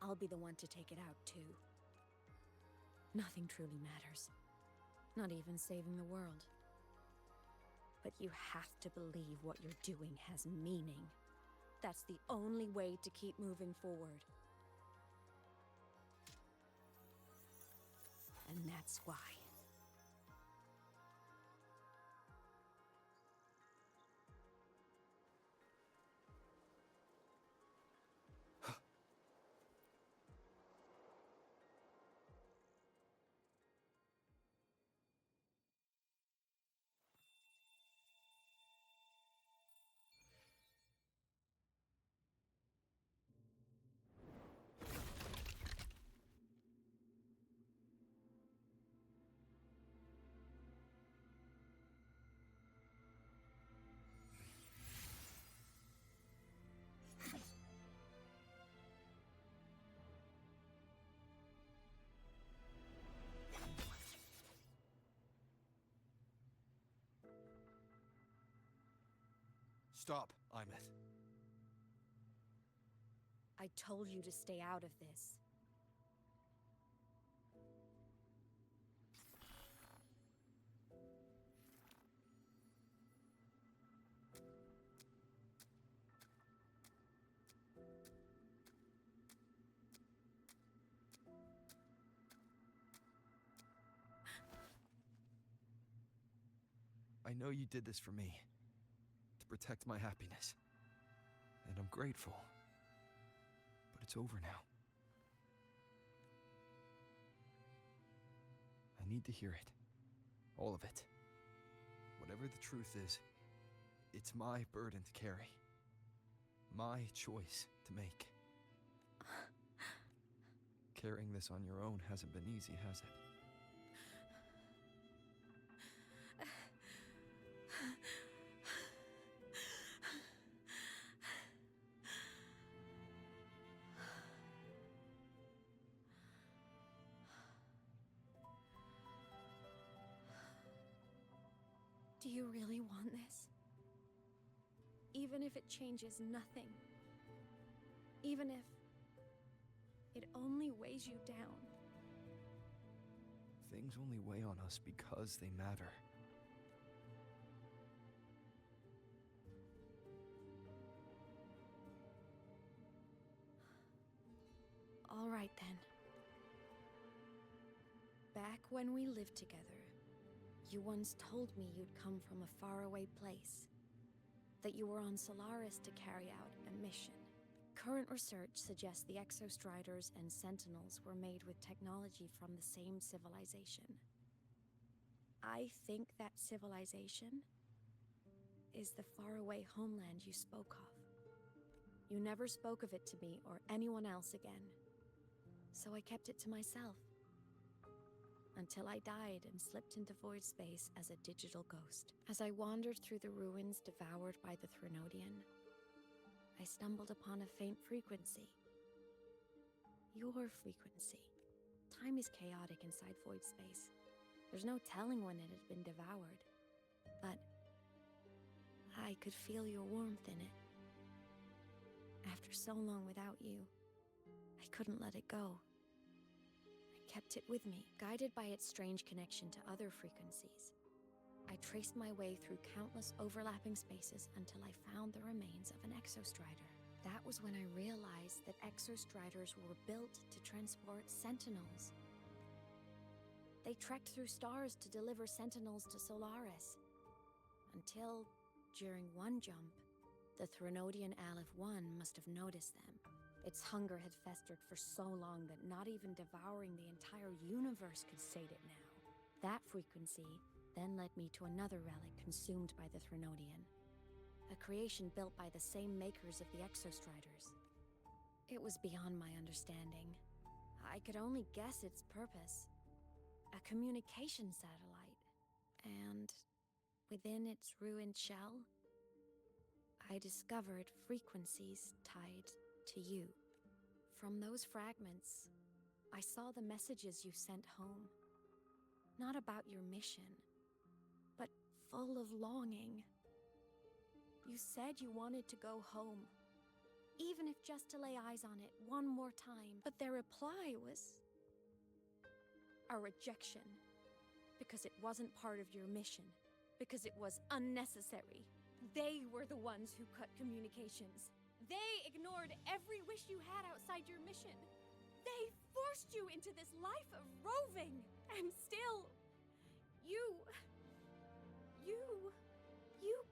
I'll be the one to take it out, too. Nothing truly matters. Not even saving the world. But you have to believe what you're doing has meaning. That's the only way to keep moving forward. And that's why. Stop, Imeth. I told you to stay out of this. I know you did this for me. To protect my happiness. And I'm grateful. But it's over now. I need to hear it. All of it. Whatever the truth is, it's my burden to carry. My choice to make. Carrying this on your own hasn't been easy, has it? Do you really want this? Even if it changes nothing? Even if it only weighs you down? Things only weigh on us because they matter. All right then. Back when we lived together, you once told me you'd come from a faraway place. That you were on Solaris to carry out a mission. Current research suggests the Exostriders and Sentinels were made with technology from the same civilization. I think that civilization is the faraway homeland you spoke of. You never spoke of it to me or anyone else again, so I kept it to myself. Until I died and slipped into void space as a digital ghost. As I wandered through the ruins devoured by the Threnodian, I stumbled upon a faint frequency. Your frequency. Time is chaotic inside void space. There's no telling when it had been devoured, but I could feel your warmth in it. After so long without you, I couldn't let it go. I kept it with me, guided by its strange connection to other frequencies. I traced my way through countless overlapping spaces until I found the remains of an Exostrider. That was when I realized that Exostriders were built to transport Sentinels. They trekked through stars to deliver Sentinels to Solaris. Until, during one jump, the Threnodian Aleph 1 must have noticed them. Its hunger had festered for so long that not even devouring the entire universe could sate it now. That frequency then led me to another relic consumed by the Threnodian. A creation built by the same makers of the Exostriders. It was beyond my understanding. I could only guess its purpose. A communication satellite. And within its ruined shell, I discovered frequencies tied to you. From those fragments, I saw the messages you sent home. Not about your mission, but full of longing. You said you wanted to go home, even if just to lay eyes on it one more time. But their reply was a rejection, because it wasn't part of your mission, because it was unnecessary. They were the ones who cut communications. They ignored every wish you had outside your mission. They forced you into this life of roving. And still, you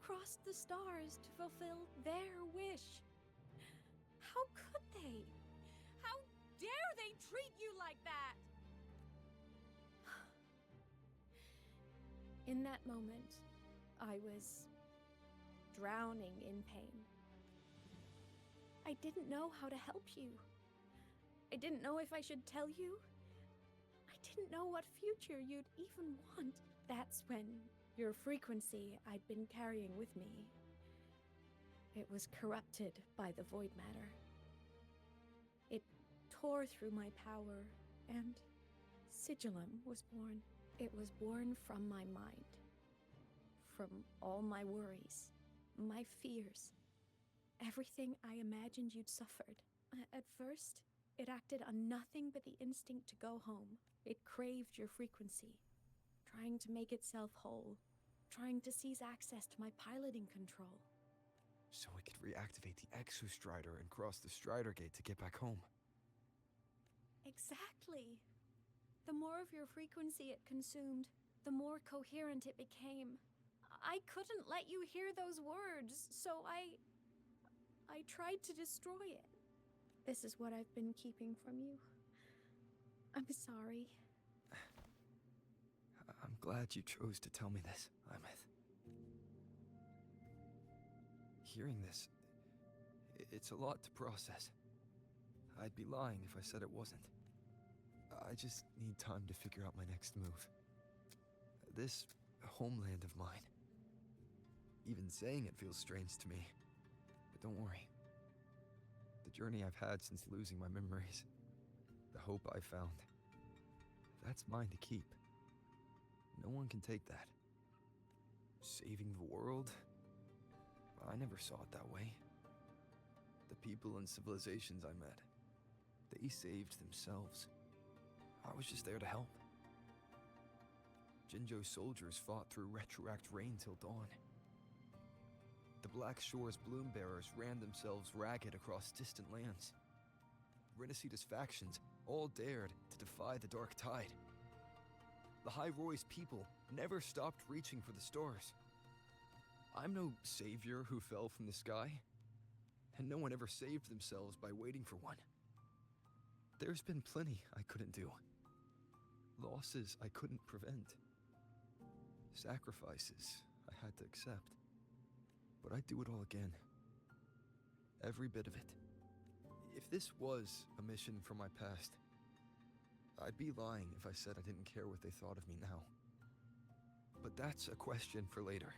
crossed the stars to fulfill their wish. How could they? How dare they treat you like that? In that moment, I was drowning in pain. I didn't know how to help you. I didn't know if I should tell you. I didn't know what future you'd even want. That's when your frequency I'd been carrying with me, it was corrupted by the void matter. It tore through my power, and Sigillum was born. It was born from my mind, from all my worries, my fears, everything I imagined you'd suffered. At first, it acted on nothing but the instinct to go home. It craved your frequency, trying to make itself whole, trying to seize access to my piloting control. So we could reactivate the Exostrider and cross the Strider Gate to get back home. Exactly. The more of your frequency it consumed, the more coherent it became. I couldn't let you hear those words, so I tried to destroy it. This is what I've been keeping from you. I'm sorry. I'm glad you chose to tell me this, Imeth. Hearing this, it's a lot to process. I'd be lying if I said it wasn't. I just need time to figure out my next move. This homeland of mine. Even saying it feels strange to me. But don't worry. The journey I've had since losing my memories, the hope I found, that's mine to keep. No one can take that. Saving the world? I never saw it that way. The people and civilizations I met, they saved themselves. I was just there to help. Jinjo's soldiers fought through retroact rain till dawn. The Black Shore's bloom bearers ran themselves ragged across distant lands. Rinasita's factions all dared to defy the dark tide. The High Roy's people never stopped reaching for the stars. I'm no savior who fell from the sky, and no one ever saved themselves by waiting for one. There's been plenty I couldn't do. Losses I couldn't prevent. Sacrifices I had to accept. But I'd do it all again. Every bit of it. If this was a mission from my past, I'd be lying if I said I didn't care what they thought of me now. But that's a question for later.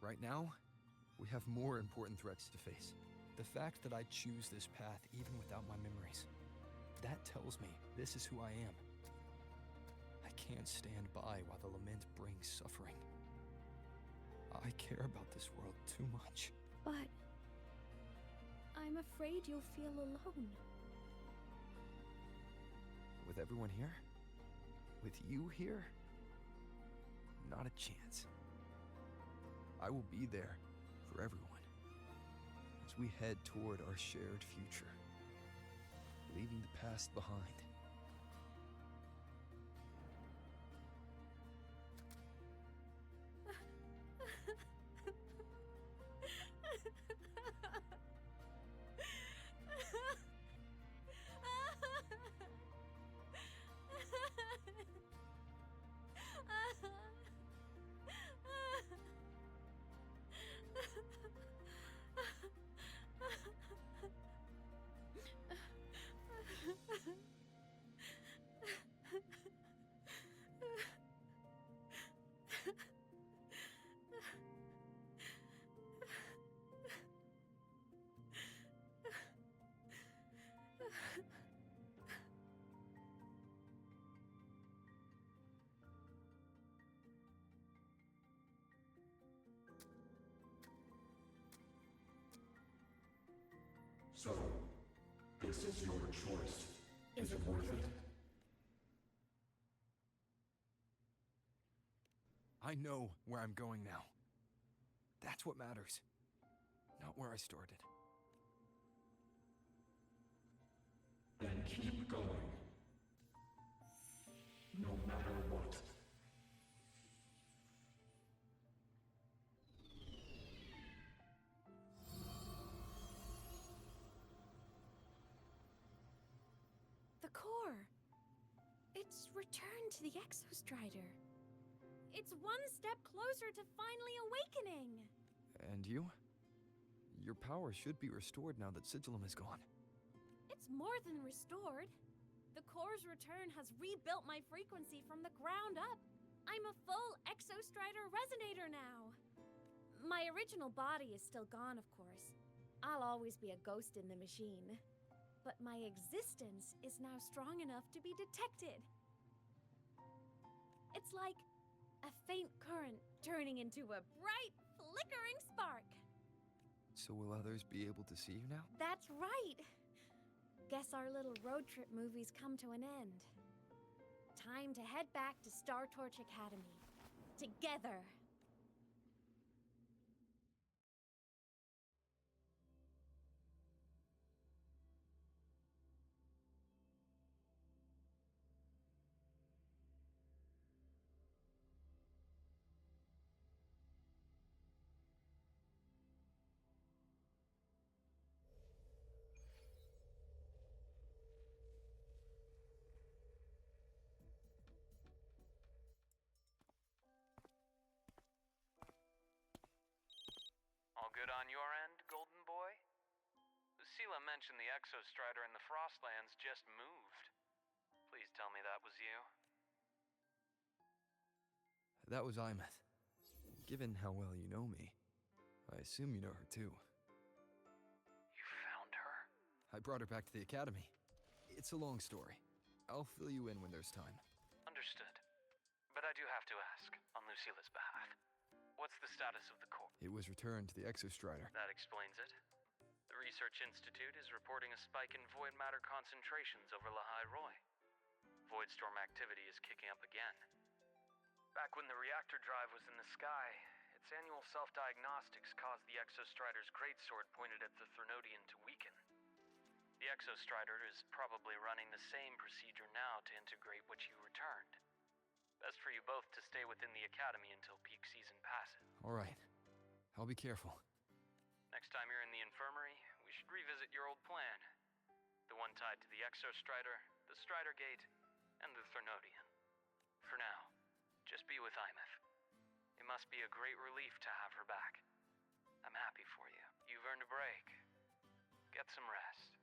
Right now, we have more important threats to face. The fact that I choose this path even without my memories, that tells me this is who I am. I can't stand by while the lament brings suffering. I care about this world too much. But I'm afraid you'll feel alone. With everyone here? With you here? Not a chance. I will be there for everyone as we head toward our shared future, leaving the past behind. So, this is your choice. Is it worth it? I know where I'm going now. That's what matters. Not where I started. Then keep going. No matter what. The core. It's returned to the Exostrider. It's one step closer to finally awakening. And you? Your power should be restored now that Sigillum is gone. It's more than restored. The core's return has rebuilt my frequency from the ground up. I'm a full Exostrider resonator now. My original body is still gone, of course. I'll always be a ghost in the machine. But my existence is now strong enough to be detected. It's like a faint current turning into a bright, flickering spark. So will others be able to see you now? That's right. Guess our little road trip movie's come to an end. Time to head back to Star Torch Academy. Together. All good on your end, Golden Boy? Lucilla mentioned the Exostrider in the Frostlands just moved. Please tell me that was you. That was Imeth. Given how well you know me, I assume you know her too. You found her? I brought her back to the academy. It's a long story. I'll fill you in when there's time. Understood. But I do have to ask, on Lucilla's behalf. What the status of the core? It was returned to the Exostrider. That explains it. The Research Institute is reporting a spike in void matter concentrations over Lahai Roy. Voidstorm activity is kicking up again. Back when the reactor drive was in the sky, its annual self-diagnostics caused the Exostrider's greatsword pointed at the Threnodian to weaken. The Exostrider is probably running the same procedure now to integrate what you returned. Best for you both to stay within the Academy until peak season passes. All right. I'll be careful. Next time you're in the infirmary, we should revisit your old plan. The one tied to the Exostrider, the Strider Gate, and the Threnodian. For now, just be with Imeth. It must be a great relief to have her back. I'm happy for you. You've earned a break. Get some rest.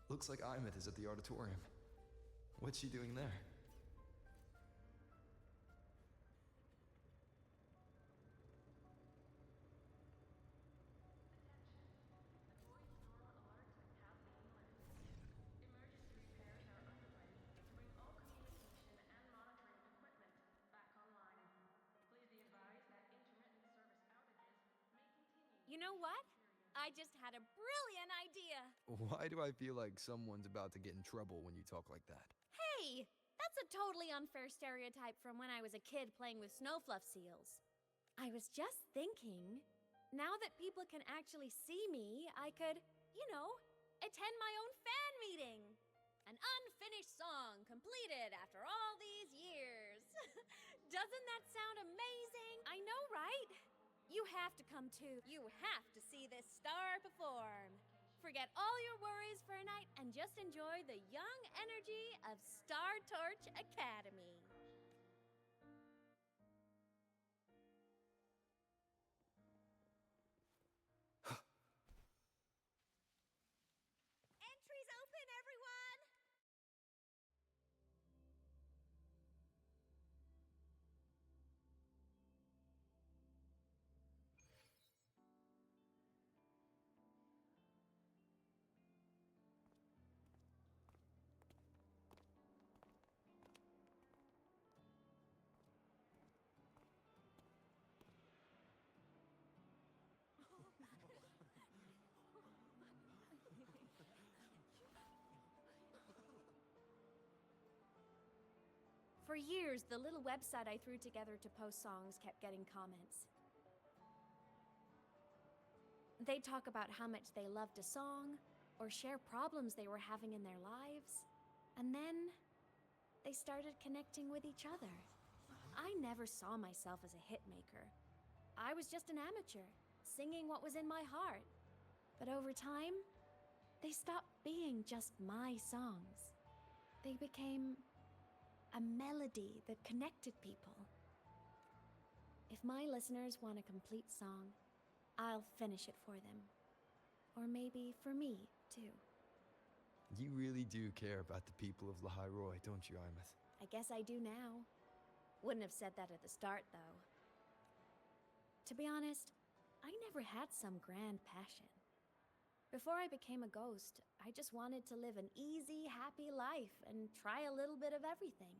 Looks like Imeth is at the auditorium. What's she doing there? You know what? I just had a brilliant idea. Why do I feel like someone's about to get in trouble when you talk like that? Hey, that's a totally unfair stereotype from when I was a kid playing with snowfluff seals. I was just thinking, now that people can actually see me, I could, attend my own fan meeting. An unfinished song completed after all these years. Doesn't that sound amazing? I know, right? You have to come too. You have to see this star perform. Forget all your worries for a night and just enjoy the young energy of Star Torch Academy. Entries open, everyone! For years, the little website I threw together to post songs kept getting comments. They'd talk about how much they loved a song, or share problems they were having in their lives. And then, they started connecting with each other. I never saw myself as a hitmaker. I was just an amateur, singing what was in my heart. But over time, they stopped being just my songs. They became a melody that connected people. If my listeners want a complete song, I'll finish it for them. Or maybe for me, too. You really do care about the people of Lahai Roy, don't you, Imeth? I guess I do now. Wouldn't have said that at the start, though. To be honest, I never had some grand passion. Before I became a ghost, I just wanted to live an easy, happy life and try a little bit of everything.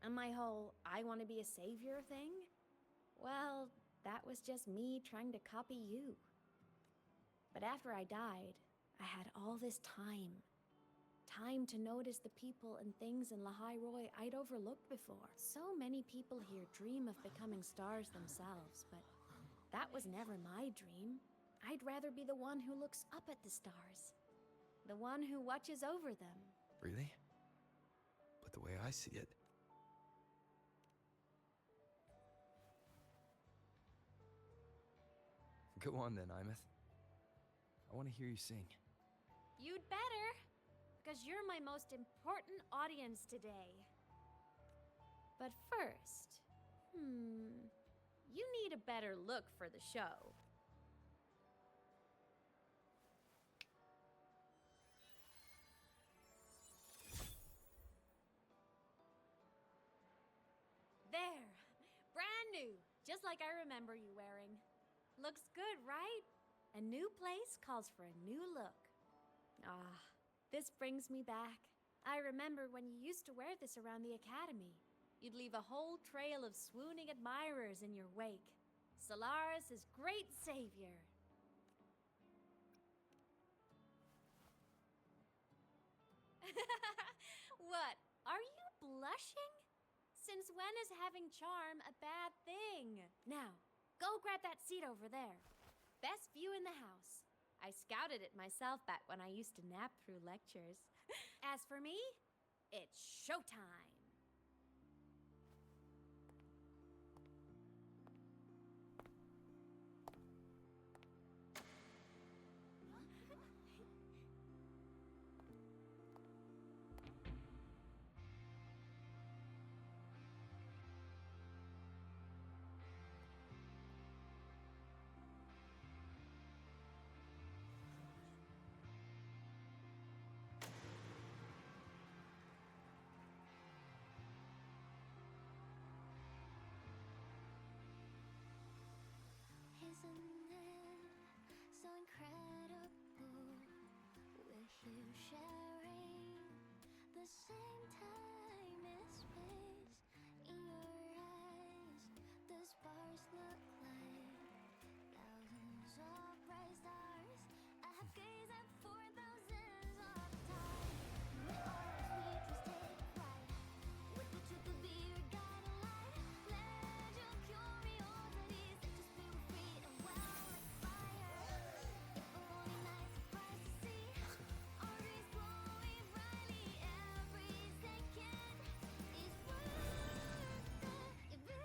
And my whole I want to be a savior thing? Well, that was just me trying to copy you. But after I died, I had all this time. Time to notice the people and things in Lahai Roy I'd overlooked before. So many people here dream of becoming stars themselves, but that was never my dream. I'd rather be the one who looks up at the stars. The one who watches over them. Really? But the way I see it... Go on then, Imeth. I want to hear you sing. You'd better, because you're my most important audience today. But first, you need a better look for the show. There, brand new, just like I remember you wearing. Looks good, right? A new place calls for a new look. This brings me back. I remember when you used to wear this around the academy. You'd leave a whole trail of swooning admirers in your wake. Solaris' great savior. What? Are you blushing? Since when is having charm a bad thing? Now, go grab that seat over there. Best view in the house. I scouted it myself back when I used to nap through lectures. As for me, it's showtime. Isn't it so incredible? With you sharing the same time and space. In your eyes, the sparks look like thousands of bright stars. I have gazed at for thousands of times. May all sweet dreams take flight. With the truth to be your guiding light. Let your curiosity set your spirit free and well like fire. If a lonely night surprise to see our dreams glowing brightly, every second is worth it. If you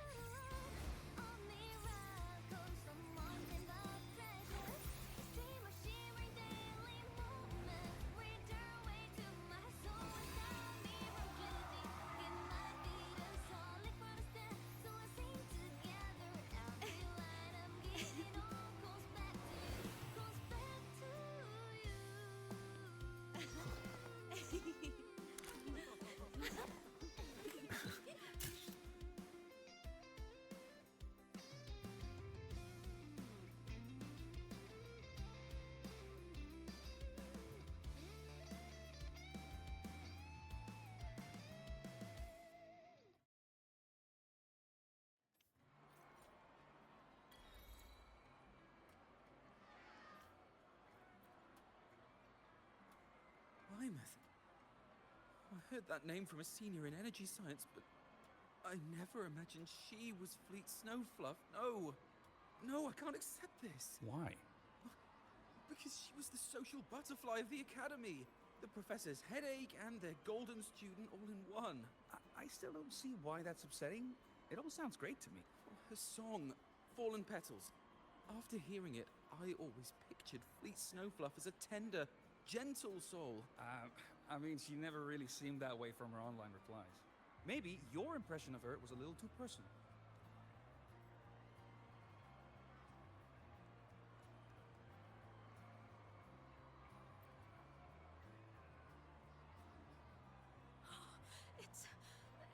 a miracle, someone in the treasure, a stream of shimmering daily moments, return way to my soul without me from drifting. It might be the solid protestant, so let's sing together. Every line I'm giving all goes back to you, goes back to you. Plymouth. I heard that name from a senior in energy science, but I never imagined she was Fleet Snowfluff. No. No, I can't accept this. Why? Because she was the social butterfly of the academy. The professor's headache and their golden student all in one. I still don't see why that's upsetting. It all sounds great to me. Her song, Fallen Petals. After hearing it, I always pictured Fleet Snowfluff as a tender, gentle soul. I mean, she never really seemed that way from her online replies. Maybe your impression of her was a little too personal.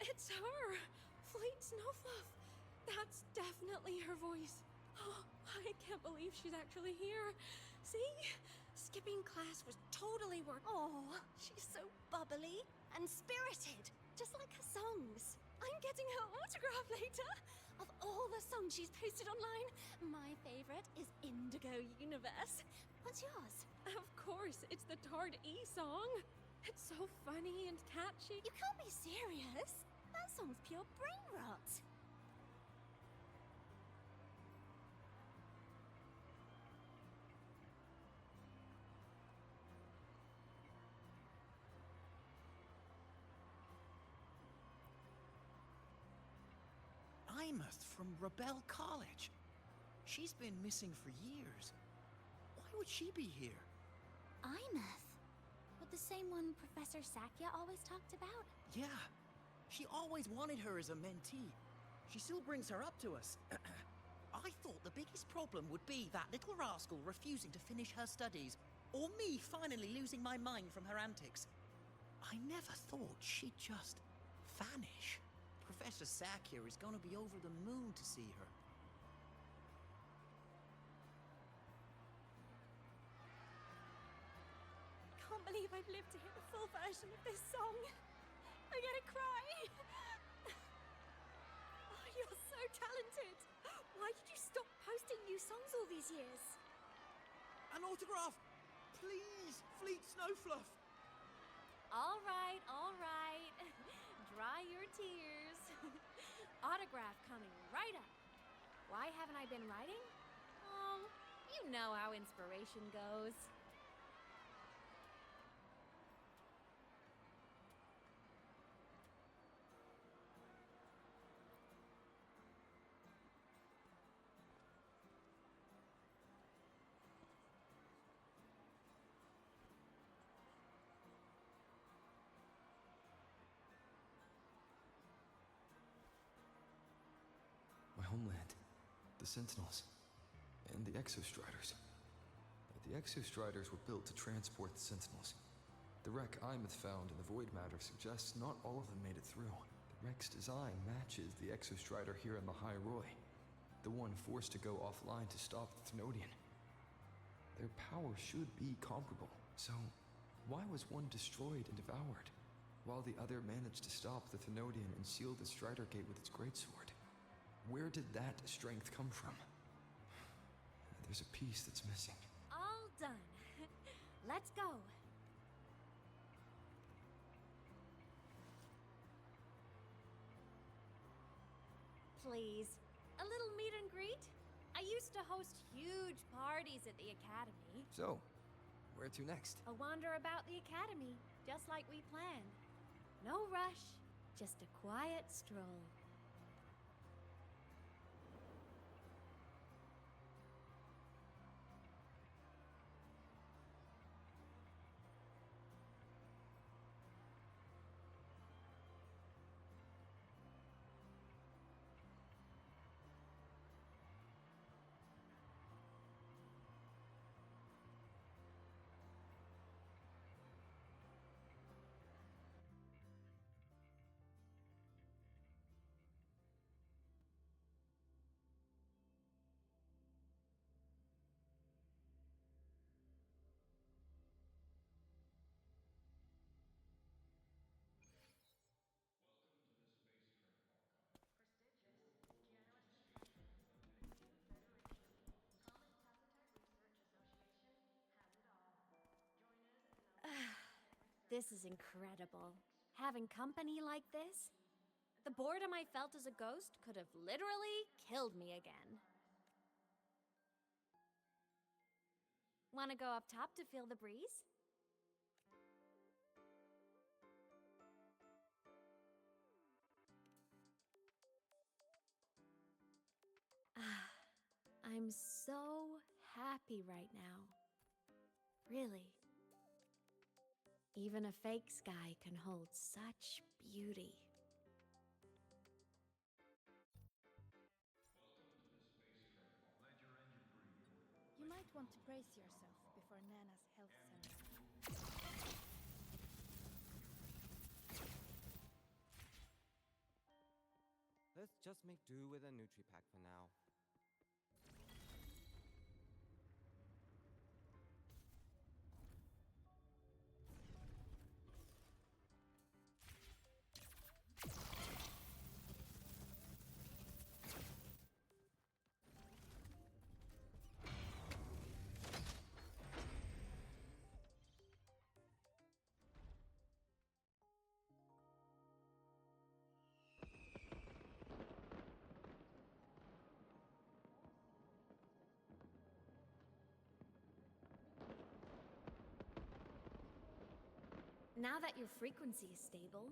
It's her! Fleet Snowfluff! That's definitely her voice. Oh, I can't believe she's actually here. See? Skipping class was totally worth. Oh, she's so bubbly and spirited, just like her songs. I'm getting her autograph later. Of all the songs she's posted online, my favorite is Indigo Universe. What's yours? Of course, it's the Tard E song. It's so funny and catchy. You can't be serious. That song's pure brain rot. Imeth from Rebel College. She's been missing for years. Why would she be here? Imeth. But the same one Professor Sakya always talked about? Yeah. She always wanted her as a mentee. She still brings her up to us. I thought the biggest problem would be that little rascal refusing to finish her studies, or me finally losing my mind from her antics. I never thought she'd just vanish. Professor Sakya is gonna be over the moon to see her. Can't believe I've lived to hear the full version of this song. I'm gonna cry. so talented! Why did you stop posting new songs all these years? An autograph! Please, Fleet Snowfluff! All right, all right. Dry your tears. Autograph coming right up. Why haven't I been writing? Oh, you know how inspiration goes. My homeland, the Sentinels, and the Exostriders. The Exostriders were built to transport the Sentinels. The wreck Imeth found in the Void Matter suggests not all of them made it through. The wreck's design matches the Exostrider here in the High Roy, the one forced to go offline to stop the Thnodian. Their power should be comparable, so why was one destroyed and devoured, while the other managed to stop the Thnodian and seal the Strider Gate with its greatsword? Where did that strength come from? There's a piece that's missing. All done. Let's go. Please, a little meet and greet? I used to host huge parties at the Academy. So, where to next? A wander about the Academy, just like we planned. No rush, just a quiet stroll. This is incredible. Having company like this? The boredom I felt as a ghost could have literally killed me again. Want to go up top to feel the breeze? I'm so happy right now. Really. Even a fake sky can hold such beauty. You might want to brace yourself before Nana's health center. Let's just make do with a Nutri-Pack for now. Now that your frequency is stable,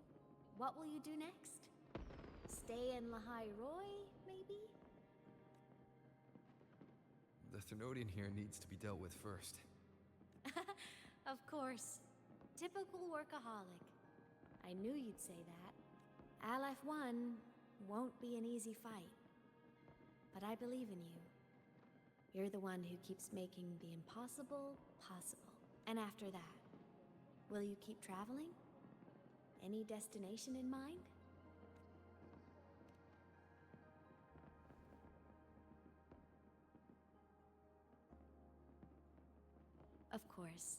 what will you do next? Stay in Lahai Roy, maybe? The Thnodian here needs to be dealt with first. Of course. Typical workaholic. I knew you'd say that. Aleph 1 won't be an easy fight. But I believe in you. You're the one who keeps making the impossible possible. And after that, will you keep traveling? Any destination in mind? Of course.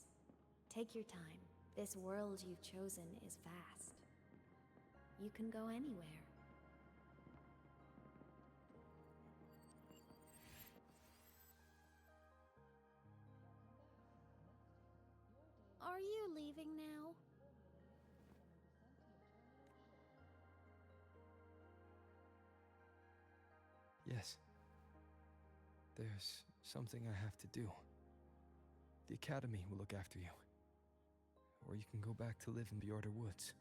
Take your time. This world you've chosen is vast. You can go anywhere. Are you leaving now? Yes. There's something I have to do. The Academy will look after you. Or you can go back to live in Bjorder Woods.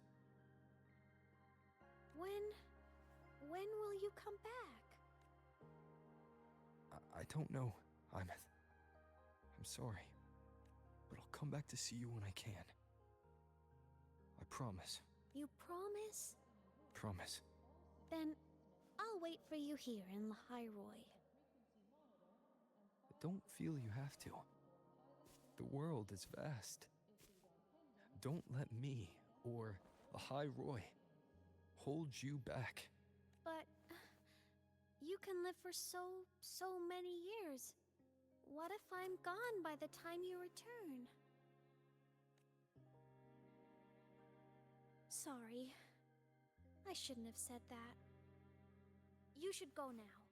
When will you come back? I don't know, Imeth. I'm sorry. But I'll come back to see you when I can. I promise. You promise? Promise. Then I'll wait for you here in Lahiroy. Don't feel you have to. The world is vast. Don't let me, or Lahiroy, hold you back. But you can live for so many years. What if I'm gone by the time you return? Sorry. I shouldn't have said that. You should go now.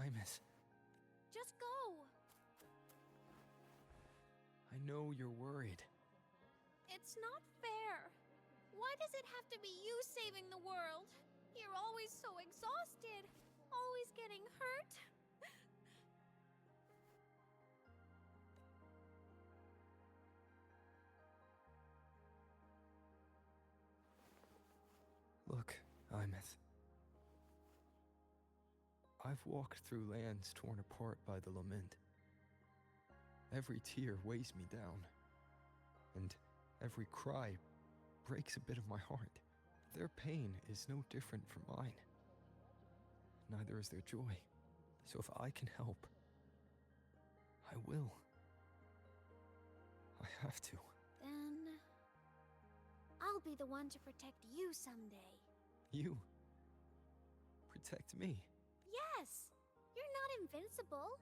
Imeth, Just go! I know you're worried. It's not fair. Why does it have to be you saving the world? You're always so exhausted. Always getting hurt. Look, Imeth. I've walked through lands torn apart by the lament. Every tear weighs me down, and every cry breaks a bit of my heart. Their pain is no different from mine. Neither is their joy. So if I can help, I will. I have to. Then I'll be the one to protect you someday. You protect me. Yes! You're not invincible.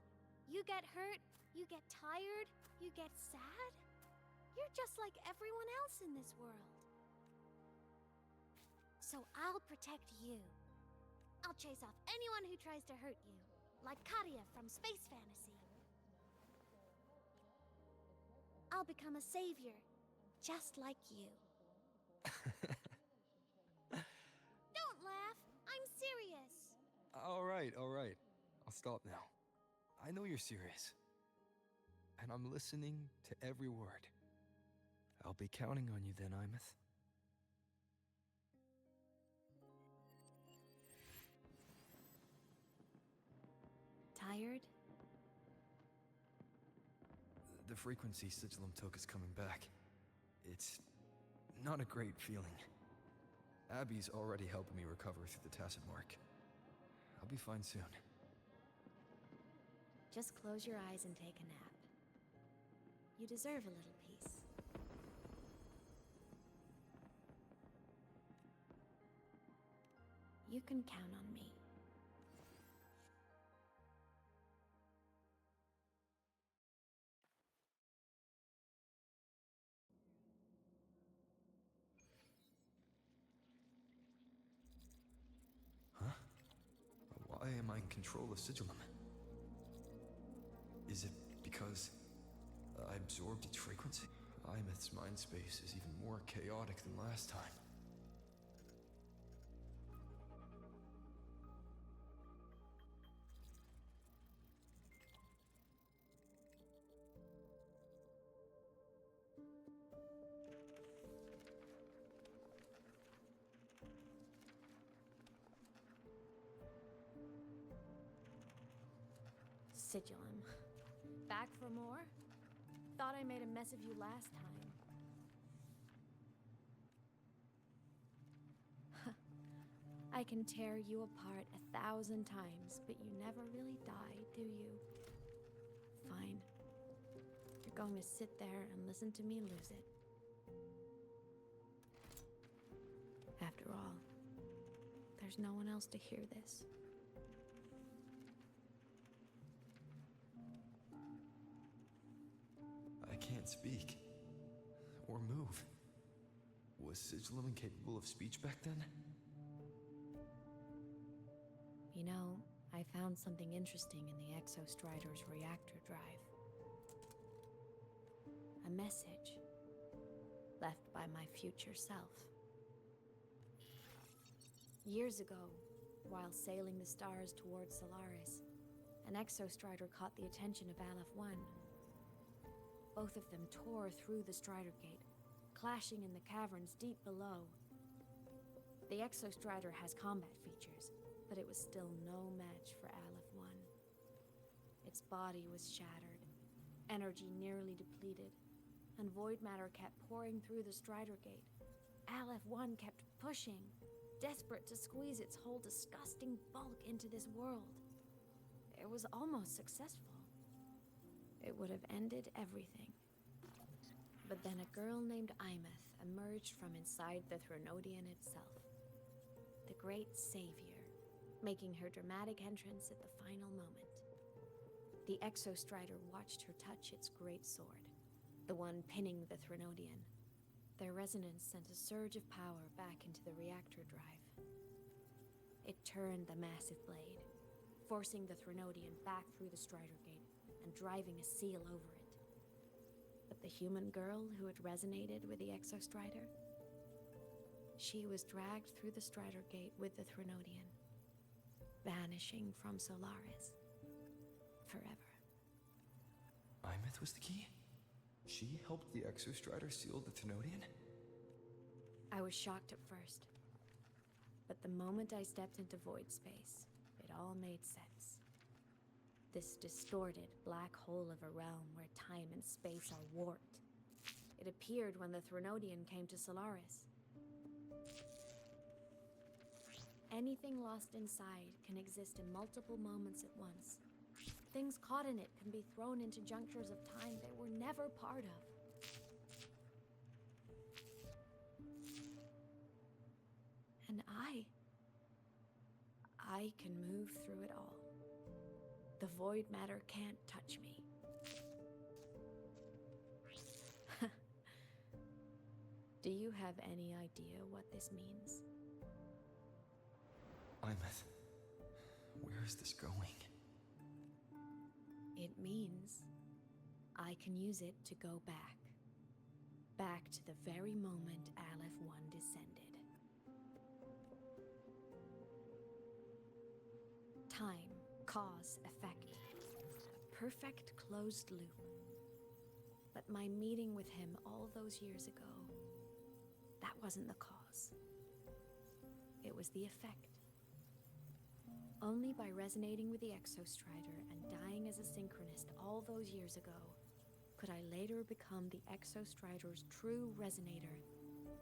You get hurt, you get tired, you get sad. You're just like everyone else in this world. So I'll protect you. I'll chase off anyone who tries to hurt you, like Karia from Space Fantasy. I'll become a savior, just like you. Don't laugh. I'm serious. All right. I'll stop now. I know you're serious. And I'm listening to every word. I'll be counting on you then, Imeth. Tired? The frequency Sigilum took is coming back. It's not a great feeling. Abby's already helping me recover through the Tacit Mark. I'll be fine soon. Just close your eyes and take a nap. You deserve a little peace. You can count on me. Why am I in control of Sigilum? Is it because I absorbed its frequency? Imeth's mind space is even more chaotic than last time. Sigilum. Back for more? Thought I made a mess of you last time. I can tear you apart 1,000 times, but you never really die, do you? Fine. You're going to sit there and listen to me lose it. After all, there's no one else to hear this. I can't speak. Or move. Was Sigilum incapable of speech back then? You know, I found something interesting in the Exostrider's reactor drive. A message left by my future self. Years ago, while sailing the stars towards Solaris, an exostrider caught the attention of Aleph 1. Both of them tore through the Strider Gate, clashing in the caverns deep below. The exostrider has combat features, but it was still no match for Aleph 1. Its body was shattered, energy nearly depleted, and void matter kept pouring through the Strider Gate. Aleph 1 kept pushing, desperate to squeeze its whole disgusting bulk into this world. It was almost successful. It would have ended everything. But then a girl named Imeth emerged from inside the Threnodian itself. The great savior, making her dramatic entrance at the final moment. The exostrider watched her touch its great sword, the one pinning the Threnodian. Their resonance sent a surge of power back into the reactor drive. It turned the massive blade, forcing the Threnodian back through the Strider Gate and driving a seal over it. But the human girl who had resonated with the exostrider, she was dragged through the Strider Gate with the Threnodian, vanishing from Solaris forever. Imeth was the key? She helped the exostrider seal the Thenodian? I was shocked at first, but the moment I stepped into void space, it all made sense. This distorted black hole of a realm where time and space are warped. It appeared when the Threnodian came to Solaris. Anything lost inside can exist in multiple moments at once. Things caught in it can be thrown into junctures of time they were never part of. And I can move through it all. The void matter can't touch me. Do you have any idea what this means? Imeth, where is this going? It means I can use it to go back. Back to the very moment Aleph 1 descended. Time, cause, effect. Perfect closed loop. But my meeting with him all those years ago, that wasn't the cause. It was the effect. Only by resonating with the exostrider and dying as a synchronist all those years ago could I later become the exostrider's true resonator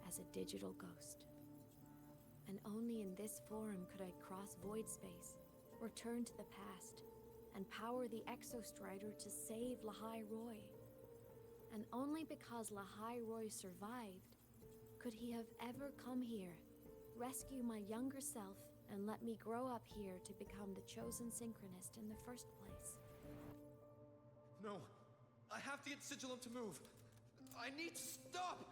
as a digital ghost. And only in this form could I cross void space, return to the past, and power the exostrider to save Lahai Roy. And only because Lahai Roy survived could he have ever come here, rescue my younger self, and let me grow up here to become the chosen synchronist in the first place. No, I have to get Sigilum to move. I need to stop!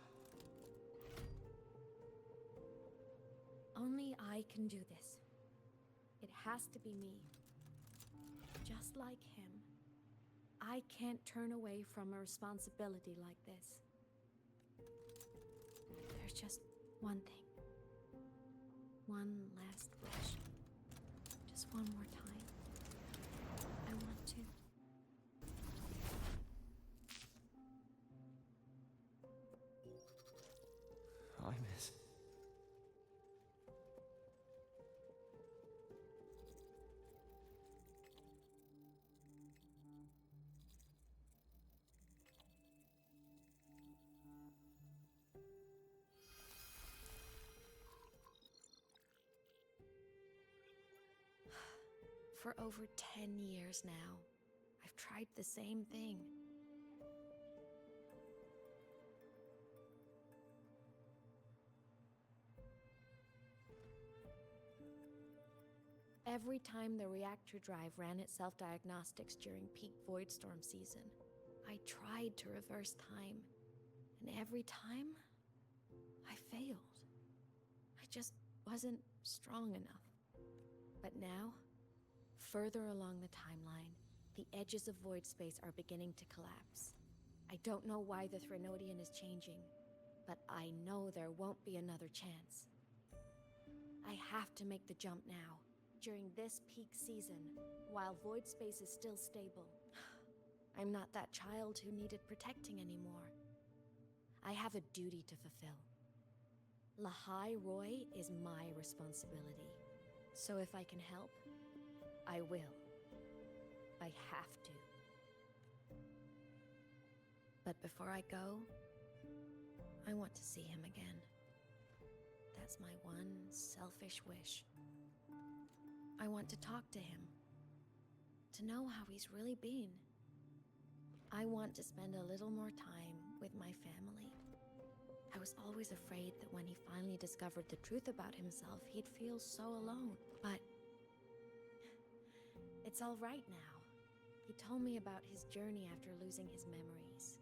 Only I can do this. It has to be me. Just like him. I can't turn away from a responsibility like this. There's just one thing. One last wish. Just one more time. I want to. Imeth. For over 10 years now, I've tried the same thing. Every time the reactor drive ran its self-diagnostics during peak voidstorm season, I tried to reverse time, and every time, I failed. I just wasn't strong enough. But now, further along the timeline, the edges of void space are beginning to collapse. I don't know why the Threnodian is changing, But I know there won't be another chance. I have to make the jump now, during this peak season, while void space is still stable. I'm not that child who needed protecting anymore. I have a duty to fulfill. Lahai Roy is my responsibility. So if I can help, I will. I have to. But before I go, I want to see him again. That's my one selfish wish. I want to talk to him, to know how he's really been. I want to spend a little more time with my family. I was always afraid that when he finally discovered the truth about himself, he'd feel so alone. But it's all right now. He told me about his journey after losing his memories.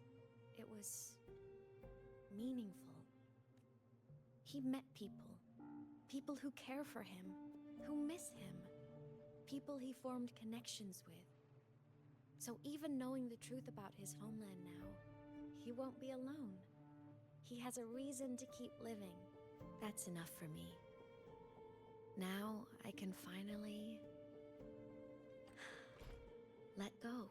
It was meaningful. He met people. People who care for him, who miss him. People he formed connections with. So even knowing the truth about his homeland now, he won't be alone. He has a reason to keep living. That's enough for me. Now I can finally let go.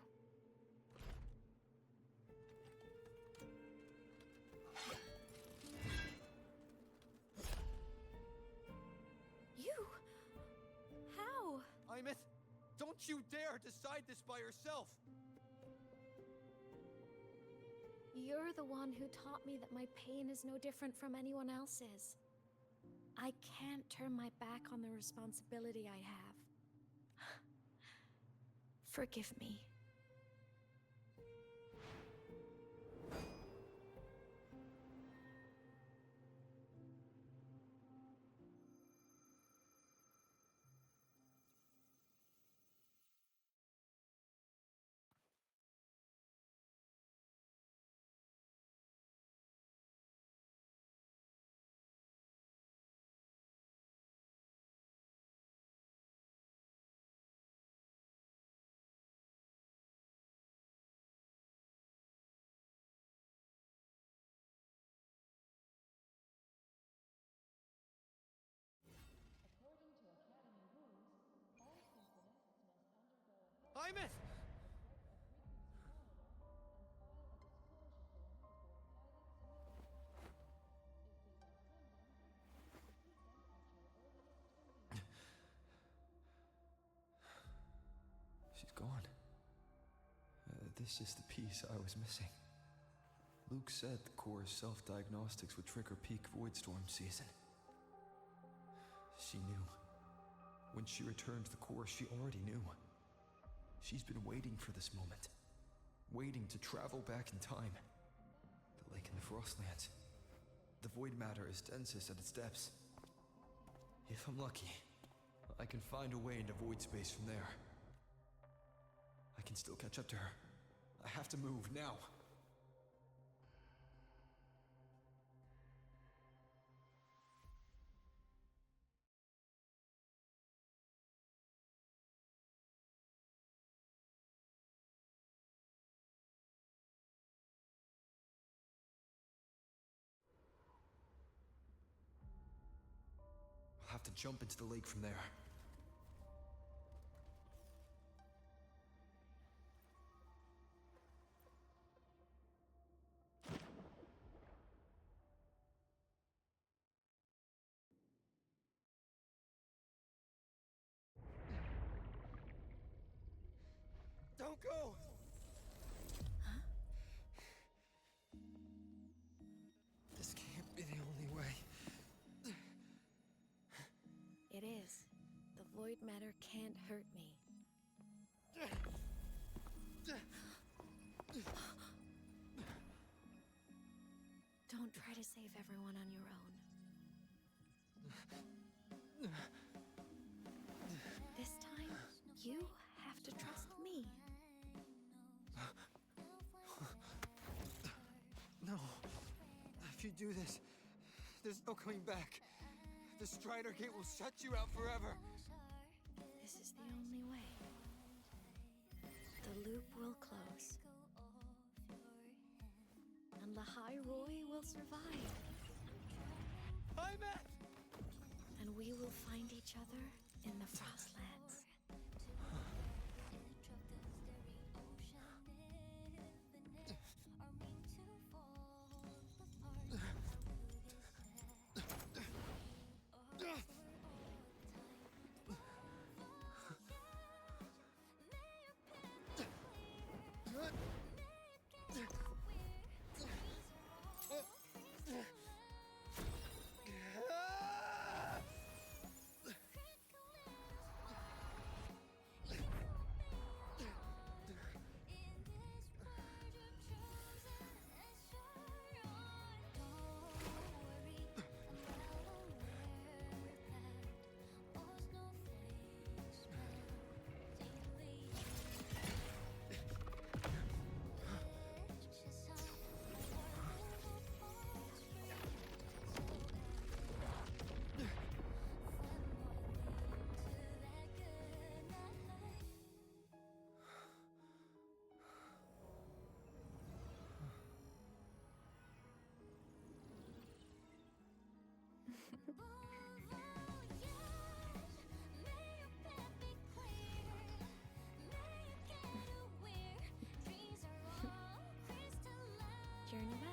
You? How? Imeth, don't you dare decide this by yourself! You're the one who taught me that my pain is no different from anyone else's. I can't turn my back on the responsibility I have. Forgive me. Imeth! She's gone. This is the piece I was missing. Luke said the core's self-diagnostics would trigger peak voidstorm season. She knew. When she returned to the core, she already knew. She's been waiting for this moment. Waiting to travel back in time. The lake in the Frostlands. The void matter is densest at its depths. If I'm lucky, I can find a way into void space from there. I can still catch up to her. I have to move now. I'll have to jump into the lake from there. Don't go! This can't be the only way. It is. The void matter can't hurt me. Don't try to save everyone on your own. This time, you have to trust me. No. If you do this, there's no coming back. The Strider Gate will shut you out forever. This is the only way. The loop will close. and the Hyrule will survive. Hi, Matt! And we will find each other in the Frostlands. Journey well.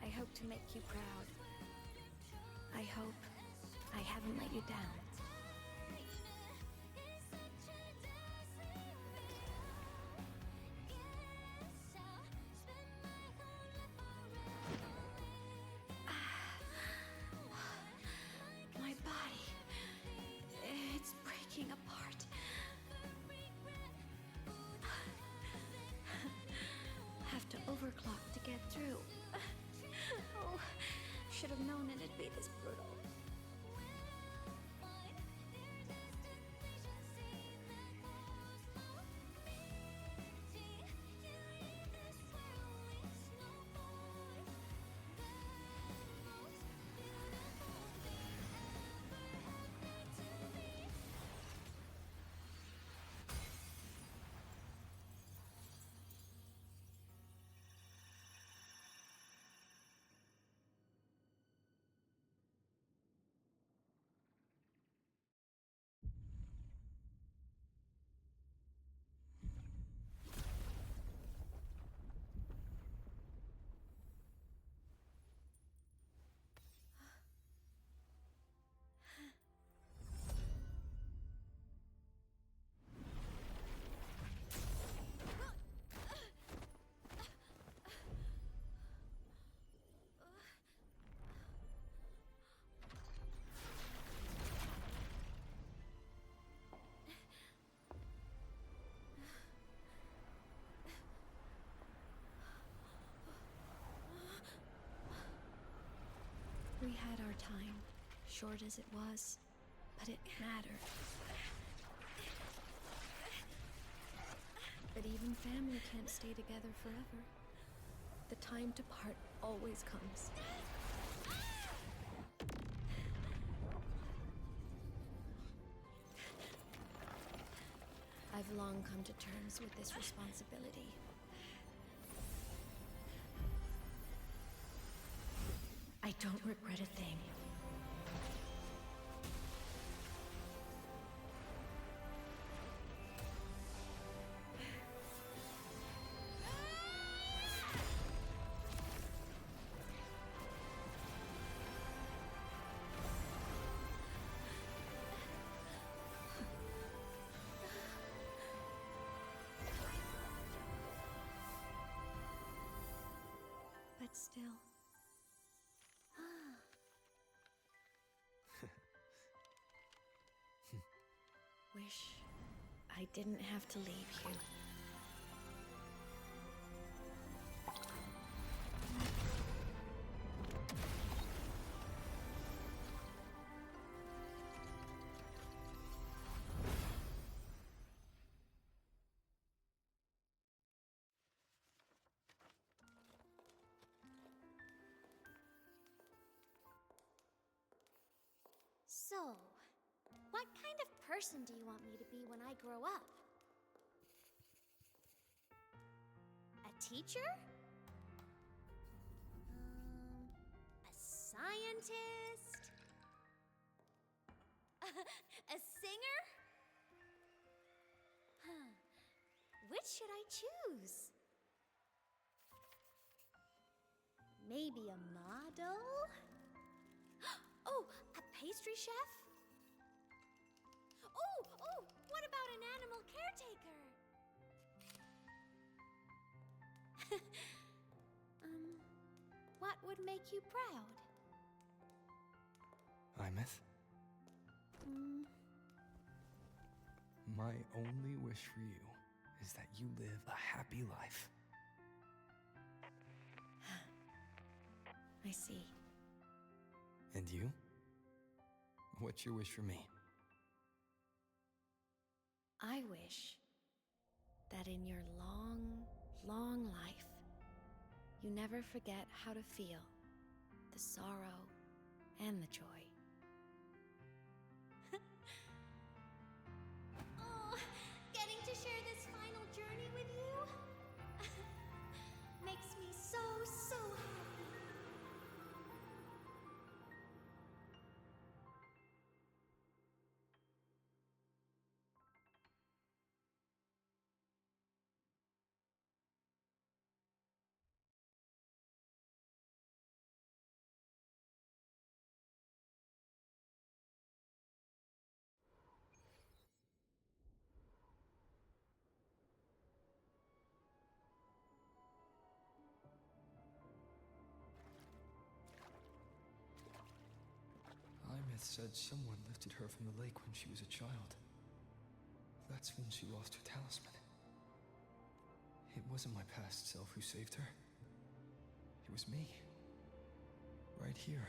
I hope to make you proud. I hope I haven't let you down. My body, it's breaking apart. Have to overclock to get through. Oh, should have known it'd be this brutal. We had our time, short as it was, but it mattered. But even family can't stay together forever. The time to part always comes. I've long come to terms with this responsibility. I don't regret a thing. But still. Wish I didn't have to leave you. So, What kind of person do you want me to be when I grow up? A teacher? A scientist? A singer? Which should I choose? Maybe a model? Oh, a pastry chef? Oh, what about an animal caretaker? What would make you proud? Imeth, my only wish for you is that you live a happy life. I see. And you? What's your wish for me? I wish that in your long, long life, you never forget how to feel the sorrow and the joy. Oh, getting to share this final journey with you makes me so happy. Imeth said someone lifted her from the lake when she was a child. That's when she lost her talisman. It wasn't my past self who saved her. It was me. Right here.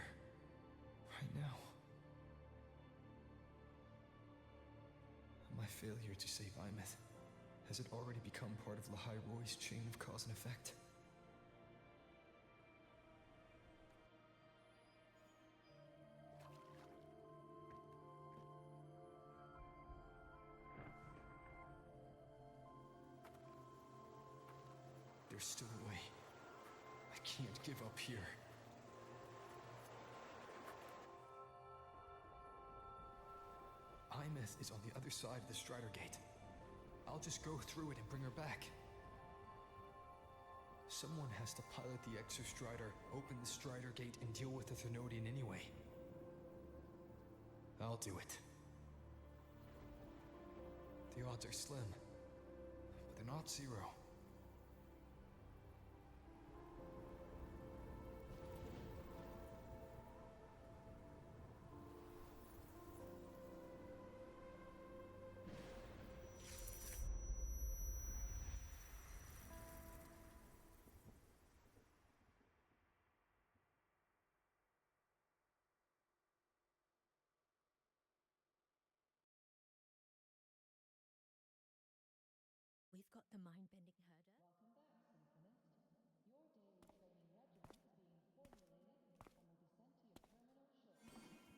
Right now. My failure to save Imeth, has it already become part of Lahai Roy's chain of cause and effect? There's still a way. I can't give up here. Imeth is on the other side of the Strider Gate. I'll just go through it and bring her back. Someone has to pilot the Exostrider, open the Strider Gate, and deal with the Thermodian anyway. I'll do it. The odds are slim, but they're not zero. We've got the mind-bending herder. Welcome back, Synchronist. Your daily training regimen is being formulated and will be sent to your terminal shortly.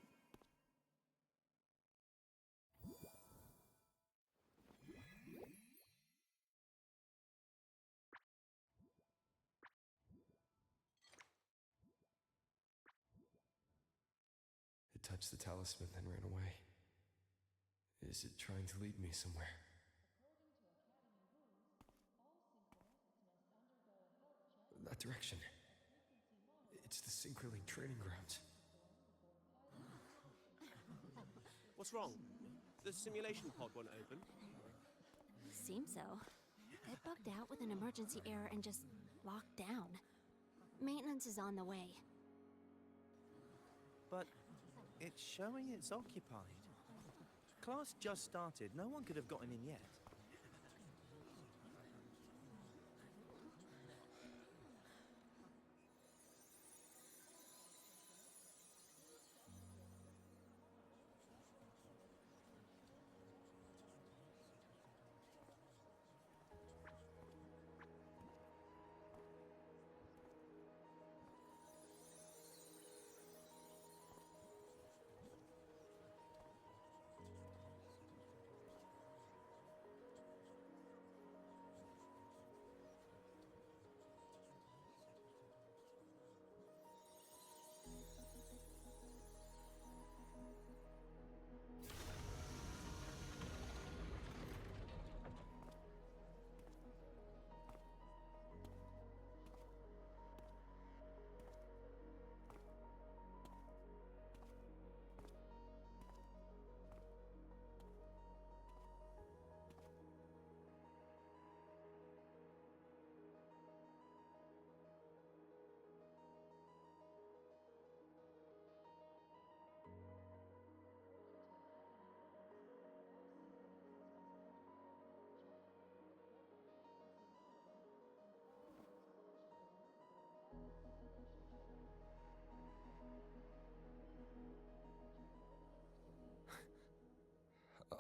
It touched the talisman, then ran away. Is it trying to lead me somewhere? That direction. It's the Synchrolink training grounds. What's wrong? The simulation pod won't open? Seems so. It bugged out with an emergency error and just locked down. Maintenance is on the way. But it's showing it's occupied. Class just started. No one could have gotten in yet.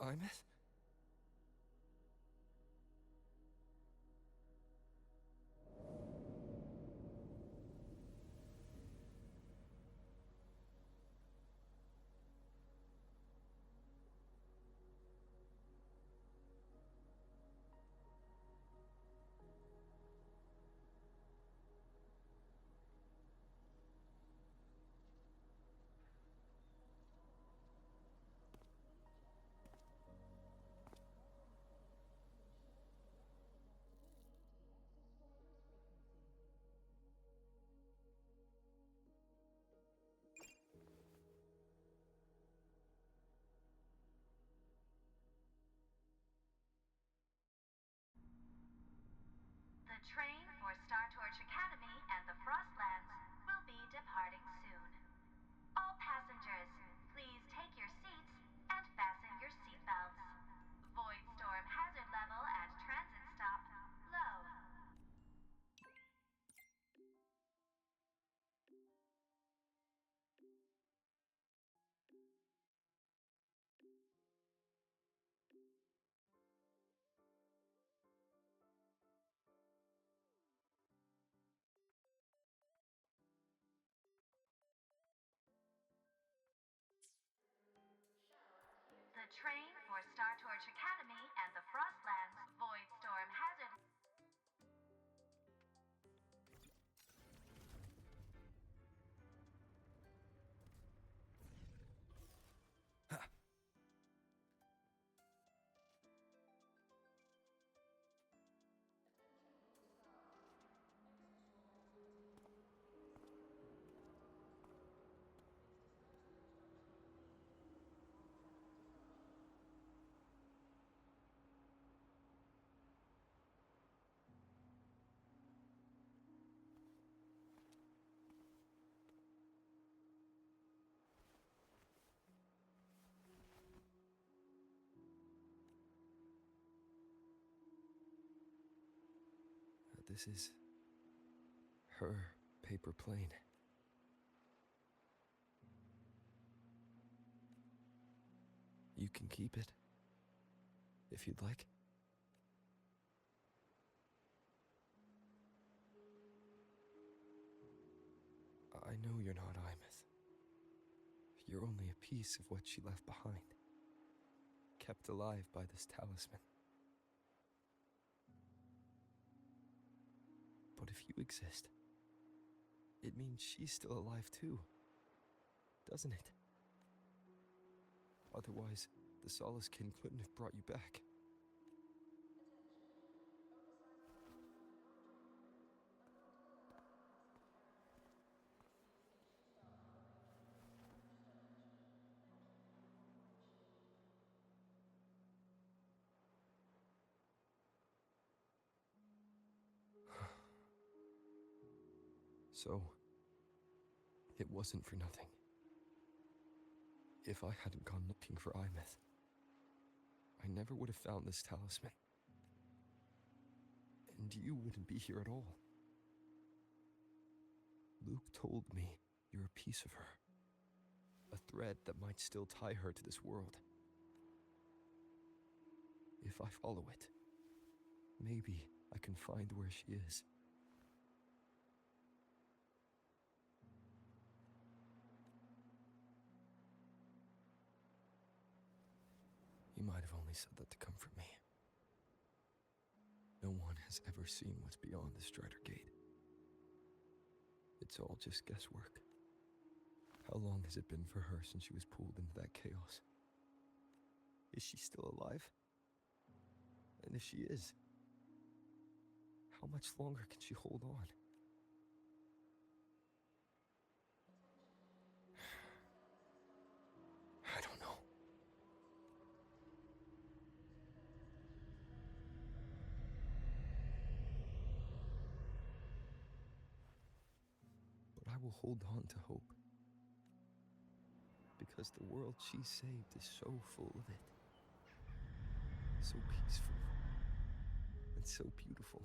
Imeth? The train for Star Torch Academy and the Frostlands will be departing soon. All passengers, please take your seats and fasten your seatbelts. Void storm hazard level at transit stop low. The train for Star Torch Academy and the Frostlands Void Storm Hazard. This is her paper plane. You can keep it, if you'd like. I know you're not Imeth. You're only a piece of what she left behind, kept alive by this talisman. But if you exist, it means she's still alive too, doesn't it? Otherwise, the Solace Kin couldn't have brought you back. So, it wasn't for nothing. If I hadn't gone looking for Imeth, I never would have found this talisman. And you wouldn't be here at all. Luke told me you're a piece of her. A thread that might still tie her to this world. If I follow it, maybe I can find where she is. You might have only said that to comfort me. No one has ever seen what's beyond the Strider Gate. It's all just guesswork. How long has it been for her since she was pulled into that chaos? Is she still alive? And if she is, how much longer can she hold on? I don't know. But I will hold on to hope. Because the world she saved is so full of it. So peaceful. And so beautiful.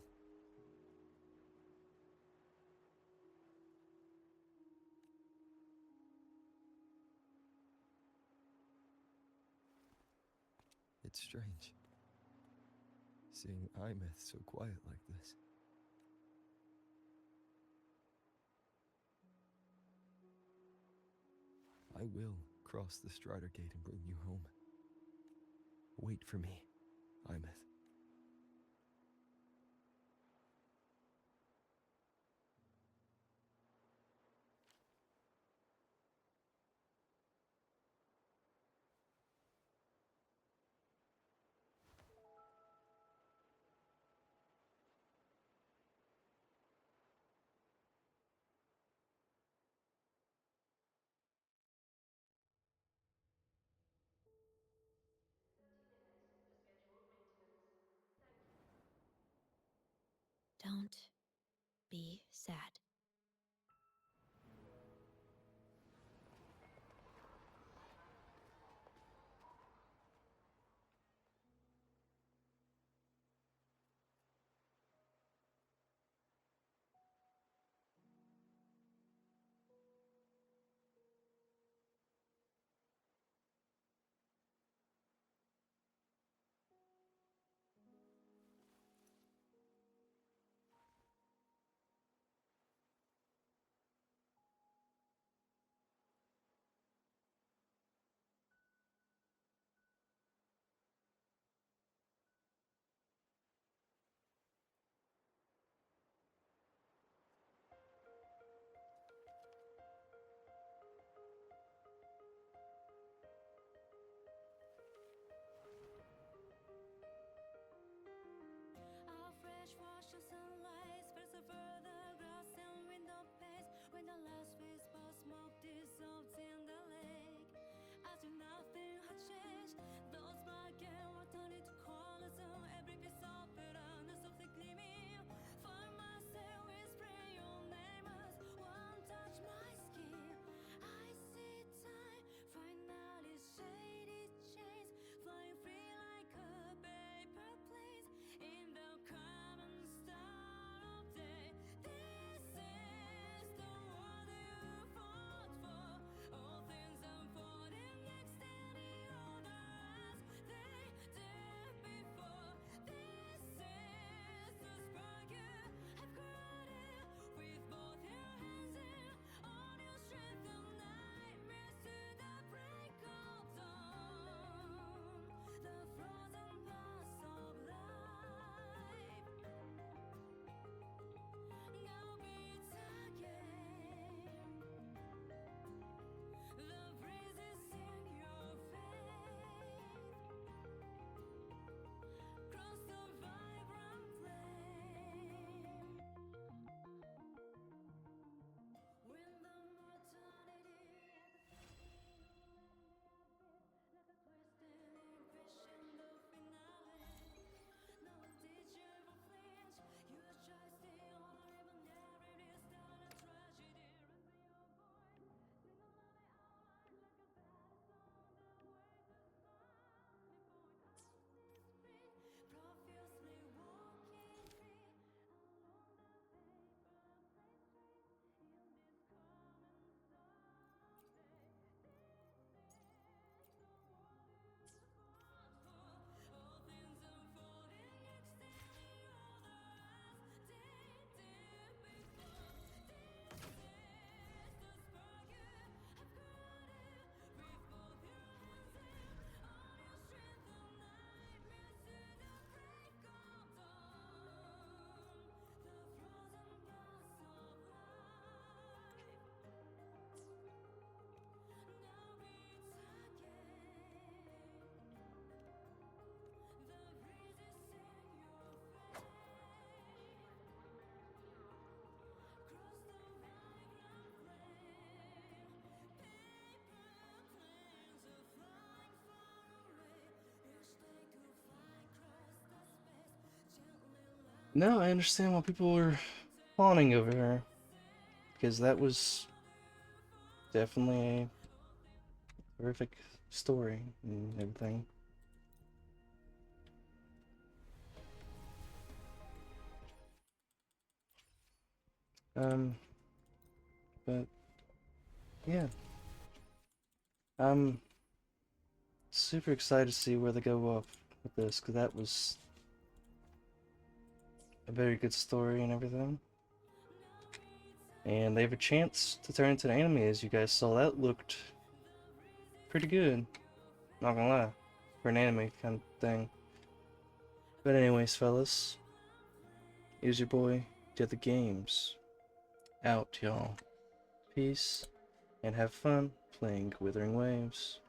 It's strange, seeing Imeth so quiet like this. I will cross the Strider Gate and bring you home. Wait for me, Imeth. Don't be sad. Our fresh wash of sunlight spreads over the grass and window panes. When the last whisper of smoke dissolves in the lake, as if nothing had changed, those black and were turned into colors and every piece of it on softly gleaming. Find myself whispering your name as one touch my skin. I see time finally shaded chains flying free like a paper plane in the common start of day. This is the world you fought for. All things unfolding extending order as they did before. This is the spark you have created with both your hands and all your strength and nightmares to the break of dawn. The frozen paths of life now beats again. The breezes in your face cross the vibrant flame. When the mortality like a questioning fish in the finale. No one did you ever flinch. You try stay on even every is not a tragedy. Raising your voice, sing along the outline like a bad song. The way to find the point. I see spring profusely walking free along the paper plane streets in this common someday. This is the world you fought for. All things unfolding, extending order as they did before. This is the spark you have created with both your hands and all your strength and nightmares to the break of dawn. The frozen paths of life now beats again. The breezes in your face cross the vibrant flame. Paper planes are flying far away. Wish they could fly across the space gently. Now I understand why people were fawning over her. Because that was definitely a horrific story and everything. But yeah. super excited to see where they go up with this, because that was a very good story and everything. And they have a chance to turn into an anime, as you guys saw. That looked pretty good, not gonna lie, for an anime kind of thing. But anyways, fellas, here's your boy, Did the Games. Out, y'all. Peace, and have fun playing Wuthering Waves.